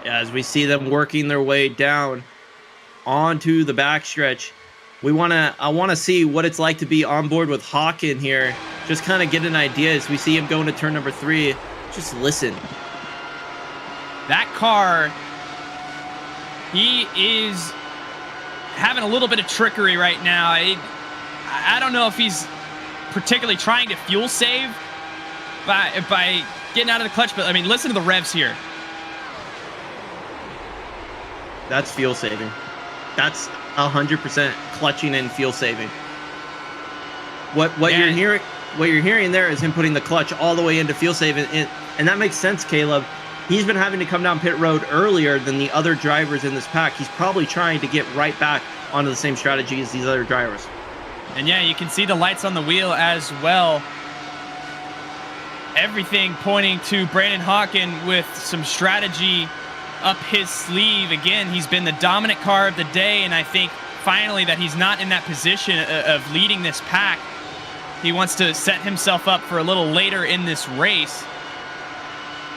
Yeah, as we see them working their way down onto the backstretch, I want to see what it's like to be on board with Hawken here. Just kind of get an idea as we see him going to turn number 3. Just listen. That car, he is having a little bit of trickery right now. I don't know if he's particularly trying to fuel save by getting out of the clutch, but I mean, listen to the revs here. That's fuel saving. That's 100% clutching and fuel saving. What you're hearing there is him putting the clutch all the way into fuel saving, and that makes sense, Caleb. He's been having to come down pit road earlier than the other drivers in this pack. He's probably trying to get right back onto the same strategy as these other drivers. And yeah, you can see the lights on the wheel as well. Everything pointing to Brandon Hawken with some strategy up his sleeve. Again, he's been the dominant car of the day, and I think finally that he's not in that position of leading this pack. He wants to set himself up for a little later in this race.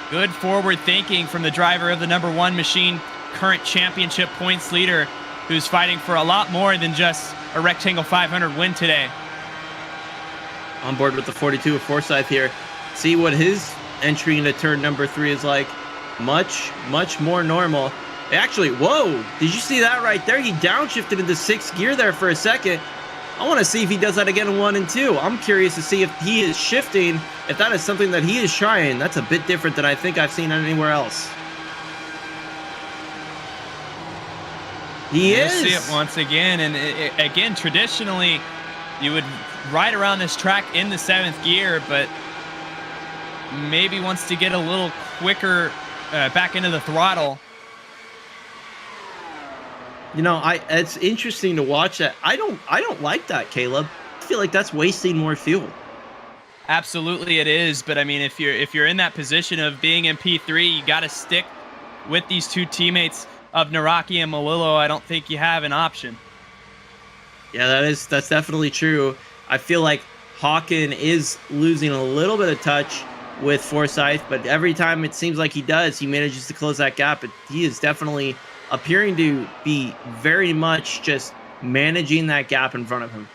Good forward thinking from the driver of the number 1 machine, current championship points leader, who's fighting for a lot more than just a Rectangle 500 win today. On board with the 42 of Forsyth here. See what his entry into turn number 3 is like. Much more normal. Actually, whoa, did you see that right there? He downshifted into 6th gear there for a second. I want to see if he does that again in 1 and 2. I'm curious to see if he is shifting, if that is something that he is trying. That's a bit different than I think I've seen anywhere else. He You'll is. see it once again. And again, traditionally, you would ride around this track in the 7th gear, but maybe wants to get a little quicker back into the throttle. You know, it's interesting to watch that. I don't like that, Caleb. I feel like that's wasting more fuel. Absolutely, it is. But I mean, if you're in that position of being in P3, you got to stick with these two teammates of Naraki and Malillo. I don't think you have an option. Yeah, that's definitely true. I feel like Hawken is losing a little bit of touch with Forsyth, but every time it seems like he does, he manages to close that gap. But he is definitely appearing to be very much just managing that gap in front of him.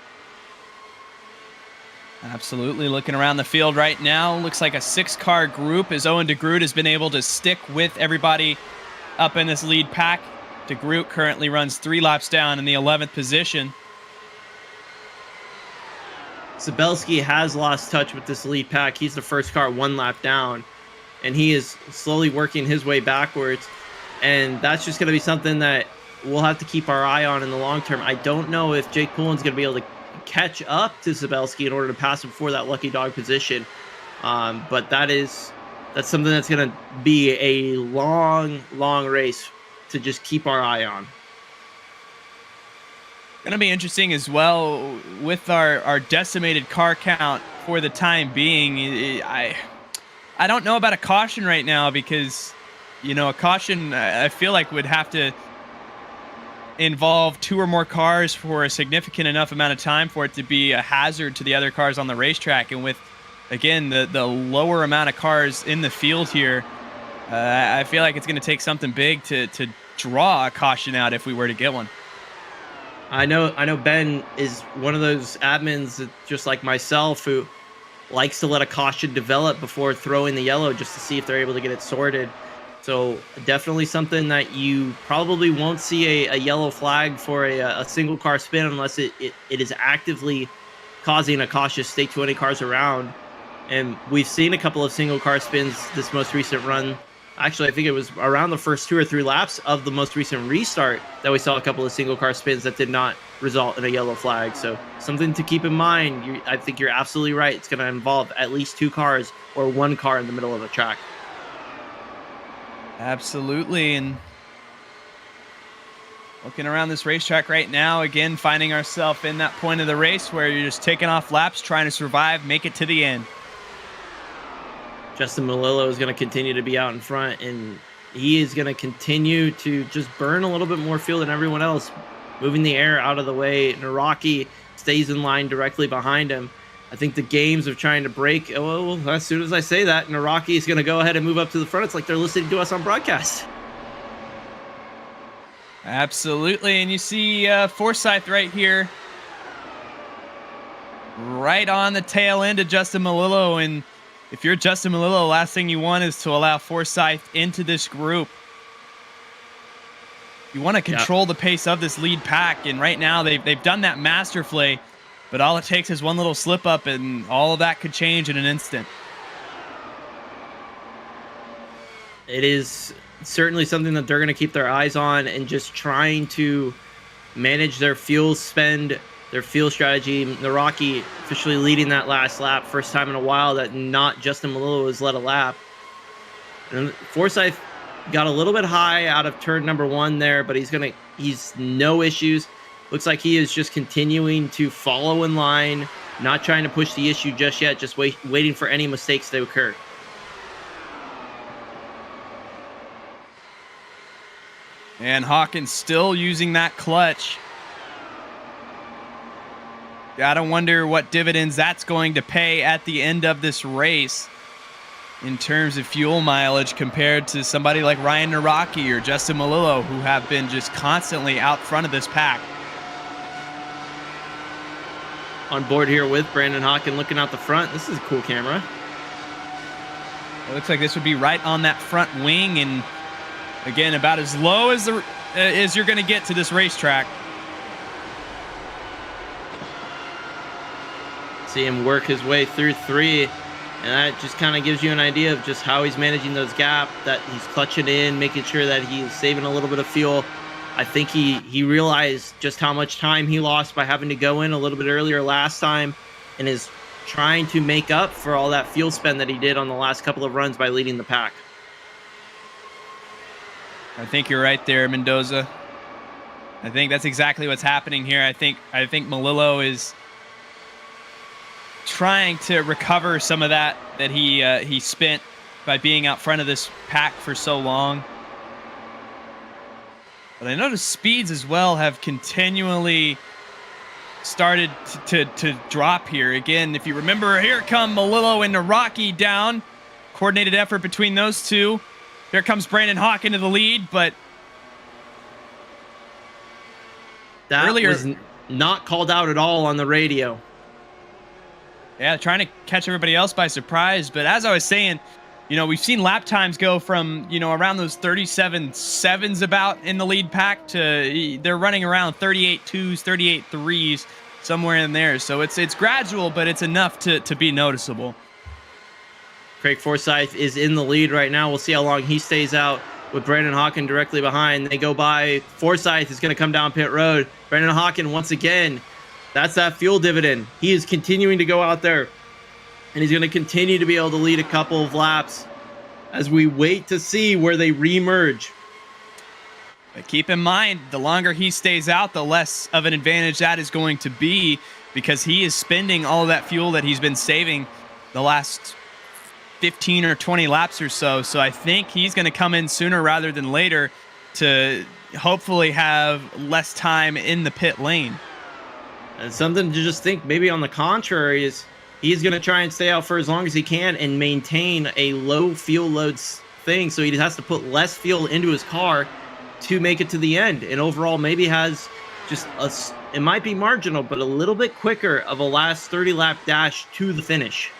Absolutely. Looking around the field right now, looks like a 6-car group as Owen DeGroot has been able to stick with everybody up in this lead pack. DeGroot currently runs 3 laps down in the 11th position. Sabelski has lost touch with this lead pack. He's the first car 1 lap down, and he is slowly working his way backwards. And that's just going to be something that we'll have to keep our eye on in the long term. I don't know if Jake Poulin's going to be able to catch up to Sabelski in order to pass him for that lucky dog position. But that's something that's going to be a long race to just keep our eye on. Going to be interesting as well with our decimated car count for the time being. I don't know about a caution right now because, you know, a caution I feel like would have to involve 2 or more cars for a significant enough amount of time for it to be a hazard to the other cars on the racetrack. And with, again, the lower amount of cars in the field here, I feel like it's going to take something big to draw a caution out if we were to get one. I know Ben is one of those admins that, just like myself, who likes to let a caution develop before throwing the yellow just to see if they're able to get it sorted. So definitely something that you probably won't see a yellow flag for a single car spin unless it is actively causing a cautious stay 20 cars around. And we've seen a couple of single car spins this most recent run. Actually, I think it was around the first 2 or 3 laps of the most recent restart that we saw a couple of single car spins that did not result in a yellow flag. So something to keep in mind. I think you're absolutely right. It's going to involve at least 2 cars or 1 car in the middle of the track. Absolutely. And looking around this racetrack right now, again, finding ourselves in that point of the race where you're just taking off laps, trying to survive, make it to the end. Justin Malillo is going to continue to be out in front, and he is going to continue to just burn a little bit more fuel than everyone else, moving the air out of the way. Naraki stays in line directly behind him. I think the games of trying to break, well, as soon as I say that, Naraki is going to go ahead and move up to the front. It's like they're listening to us on broadcast. Absolutely. And you see Forsyth right here, right on the tail end of Justin Malillo. And if you're Justin Malillo, the last thing you want is to allow Forsyth into this group. You want to control the pace of this lead pack. And right now they've done that master flay, but all it takes is one little slip up and all of that could change in an instant. It is certainly something that they're going to keep their eyes on and just trying to manage their fuel spend, their fuel strategy. Naraki officially leading that last lap. First time in a while that not Justin Malillo has led a lap. And Forsyth got a little bit high out of turn number 1 there, but he's no issues. Looks like he is just continuing to follow in line, not trying to push the issue just yet, just waiting for any mistakes to occur. And Hawkins still using that clutch. Gotta wonder what dividends that's going to pay at the end of this race in terms of fuel mileage compared to somebody like Ryan Naraki or Justin Malillo, who have been just constantly out front of this pack. On board here with Brandon Hawken looking out the front. This is a cool camera. It looks like this would be right on that front wing, and again, about as low as you're going to get to this racetrack. See him work his way through 3, and that just kind of gives you an idea of just how he's managing those gaps, that he's clutching in, making sure that he's saving a little bit of fuel. I think he realized just how much time he lost by having to go in a little bit earlier last time, and is trying to make up for all that fuel spend that he did on the last couple of runs by leading the pack. I think you're right there, Mendoza. I think that's exactly what's happening here. I think Melillo is trying to recover some of that he spent by being out front of this pack for so long. But I noticed speeds as well have continually started to drop here. Again, if you remember, here come Melillo and Naraki down. Coordinated effort between those two. Here comes Brandon Hawk into the lead, but that earlier was not called out at all on the radio. Yeah, trying to catch everybody else by surprise. But as I was saying, we've seen lap times go from, around those 37.7s about in the lead pack to they're running around 38.2s, 38.3s, somewhere in there. So it's gradual, but it's enough to be noticeable. Craig Forsyth is in the lead right now. We'll see how long he stays out with Brandon Hawken directly behind. They go by. Forsyth is going to come down pit road. Brandon Hawken, once again, that's that fuel dividend. He is continuing to go out there, and he's going to continue to be able to lead a couple of laps as we wait to see where they remerge. But keep in mind, the longer he stays out, the less of an advantage that is going to be, because he is spending all of that fuel that he's been saving the last 15 or 20 laps or so. So I think he's going to come in sooner rather than later to hopefully have less time in the pit lane. And something to just think maybe on the contrary is he's going to try and stay out for as long as he can and maintain a low fuel load thing, so he has to put less fuel into his car to make it to the end, and overall maybe has just it might be marginal, but a little bit quicker of a last 30 lap dash to the finish.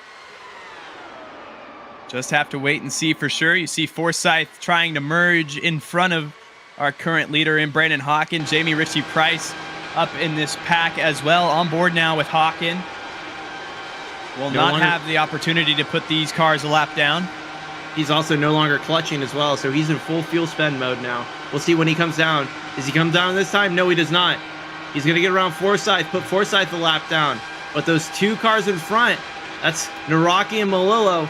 Just have to wait and see for sure. You see Forsyth trying to merge in front of our current leader in Brandon Hawken. Jamie Ritchie Price up in this pack as well, on board now with Hawken. Will not have the opportunity to put these cars a lap down. He's also no longer clutching as well, so he's in full fuel spend mode now. We'll see when he comes down. Does he come down this time? No, he does not. He's going to get around Forsyth, put Forsyth a lap down. But those two cars in front, that's Naraki and Melillo,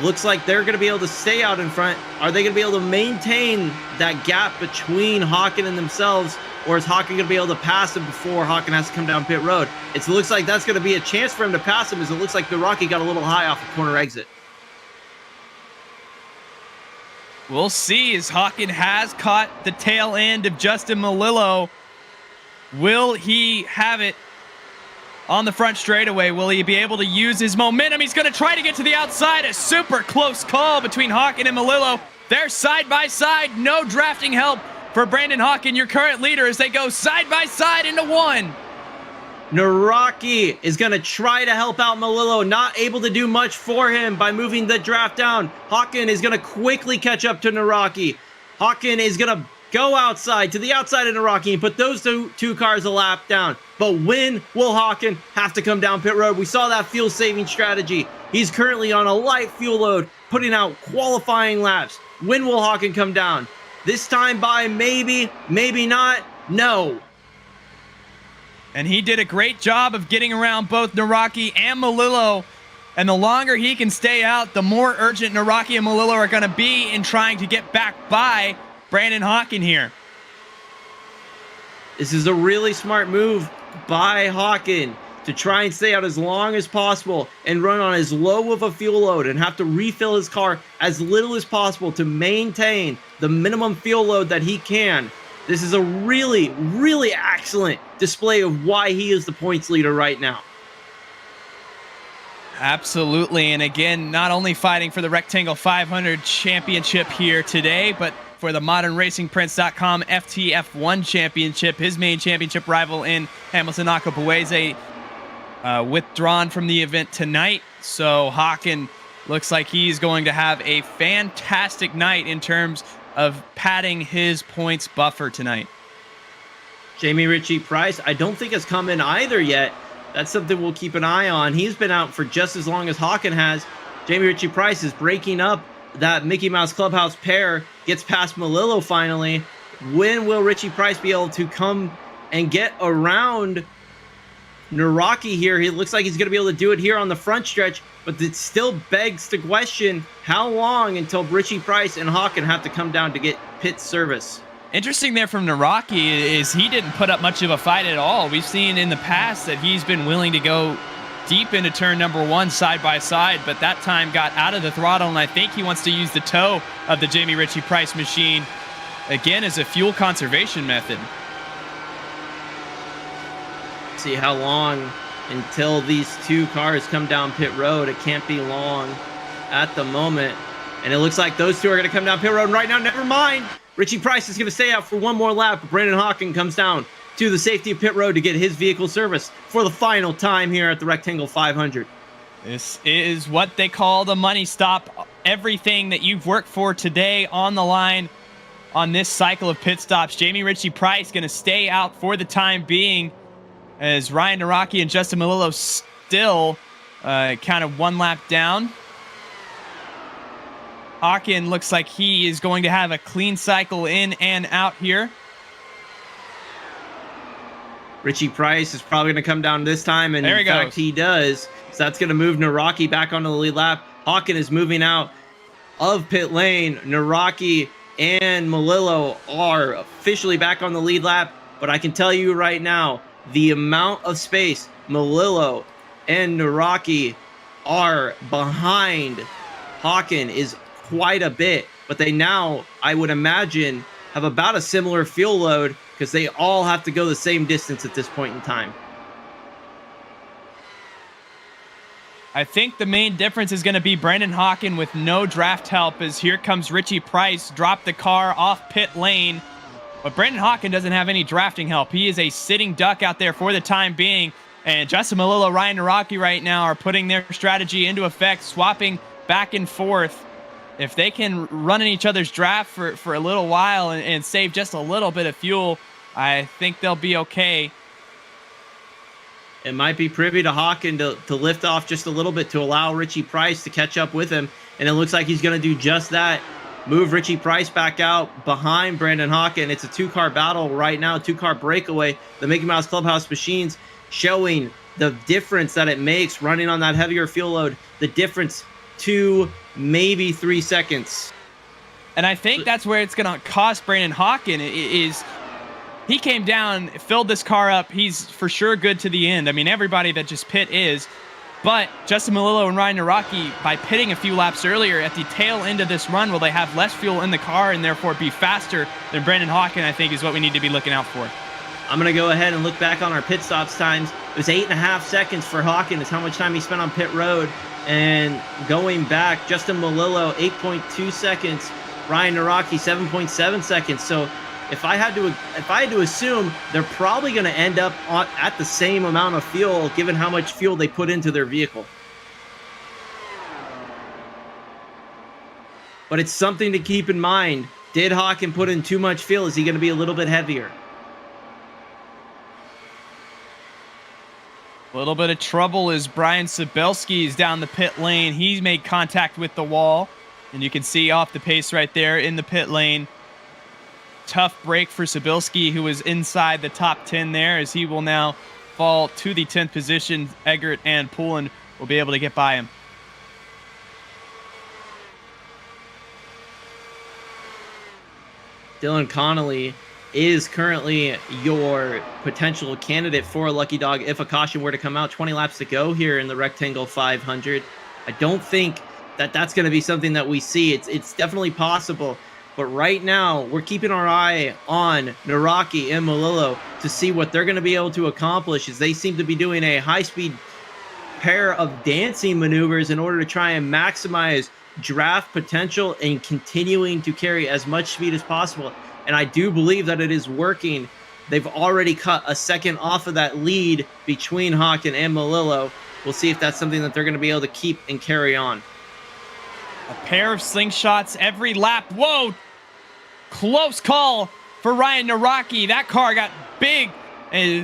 looks like they're going to be able to stay out in front. Are they going to be able to maintain that gap between Hawken and themselves, or is Hawken going to be able to pass him before Hawken has to come down pit road? It looks like that's going to be a chance for him to pass him, as it looks like Naraki got a little high off the corner exit. We'll see, as Hawken has caught the tail end of Justin Melillo. Will he have it on the front straightaway? Will he be able to use his momentum? He's going to try to get to the outside. A super close call between Hawken and Melillo. They're side by side. No drafting help for Brandon Hawken, your current leader, as they go side by side into one. Naraki is going to try to help out Melillo, not able to do much for him by moving the draft down. Hawken is going to quickly catch up to Naraki. Hawken is going to go outside, to the outside of Naraki, and put those two cars a lap down. But when will Hawken have to come down pit road? We saw that fuel saving strategy. He's currently on a light fuel load, putting out qualifying laps. When will Hawken come down? This time by maybe, maybe not, no. And he did a great job of getting around both Naraki and Melillo. And the longer he can stay out, the more urgent Naraki and Melillo are going to be in trying to get back by Brandon Hawken here. This is a really smart move by Hawken to try and stay out as long as possible and run on as low of a fuel load and have to refill his car as little as possible to maintain the minimum fuel load that he can. This is a really, really excellent display of why he is the points leader right now. Absolutely. And again, not only fighting for the Rectangle 500 championship here today, but for the ModernRacingPrince.com FTF1 championship. His main championship rival in Hamilton Akabueze withdrawn from the event tonight. So Hawken looks like he's going to have a fantastic night in terms of padding his points buffer tonight. Jamie Ritchie Price, I don't think has come in either yet. That's something we'll keep an eye on. He's been out for just as long as Hawken has. Jamie Ritchie Price is breaking up that Mickey Mouse Clubhouse pair, gets past Melillo finally. when will Richie Price be able to come and get around Naraki here? He looks like he's going to be able to do it here on the front stretch, but it still begs the question, how long until Richie Price and Hawken have to come down to get pit service? Interesting there from Naraki is he didn't put up much of a fight at all. We've seen in the past that he's been willing to go deep into turn number 1 side by side, but that time got out of the throttle, and I think he wants to use the toe of the Jamie Ritchie Price machine again as a fuel conservation method. See how long until these two cars come down pit road. It can't be long at the moment, and it looks like those two are going to come down pit road. And right now, never mind. Richie Price is going to stay out for one more lap, but Brandon Hawken comes down to the safety of pit road to get his vehicle service for the final time here at the Rectangle 500. This is what they call the money stop. Everything that you've worked for today on the line on this cycle of pit stops. Jamie Ritchie Price going to stay out for the time being, as Ryan Naraki and Justin Melillo still kind of one lap down. Hawken looks like he is going to have a clean cycle in and out here. Richie Price is probably going to come down this time, and in fact he does. So that's going to move Naraki back onto the lead lap. Hawken is moving out of pit lane. Naraki and Melillo are officially back on the lead lap, but I can tell you right now, the amount of space Melillo and Naraki are behind Hawken is quite a bit, but they now, I would imagine, have about a similar fuel load because they all have to go the same distance at this point in time. I think the main difference is going to be Brandon Hawken with no draft help, as here comes Richie Price, drop the car off pit lane. But Brandon Hawken doesn't have any drafting help. He is a sitting duck out there for the time being. And Justin Melillo, Ryan Naraki right now are putting their strategy into effect, swapping back and forth. If they can run in each other's draft for a little while and save just a little bit of fuel, I think they'll be okay. It might be privy to Hawken to lift off just a little bit to allow Richie Price to catch up with him. And it looks like he's going to do just that. Move Richie Price back out behind Brandon Hawken. It's a two-car battle right now, two-car breakaway. The Mickey Mouse Clubhouse machines showing the difference that it makes running on that heavier fuel load. The difference 2, maybe 3 seconds. And I think that's where it's going to cost Brandon Hawken is he came down, filled this car up. He's for sure good to the end. I mean, everybody that just pit is. But Justin Melillo and Ryan Naraki, by pitting a few laps earlier at the tail end of this run, will they have less fuel in the car and therefore be faster than Brandon Hawken, I think, is what we need to be looking out for. I'm going to go ahead and look back on our pit stops times. It was 8.5 seconds for Hawken is how much time he spent on pit road. And going back, Justin Melillo, 8.2 seconds. Ryan Naraki, 7.7 seconds. So if I had to assume, they're probably going to end up at the same amount of fuel, given how much fuel they put into their vehicle. But it's something to keep in mind. Did Hawken put in too much fuel? Is he going to be a little bit heavier? A little bit of trouble as Brian Sabelski is down the pit lane. He's made contact with the wall, and you can see off the pace right there in the pit lane. Tough break for Sabelski, who was inside the top 10 there, as he will now fall to the 10th position. Eggert and Poulin will be able to get by him. Dylan Connolly is currently your potential candidate for a lucky dog if a caution were to come out. 20 laps to go here in the Rectangle 500. I don't think that that's going to be something that we see. It's definitely possible. But right now, we're keeping our eye on Naraki and Melillo to see what they're going to be able to accomplish, as they seem to be doing a high-speed pair of dancing maneuvers in order to try and maximize draft potential and continuing to carry as much speed as possible. And I do believe that it is working. They've already cut a second off of that lead between Hawken and Melillo. We'll see if that's something that they're going to be able to keep and carry on. A pair of slingshots every lap. Whoa! Close call for Ryan Naraki. That car got big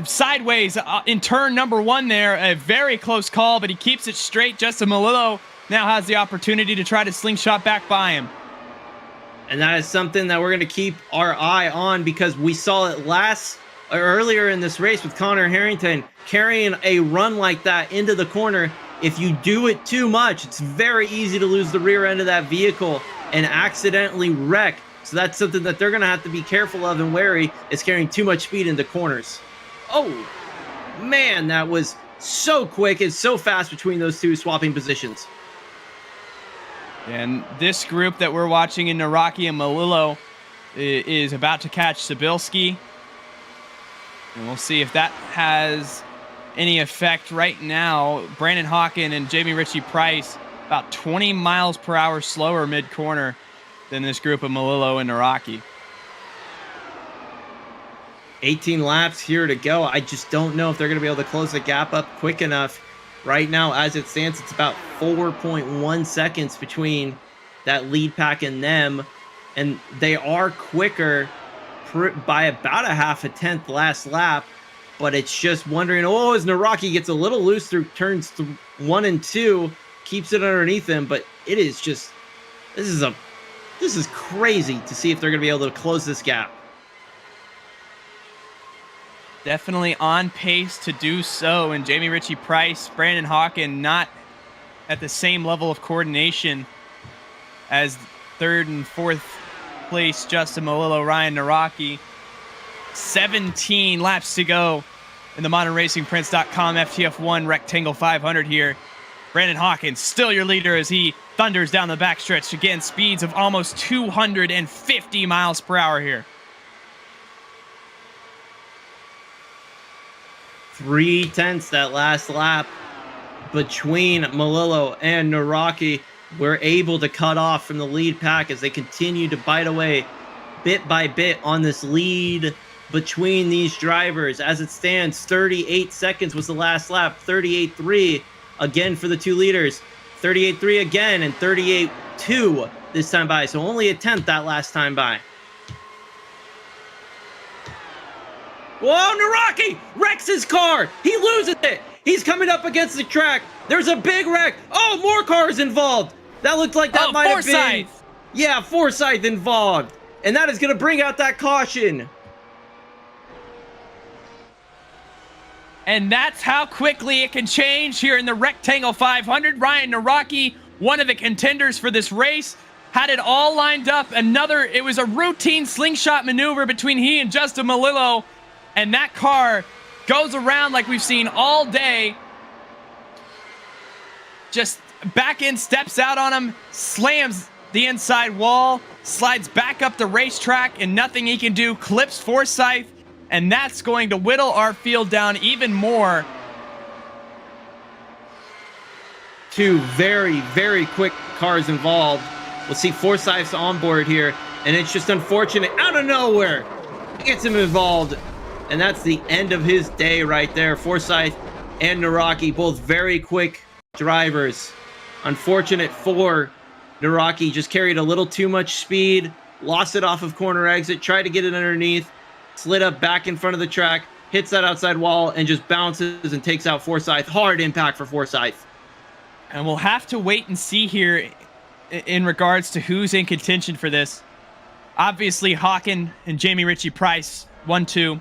sideways in turn number 1 there. A very close call, but he keeps it straight. Justin Melillo now has the opportunity to try to slingshot back by him. And that is something that we're going to keep our eye on, because we saw it earlier in this race with Connor Harrington carrying a run like that into the corner. If you do it too much, it's very easy to lose the rear end of that vehicle and accidentally wreck. So that's something that they're going to have to be careful of and wary, is carrying too much speed into corners. Oh, man, that was so quick and so fast between those two swapping positions. And this group that we're watching in Naraki and Melillo is about to catch Sabilski. And we'll see if that has any effect. Right now, Brandon Hawken and Jamie Ritchie Price about 20 miles per hour slower mid-corner than this group of Melillo and Naraki. 18 laps here to go. I just don't know if they're going to be able to close the gap up quick enough. Right now, as it stands, it's about 4.1 seconds between that lead pack and them. And they are quicker by about a half a tenth last lap. But it's just wondering, as Naraki gets a little loose through turns 1 and 2, keeps it underneath him. But it is just, this is crazy to see if they're going to be able to close this gap. Definitely on pace to do so. And Jamie Ritchie Price, Brandon Hawken not at the same level of coordination as third and fourth place Justin Melillo, Ryan Naraki. 17 laps to go in the ModernRacingPrince.com FTF1 Rectangle 500 here. Brandon Hawken still your leader as he thunders down the backstretch. Again, speeds of almost 250 miles per hour here. 3/10 that last lap between Melillo and Naraki. We're able to cut off from the lead pack as they continue to bite away bit by bit on this lead between these drivers. As it stands, 38 seconds was the last lap. 38.3 again for the two leaders. 38.3 again, and 38.2 this time by. So only a tenth that last time by. Whoa, Naraki wrecks his car. He loses it. He's coming up against the track. There's a big wreck. Oh, more cars involved. That looked like that might have been. Yeah, Forsyth involved. And that is going to bring out that caution. And that's how quickly it can change here in the Rectangle 500. Ryan Naraki, one of the contenders for this race, had it all lined up. It was a routine slingshot maneuver between he and Justin Melillo. And that car goes around like we've seen all day. Just back in, steps out on him, slams the inside wall, slides back up the racetrack, and nothing he can do. Clips Forsyth, and that's going to whittle our field down even more. Two very, very quick cars involved. We'll see Forsyth's on board here, and it's just unfortunate. Out of nowhere, gets him involved. And that's the end of his day right there. Forsyth and Naraki, both very quick drivers. Unfortunate for Naraki, just carried a little too much speed, lost it off of corner exit, tried to get it underneath, slid up back in front of the track, hits that outside wall, and just bounces and takes out Forsyth. Hard impact for Forsyth. And we'll have to wait and see here in regards to who's in contention for this. Obviously, Hawken and Jamie Ritchie Price, 1-2.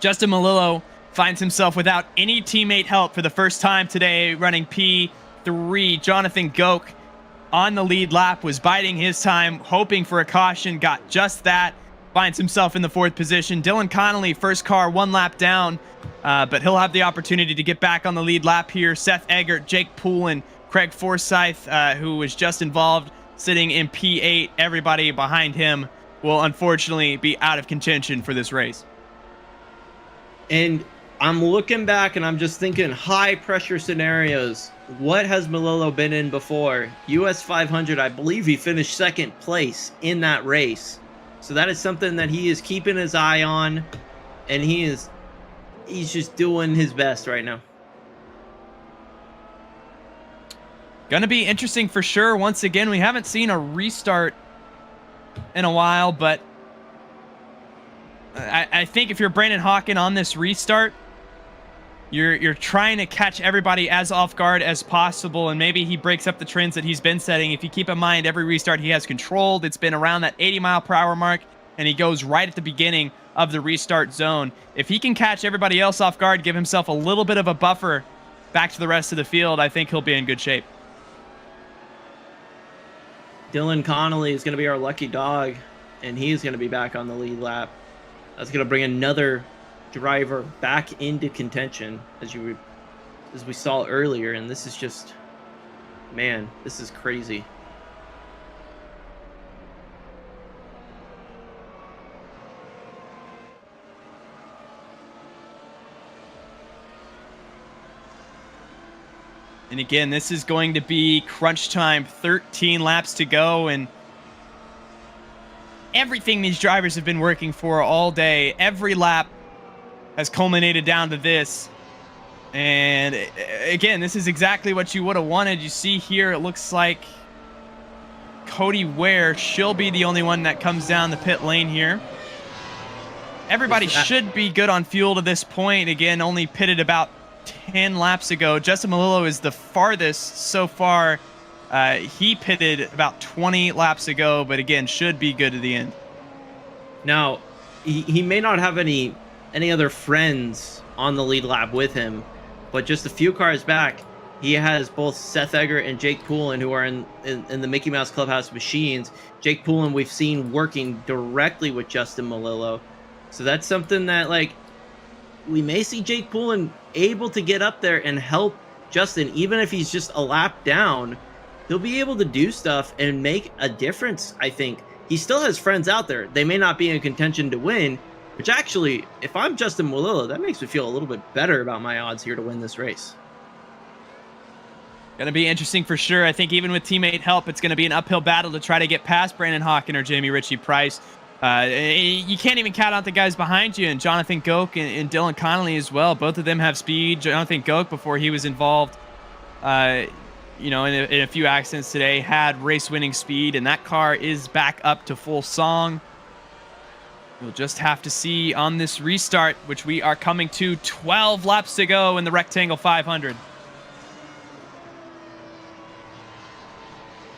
Justin Melillo finds himself without any teammate help for the first time today, running P3. Jonathan Goke on the lead lap was biding his time, hoping for a caution, got just that, finds himself in the fourth position. Dylan Connolly, first car, 1 lap down, but he'll have the opportunity to get back on the lead lap here. Seth Eggert, Jake Poulin, Craig Forsyth, who was just involved, sitting in P8. Everybody behind him will unfortunately be out of contention for this race. And I'm looking back and I'm just thinking high pressure scenarios. What has Melillo been in before? US 500, I believe he finished second place in that race. So that is something that he is keeping his eye on, and he's just doing his best right now. Gonna be interesting for sure. Once again, we haven't seen a restart in a while, but I think if you're Brandon Hawken on this restart, You're trying to catch everybody as off guard as possible, and maybe he breaks up the trends that he's been setting. If you keep in mind, every restart he has controlled, it's been around that 80-mile-per-hour mark, and he goes right at the beginning of the restart zone. If he can catch everybody else off guard, give himself a little bit of a buffer back to the rest of the field, I think he'll be in good shape. Dylan Connolly is going to be our lucky dog, and he's going to be back on the lead lap. That's going to bring another driver back into contention, as we saw earlier, and this is just, man, this is crazy. And again, this is going to be crunch time, 13 laps to go, and everything these drivers have been working for all day, every lap has culminated down to this. And again, this is exactly what you would have wanted. You see here, it looks like Cody Ware, she'll be the only one that comes down the pit lane here. Everybody should be good on fuel to this point. Again, only pitted about 10 laps ago. Justin Melillo is the farthest so far. He pitted about 20 laps ago, but again, should be good to the end. Now, he may not have any other friends on the lead lap with him, but just a few cars back, he has both Seth Eggert and Jake Poulin, who are in the Mickey Mouse Clubhouse machines. Jake Poulin we've seen working directly with Justin Melillo, so that's something that, like, we may see Jake Poulin able to get up there and help Justin, even if he's just a lap down. He'll be able to do stuff and make a difference, I think. He still has friends out there. They may not be in contention to win, which actually, if I'm Justin Melillo, that makes me feel a little bit better about my odds here to win this race. Going to be interesting for sure. I think even with teammate help, it's going to be an uphill battle to try to get past Brandon Hawken or Jamie Ritchie Price. You can't even count out the guys behind you, and Jonathan Goke and Dylan Connolly as well. Both of them have speed. Jonathan Goke, before he was involved, in a few accidents today, had race-winning speed, and that car is back up to full song. We'll just have to see on this restart, which we are coming to 12 laps to go in the Rectangle 500.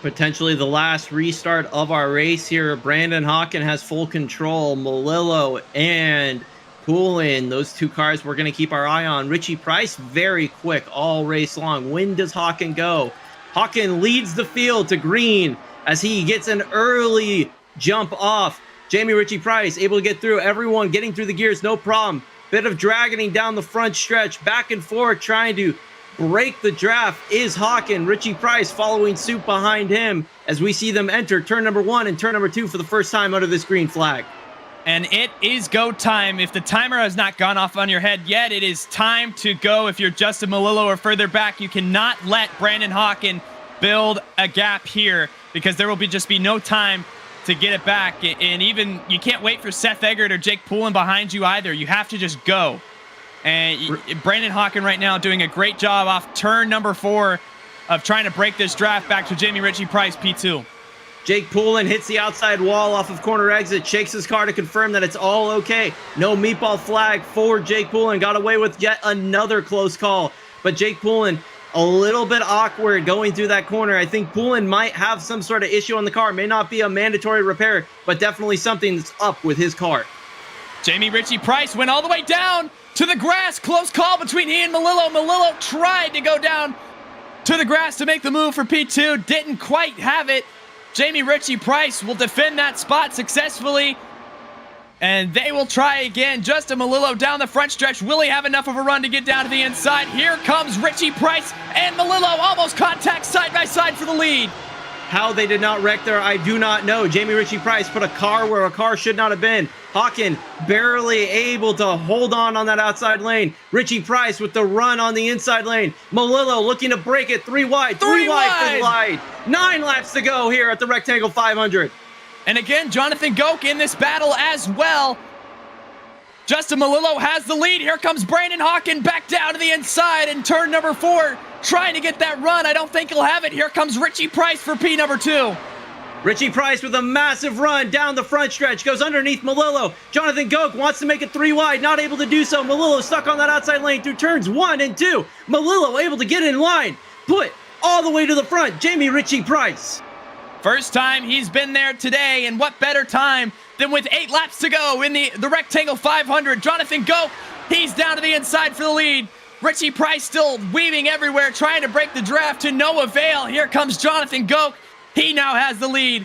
Potentially the last restart of our race here. Brandon Hawken has full control. Melillo and Poulin, those two cars we're going to keep our eye on. Richie Price, very quick all race long. When does Hawken go? Hawken leads the field to green as he gets an early jump off. Jamie Ritchie Price able to get through. Everyone getting through the gears, no problem. Bit of dragging down the front stretch, back and forth, trying to break the draft is Hawken. Richie Price following suit behind him as we see them enter turn number 1 and turn number 2 for the first time under this green flag. And it is go time. If the timer has not gone off on your head yet, it is time to go. If you're Justin Melillo or further back, you cannot let Brandon Hawken build a gap here, because there will just be no time to get it back. And even you can't wait for Seth Eggert or Jake Poulin behind you either. You have to just go. And Brandon Hawken right now doing a great job off turn number 4 of trying to break this draft back to Jamie Ritchie Price, P2. Jake Poulin hits the outside wall off of corner exit, shakes his car to confirm that it's all okay. No meatball flag for Jake Poulin. Got away with yet another close call. But Jake Poulin, a little bit awkward going through that corner. I think Poulin might have some sort of issue on the car. May not be a mandatory repair, but definitely something that's up with his car. Jamie Ritchie Price went all the way down to the grass. Close call between he and Melillo. Melillo tried to go down to the grass to make the move for P2. Didn't quite have it. Jamie Ritchie Price will defend that spot successfully. And they will try again. Justin Melillo down the front stretch. Will he have enough of a run to get down to the inside? Here comes Ritchie Price and Melillo. Almost contact side by side for the lead. How they did not wreck there, I do not know. Jamie Ritchie Price put a car where a car should not have been. Hawken barely able to hold on that outside lane. Ritchie Price with the run on the inside lane. Melillo looking to break it. Three wide for the lead. 9 laps to go here at the Rectangle 500. And again, Jonathan Goke in this battle as well. Justin Melillo has the lead. Here comes Brandon Hawken back down to the inside in turn number 4. Trying to get that run. I don't think he'll have it. Here comes Ritchie Price for P number 2. Richie Price with a massive run down the front stretch, goes underneath Melillo. Jonathan Goke wants to make it 3 wide, not able to do so. Melillo stuck on that outside lane through turns 1 and 2. Melillo able to get in line, put all the way to the front, Jamie Richie Price. First time he's been there today, and what better time than with 8 laps to go in the Rectangle 500. Jonathan Goke, he's down to the inside for the lead. Richie Price still weaving everywhere, trying to break the draft to no avail. Here comes Jonathan Goke. He now has the lead.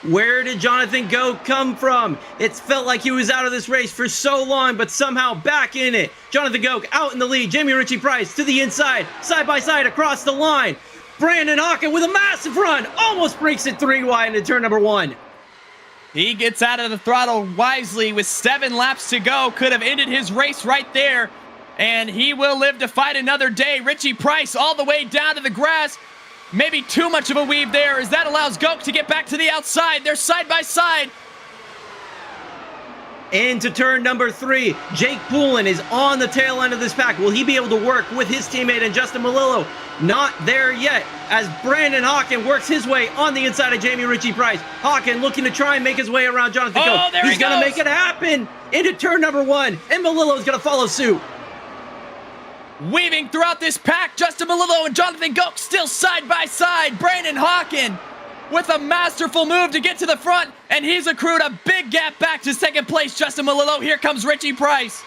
Where did Jonathan Goke come from? It's felt like he was out of this race for so long, but somehow back in it. Jonathan Goke out in the lead. Jamie Richie Price to the inside, side by side across the line. Brandon Hawken with a massive run, almost breaks it 3 wide into turn number 1. He gets out of the throttle wisely with 7 laps to go. Could have ended his race right there, and he will live to fight another day. Richie Price all the way down to the grass. Maybe too much of a weave there, as that allows Goke to get back to the outside. They're side by side. Into turn number 3. Jake Poulin is on the tail end of this pack. Will he be able to work with his teammate and Justin Melillo? Not there yet, as Brandon Hawken works his way on the inside of Jamie Richie Price. Hawken looking to try and make his way around Jonathan Goke. There He's going to make it happen into turn number 1, and Melillo's going to follow suit. Weaving throughout this pack, Justin Melillo and Jonathan Goke still side by side. Brandon Hawken with a masterful move to get to the front, and he's accrued a big gap back to second place. Justin Melillo, here comes Richie Price.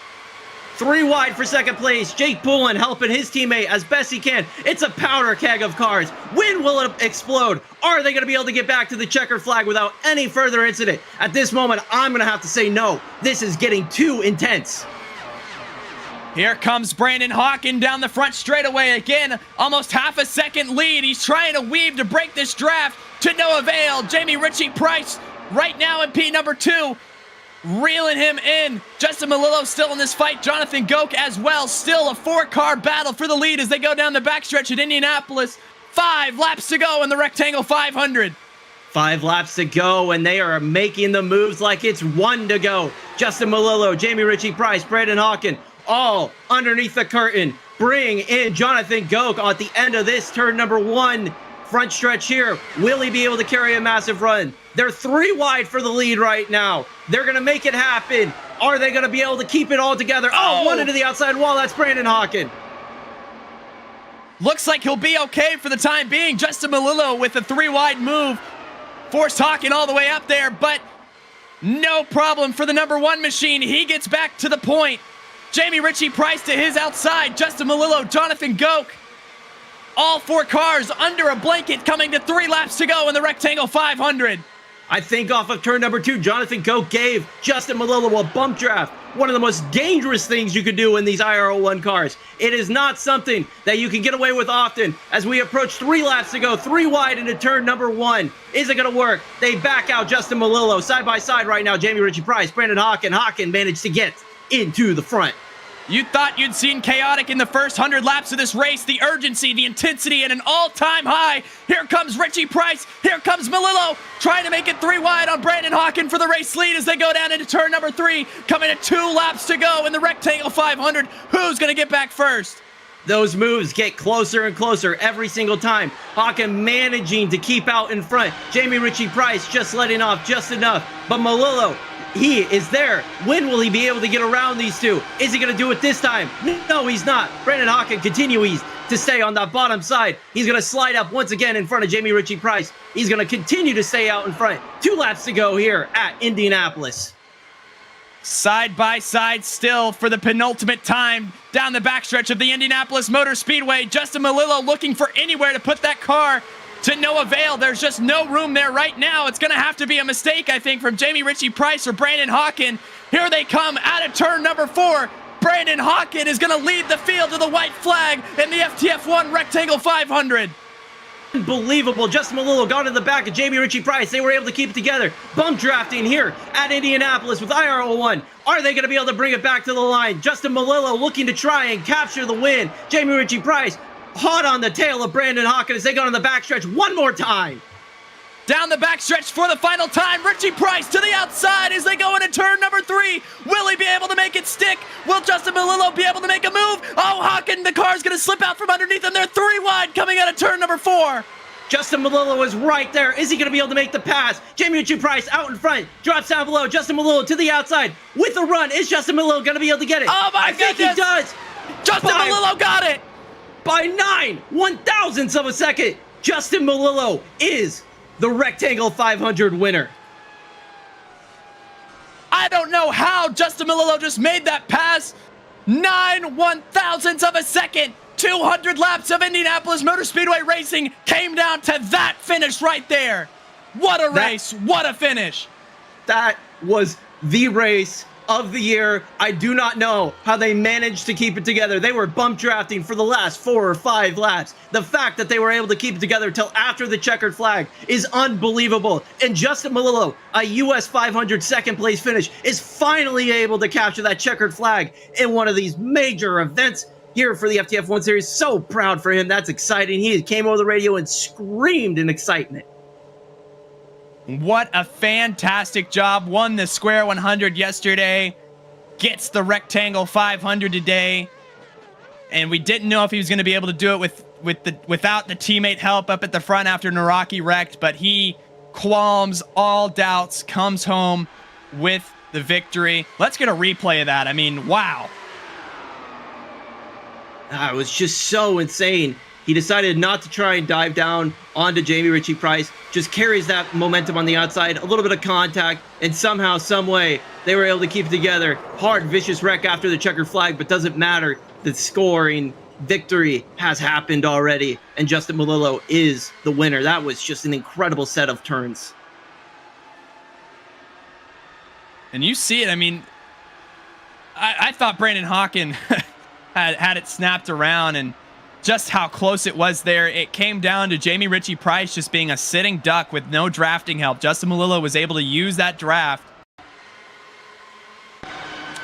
3 wide for second place. Jake Poulin helping his teammate as best he can. It's a powder keg of cars. When will it explode? Are they going to be able to get back to the checkered flag without any further incident? At this moment, I'm going to have to say no. This is getting too intense. Here comes Brandon Hawken down the front straightaway again. Almost half a second lead. He's trying to weave to break this draft to no avail. Jamie Richie Price right now in P number 2. Reeling him in. Justin Melillo still in this fight. Jonathan Goke as well. Still a 4-car battle for the lead as they go down the backstretch at Indianapolis. 5 laps to go in the Rectangle 500. 5 laps to go, and they are making the moves like it's 1 to go. Justin Melillo, Jamie Richie Price, Brandon Hawken, all underneath the curtain. Bring in Jonathan Goke at the end of this turn number 1 front stretch here. Will he be able to carry a massive run? They're 3 wide for the lead right now. They're going to make it happen. Are they going to be able to keep it all together? Oh, 1 into the outside wall. That's Brandon Hawken. Looks like he'll be okay for the time being. Justin Melillo with a 3 wide move. Forced Hawken all the way up there, but no problem for the number 1 machine. He gets back to the point. Jamie Richie Price to his outside. Justin Melillo, Jonathan Goke. All 4 cars under a blanket, coming to 3 laps to go in the Rectangle 500. I think off of turn number 2, Jonathan Goke gave Justin Melillo a bump draft. One of the most dangerous things you could do in these IRL1 cars. It is not something that you can get away with often. As we approach 3 laps to go, 3 wide into turn number 1. Is it going to work? They back out Justin Melillo side by side right now. Jamie Richie Price, Brandon Hawken. Hawken managed to get into the front. You thought you'd seen chaotic in the first 100 laps of this race. The urgency, the intensity, and an all-time high. Here comes Richie Price. Here comes Melillo trying to make it 3 wide on Brandon Hawken for the race lead as they go down into turn number 3. Coming to 2 laps to go in the Rectangle 500. Who's going to get back first? Those moves get closer and closer every single time. Hawken managing to keep out in front. Jamie Richie Price just letting off just enough. But Melillo, he is there. When will he be able to get around these 2? Is he going to do it this time? No, he's not. Brandon Hawken continues to stay on that bottom side. He's going to slide up once again in front of Jamie Richie Price. He's going to continue to stay out in front. 2 laps to go here at Indianapolis. Side by side still for the penultimate time down the backstretch of the Indianapolis Motor Speedway. Justin Melillo looking for anywhere to put that car to no avail. There's just no room there right now. It's going to have to be a mistake, I think, from Jamie Richie Price or Brandon Hawken. Here they come out of turn number 4. Brandon Hawken is going to lead the field to the white flag in the FTF1 Rectangle 500. Unbelievable. Justin Melillo got in the back of Jamie Richie Price. They were able to keep it together. Bump drafting here at Indianapolis with IRL1. Are they going to be able to bring it back to the line? Justin Melillo looking to try and capture the win. Jamie Richie Price hot on the tail of Brandon Hawken as they go on the backstretch one more time. Down the backstretch for the final time. Richie Price to the outside as they go into turn number 3. Will he be able to make it stick? Will Justin Melillo be able to make a move? Oh, Hawken, the car's going to slip out from underneath them. They're 3 wide coming out of turn number 4. Justin Malillo is right there. Is he going to be able to make the pass? Jamie Ritchie Price out in front, drops down below. Justin Malillo to the outside with a run. Is Justin Malillo going to be able to get it? Oh my goodness! I think he does. Justin Malillo got it! By 9/1000ths of a second, Justin Malillo is the Rectangle 500 winner. I don't know how Justin Malillo just made that pass. 9/1000ths of a second. 200 laps of Indianapolis Motor Speedway racing came down to that finish right there. What a race. What a finish. That was the race of the year. I do not know how they managed to keep it together. They were bump drafting for the last 4 or 5 laps. The fact that they were able to keep it together till after the checkered flag is unbelievable. And Justin Malillo, a US 500 second place finish, is finally able to capture that checkered flag in one of these major events here for the FTF1 Series. So proud for him. That's exciting. He came over the radio and screamed in excitement. What a fantastic job. Won the Square 100 yesterday. Gets the Rectangle 500 today. And we didn't know if he was going to be able to do it without the teammate help up at the front after Naraki wrecked, but he qualms all doubts, comes home with the victory. Let's get a replay of that. I mean, wow. It was just so insane. He decided not to try and dive down onto Jamie Ritchie Price, just carries that momentum on the outside, a little bit of contact, and somehow, some way, they were able to keep it together. Hard, vicious wreck after the checkered flag, but doesn't matter. The scoring victory has happened already, and Justin Malillo is the winner. That was just an incredible set of turns. And you see it, I mean, I thought Brandon Hawken had it snapped around, and just how close it was there. It came down to Jamie Ritchie Price just being a sitting duck with no drafting help. Justin Malillo was able to use that draft.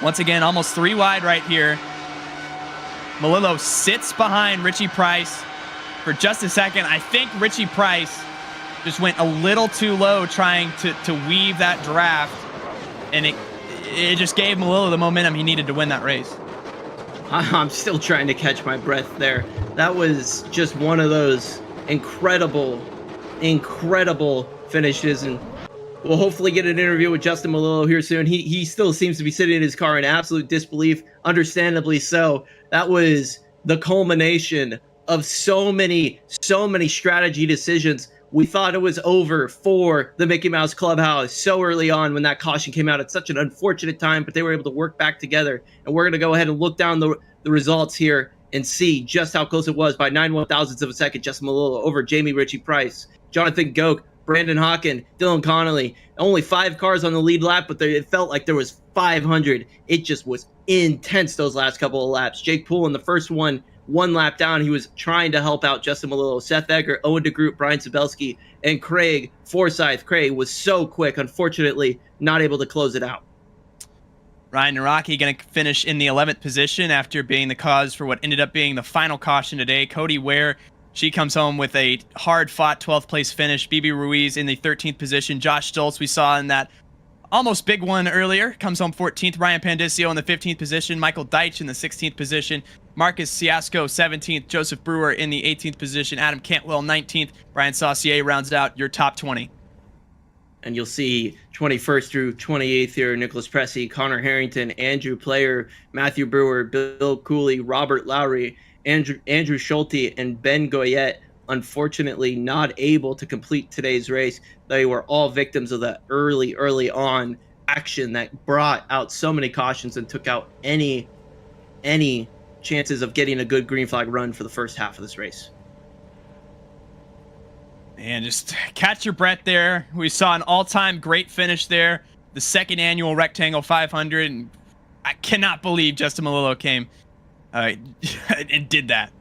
Once again, almost 3 wide right here. Malillo sits behind Ritchie Price for just a second. I think Ritchie Price just went a little too low trying to weave that draft, and it just gave Malillo the momentum he needed to win that race. I'm still trying to catch my breath there. That was just one of those incredible finishes, and we'll hopefully get an interview with Justin Malillo here soon. He still seems to be sitting in his car in absolute disbelief, understandably so. That was the culmination of so many strategy decisions. We thought it was over for the Mickey Mouse Clubhouse so early on when that caution came out at such an unfortunate time, but they were able to work back together. And we're going to go ahead and look down the results here and see just how close it was by 9/1000ths of a second. Justin Malillo over Jamie Ritchie Price, Jonathan Goke, Brandon Hawken, Dylan Connolly. Only 5 cars on the lead lap, but it felt like there was 500. It just was intense those last couple of laps. Jake Poole in the first one lap down, he was trying to help out Justin Malillo. Seth Egger, Owen DeGroot, Brian Sabelski, and Craig Forsyth. Craig was so quick, unfortunately, not able to close it out. Ryan Naraki going to finish in the 11th position after being the cause for what ended up being the final caution today. Cody Ware, she comes home with a hard-fought 12th place finish. BB Ruiz in the 13th position. Josh Stoltz, we saw in that almost big one earlier, comes home 14th. Ryan Pandisio in the 15th position. Michael Deitch in the 16th position. Marcus Siasco 17th. Joseph Brewer in the 18th position. Adam Cantwell 19th. Brian Saucier rounds out your top 20. And you'll see 21st through 28th here: Nicholas Pressey, Connor Harrington, Andrew Player, Matthew Brewer, Bill Cooley, Robert Lowry, Andrew Schulte, and Ben Goyette. Unfortunately, not able to complete today's race. They were all victims of that early on action that brought out so many cautions and took out any chances of getting a good green flag run for the first half of this race. And just catch your breath there. We saw an all-time great finish there. The second annual Rectangle 500. And I cannot believe Justin Malillo came and did that.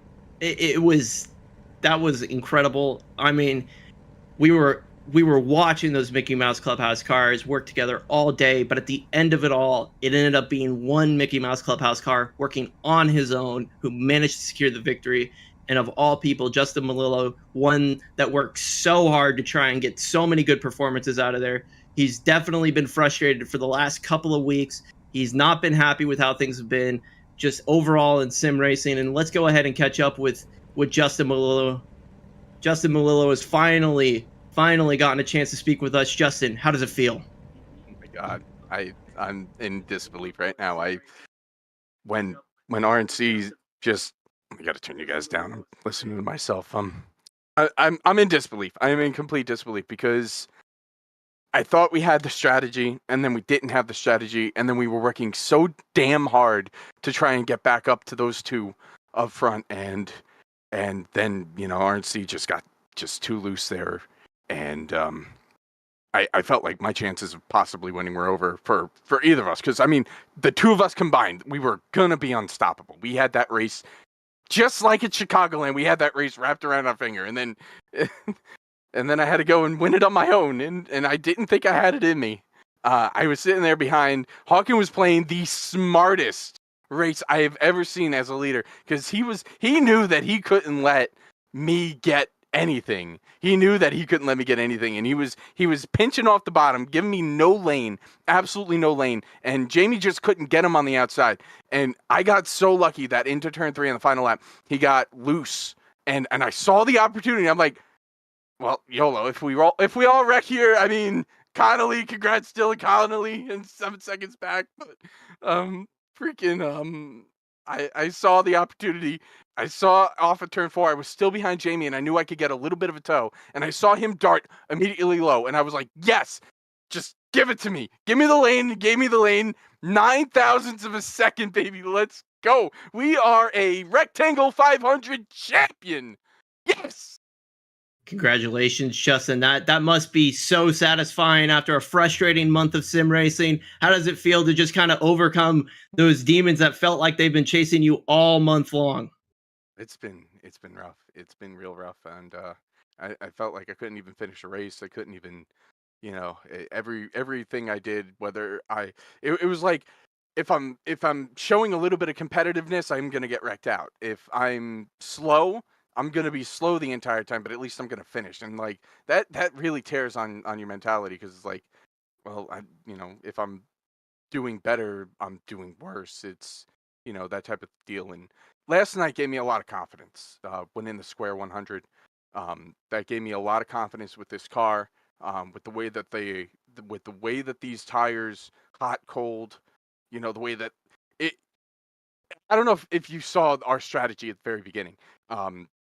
That was incredible. I mean, we were watching those Mickey Mouse Clubhouse cars work together all day, but at the end of it all, it ended up being one Mickey Mouse Clubhouse car working on his own who managed to secure the victory. And of all people, Justin Malillo, one that worked so hard to try and get so many good performances out of there. He's definitely been frustrated for the last couple of weeks. He's not been happy with how things have been just overall in sim racing. And let's go ahead and catch up with Justin Malillo Justin Melillo has finally gotten a chance to speak with us. Justin, how does it feel? Oh my God, I'm in disbelief right now. When RNC just, I got to turn you guys down. I'm listening to myself. I'm in disbelief. I am in complete disbelief because I thought we had the strategy, and then we didn't have the strategy, and then we were working so damn hard to try and get back up to those two up front, and then RNC just got too loose there, and I felt like my chances of possibly winning were over for either of us, because I mean the two of us combined, we were gonna be unstoppable. We had that race just like at Chicagoland. We had that race wrapped around our finger, and then and then I had to go and win it on my own, and I didn't think I had it in me. I was sitting there behind. Hawken was playing the smartest race I have ever seen as a leader, because he knew that he couldn't let me get anything. He knew that he couldn't let me get anything, and he was pinching off the bottom, giving me no lane, absolutely no lane, and Jamie just couldn't get him on the outside. And I got so lucky that into turn 3 on the final lap, he got loose, and I saw the opportunity. I'm like, well, YOLO. If we all wreck here, I mean, Connolly, congrats, Dylan Connolly, and 7 seconds back. But I saw the opportunity. I saw off of turn 4, I was still behind Jamie, and I knew I could get a little bit of a tow. And I saw him dart immediately low, and I was like, yes, just give it to me. Give me the lane. He gave me the lane. 9 thousandths of a second, baby. Let's go. We are a Rectangle 500 champion. Yes. Congratulations, Justin. That must be so satisfying after a frustrating month of sim racing. How does it feel to just kind of overcome those demons that felt like they've been chasing you all month long? It's been rough. It's been real rough, and I felt like I couldn't even finish a race. I couldn't even, everything I did, it was like, if I'm showing a little bit of competitiveness, I'm gonna get wrecked out. If I'm slow, I'm gonna be slow the entire time, but at least I'm gonna finish. And like that really tears on your mentality, because it's like, well, if I'm doing better, I'm doing worse. It's that type of deal. And last night gave me a lot of confidence. Winning the Square 100, that gave me a lot of confidence with this car, with the way that these tires, hot, cold, the way that it. I don't know if you saw our strategy at the very beginning.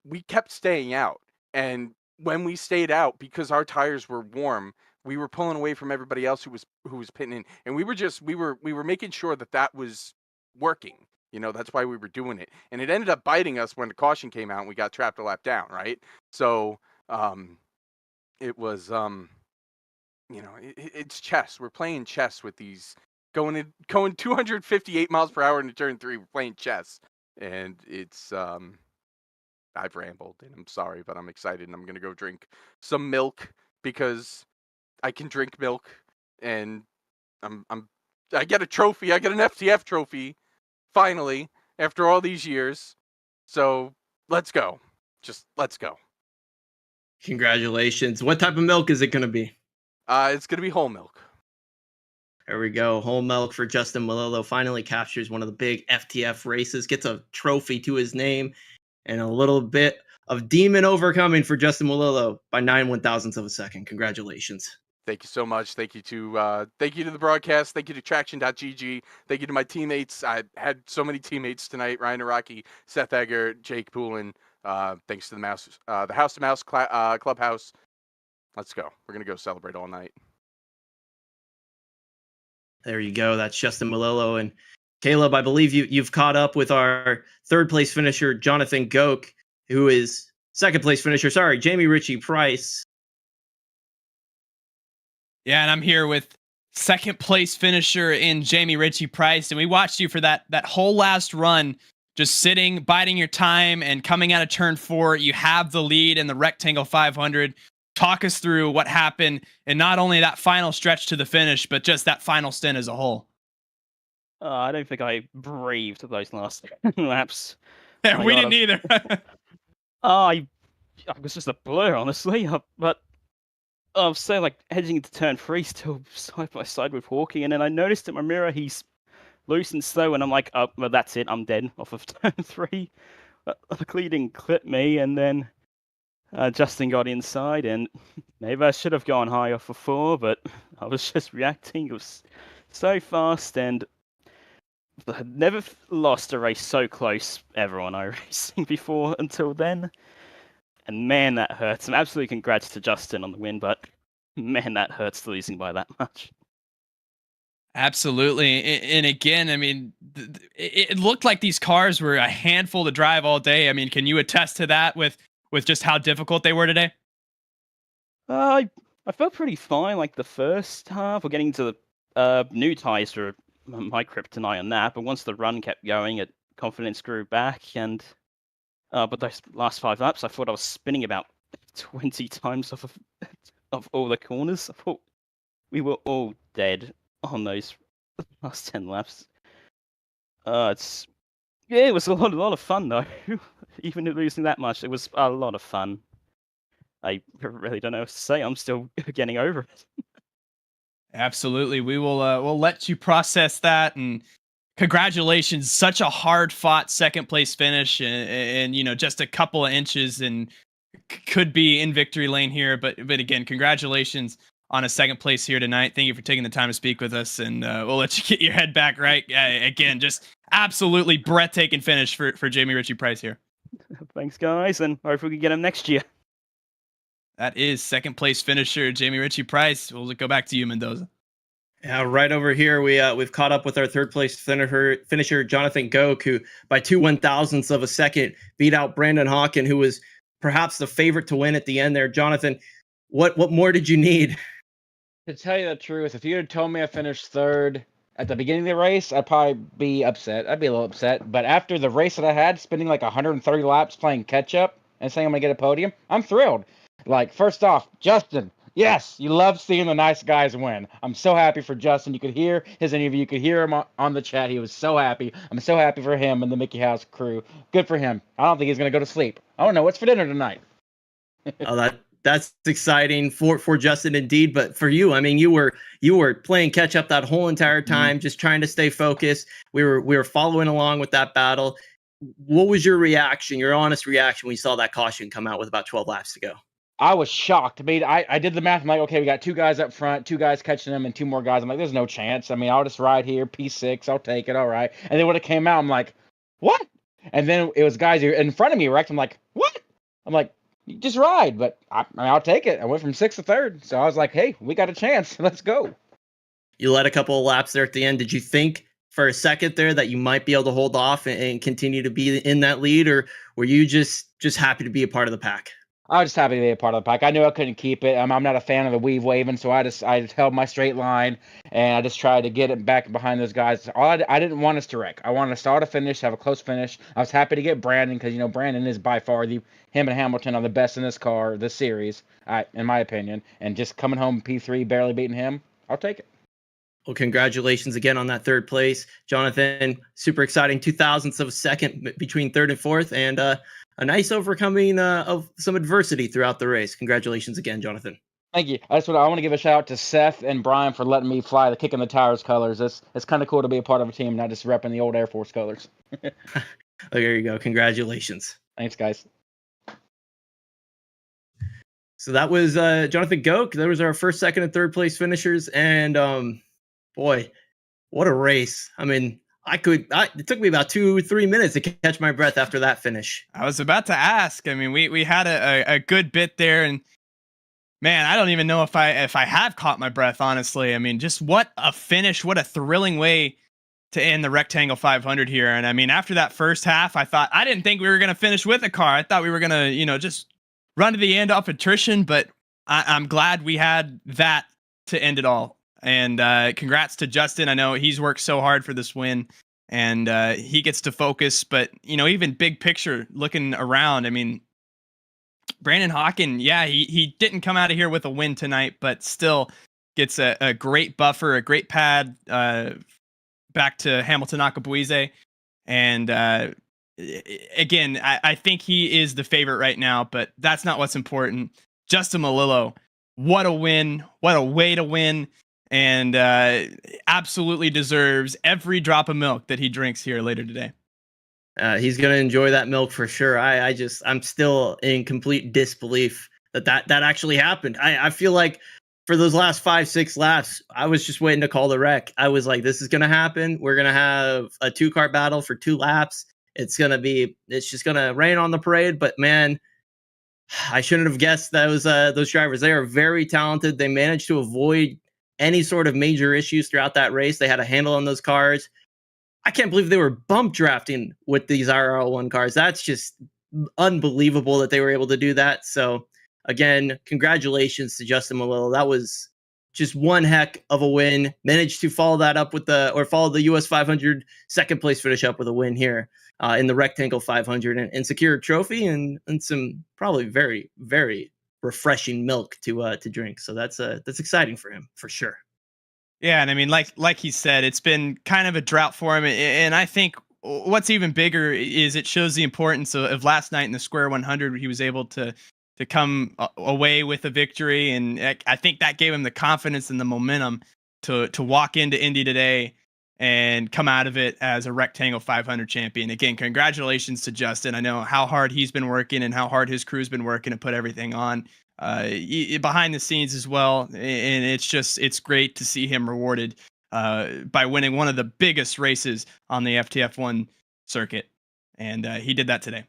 We kept staying out, and when we stayed out, because our tires were warm, we were pulling away from everybody else who was pitting in, and we were making sure that was working. That's why we were doing it, and it ended up biting us when the caution came out and we got trapped a lap down, right? So it was it's chess. We're playing chess with these going 258 miles per hour into turn 3. We're playing chess, and it's I've rambled, and I'm sorry, but I'm excited, and I'm gonna go drink some milk, because I can drink milk, and I get a trophy. I get an FTF trophy finally after all these years. So let's go. Just let's go. Congratulations. What type of milk is it going to be? It's gonna be whole milk. There we go. Whole milk for Justin Melillo. Finally captures one of the big FTF races, gets a trophy to his name, and a little bit of demon overcoming for Justin Melillo by 9 1,000ths of a second. Congratulations. Thank you so much. Thank you to the broadcast. Thank you to Traction.gg. Thank you to my teammates. I had so many teammates tonight: Ryan Araki, Seth Egger, Jake Poulin. Thanks to the House to Mouse Clubhouse. Let's go. We're gonna go celebrate all night. There you go. That's Justin Melillo. And Caleb, I believe you've caught up with our third place finisher, Jonathan Goke, who is second place finisher. Sorry, Jamie Ritchie Price. Yeah, and I'm here with second place finisher in Jamie Ritchie Price, and we watched you for that whole last run, just sitting, biding your time, and coming out of turn 4. You have the lead in the Rectangle 500. Talk us through what happened, and not only that final stretch to the finish, but just that final stint as a whole. I don't think I breathed those last laps. Yeah, we didn't either. I was just a blur, honestly. But I was so heading into turn 3, still side by side with Hawking, and then I noticed at my mirror he's loose and slow, and I'm like, oh, well, that's it. I'm dead off of turn 3. Luckily, he didn't clip me, and then Justin got inside, and maybe I should have gone higher for 4, but I was just reacting. It was so fast, and I had never lost a race so close ever on iRacing before until then. And man, that hurts. And absolutely congrats to Justin on the win, but man, that hurts losing by that much. Absolutely. And again, I mean, it looked like these cars were a handful to drive all day. I mean, can you attest to that with just how difficult they were today? I felt pretty fine, like the first half. We're getting to the new tires were my kryptonite on that, but once the run kept going, confidence grew back. And but those last 5 laps, I thought I was spinning about 20 times off of all the corners. I thought we were all dead on those last 10 laps. It was a lot of fun though. Even losing that much, it was a lot of fun. I really don't know what to say. I'm still getting over it. Absolutely. We will we'll let you process that, and congratulations. Such a hard fought second place finish, and you know, just a couple of inches and could be in victory lane here, but again, congratulations on a second place here tonight. Thank you for taking the time to speak with us, and we'll let you get your head back right. Again, just absolutely breathtaking finish for Jamie Ritchie Price here. Thanks, guys, and hopefully we can get him next year. That is second place finisher Jamie Ritchie Price. We'll go back to you, Mendoza. Yeah, right over here, we've caught up with our third place finisher Jonathan Goke, who by 2/1000ths of a second beat out Brandon Hawken, who was perhaps the favorite to win at the end there. Jonathan, what more did you need? To tell you the truth, if you had told me I finished third at the beginning of the race, I'd probably be upset. I'd be a little upset. But after the race that I had, spending like 130 laps playing catch up and saying I'm gonna get a podium, I'm thrilled. Like, first off, Justin, yes, you love seeing the nice guys win. I'm so happy for Justin. You could hear his interview. You could hear him on the chat. He was so happy. I'm so happy for him and the Mickey House crew. Good for him. I don't think he's gonna go to sleep. I don't know what's for dinner tonight. Oh, that's exciting for Justin indeed, but for you, I mean, you were playing catch up that whole entire time, just trying to stay focused. We were following along with that battle. What was your reaction, your honest reaction when you saw that caution come out with about 12 laps to go? I was shocked. I mean, I did the math. I'm like, okay, we got 2 guys up front, 2 guys catching them, and 2 more guys. I'm like, there's no chance. I mean, I'll just ride here, P6, I'll take it, all right. And then when it came out, I'm like, what? And then it was guys in front of me wrecked. I'm like, what? I'm like, you just ride, but I'll take it. I went from 6th to 3rd, so I was like, hey, we got a chance. Let's go. You led a couple of laps there at the end. Did you think for a second there that you might be able to hold off and continue to be in that lead, or were you just happy to be a part of the pack? I was just happy to be a part of the pack. I knew I couldn't keep it. I'm not a fan of the weave waving, so I just held my straight line, and I just tried to get it back behind those guys. I didn't want us to wreck. I wanted to start a finish, have a close finish. I was happy to get Brandon because, you know, Brandon is by far him and Hamilton are the best in this car, this series, in my opinion. And just coming home P3, barely beating him, I'll take it. Well, congratulations again on that third place, Jonathan. Super exciting 2/1000ths of a second between third and fourth, and a nice overcoming of some adversity throughout the race. Congratulations again, Jonathan. Thank you. I want to give a shout out to Seth and Brian for letting me fly the kicking the tires colors. It's kind of cool to be a part of a team, not just repping the old Air Force colors. Oh, there you go. Congratulations. Thanks, guys. So that was Jonathan Goke. That was our first, second, and third place finishers, and boy, what a race! I mean, it took me about 2-3 minutes to catch my breath after that finish. I was about to ask. I mean, we had a good bit there, and man, I don't even know if I have caught my breath, honestly. I mean, just what a finish, what a thrilling way to end the Rectangle 500 here. And I mean, after that first half, I didn't think we were going to finish with a car. I thought we were going to, you know, just run to the end off attrition, but I'm glad we had that to end it all. And congrats to Justin. I know he's worked so hard for this win, and he gets to focus. But, you know, even big picture, looking around, I mean, Brandon Hawken, yeah, he didn't come out of here with a win tonight, but still gets a great buffer, a great pad back to Hamilton Akabuize. And again, I think he is the favorite right now, but that's not what's important. Justin Malillo, what a win. What a way to win. And absolutely deserves every drop of milk that he drinks here later today. He's gonna enjoy that milk for sure. I'm still in complete disbelief that actually happened. I feel like for those last 5-6 laps, I was just waiting to call the wreck. I was like, this is gonna happen. We're gonna have a 2-car battle for 2 laps. It's just gonna rain on the parade. But man, I shouldn't have guessed those drivers. They are very talented. They managed to avoid any sort of major issues throughout that race. They had a handle on those cars. I can't believe they were bump drafting with these RL1 cars. That's just unbelievable that they were able to do that. So again, congratulations to Justin Malillo. That was just one heck of a win. Managed to follow that up with follow the US 500 second place finish up with a win here in the Rectangle 500 and secure a trophy and some probably very, very refreshing milk to drink. So that's exciting for him for sure. Yeah, and I mean, like he said, it's been kind of a drought for him, and I think what's even bigger is it shows the importance of last night in the Square 100. He was able to come away with a victory, and I think that gave him the confidence and the momentum to walk into Indy today and come out of it as a Rectangle 500 champion. Again, congratulations to Justin. I know how hard he's been working and how hard his crew's been working to put everything on. Behind the scenes as well, and it's great to see him rewarded by winning one of the biggest races on the FTF1 circuit, and he did that today.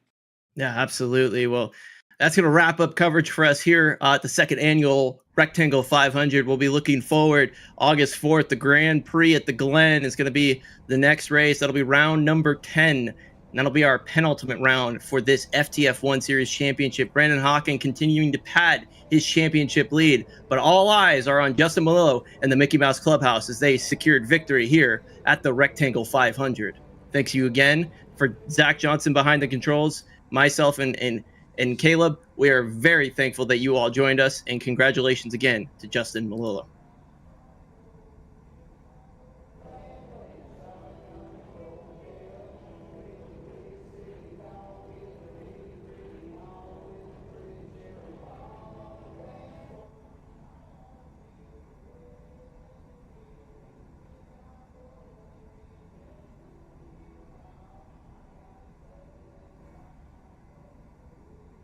Yeah, absolutely. Well, that's going to wrap up coverage for us here at the second annual Rectangle 500. We'll be looking forward August 4th. The Grand Prix at the Glen is going to be the next race. That'll be round number 10. And that'll be our penultimate round for this FTF1 Series championship. Brandon Hawken continuing to pad his championship lead, but all eyes are on Justin Malillo and the Mickey Mouse Clubhouse as they secured victory here at the Rectangle 500. Thanks you again for Zach Johnson behind the controls, myself and Caleb. We are very thankful that you all joined us, and congratulations again to Justin Malillo.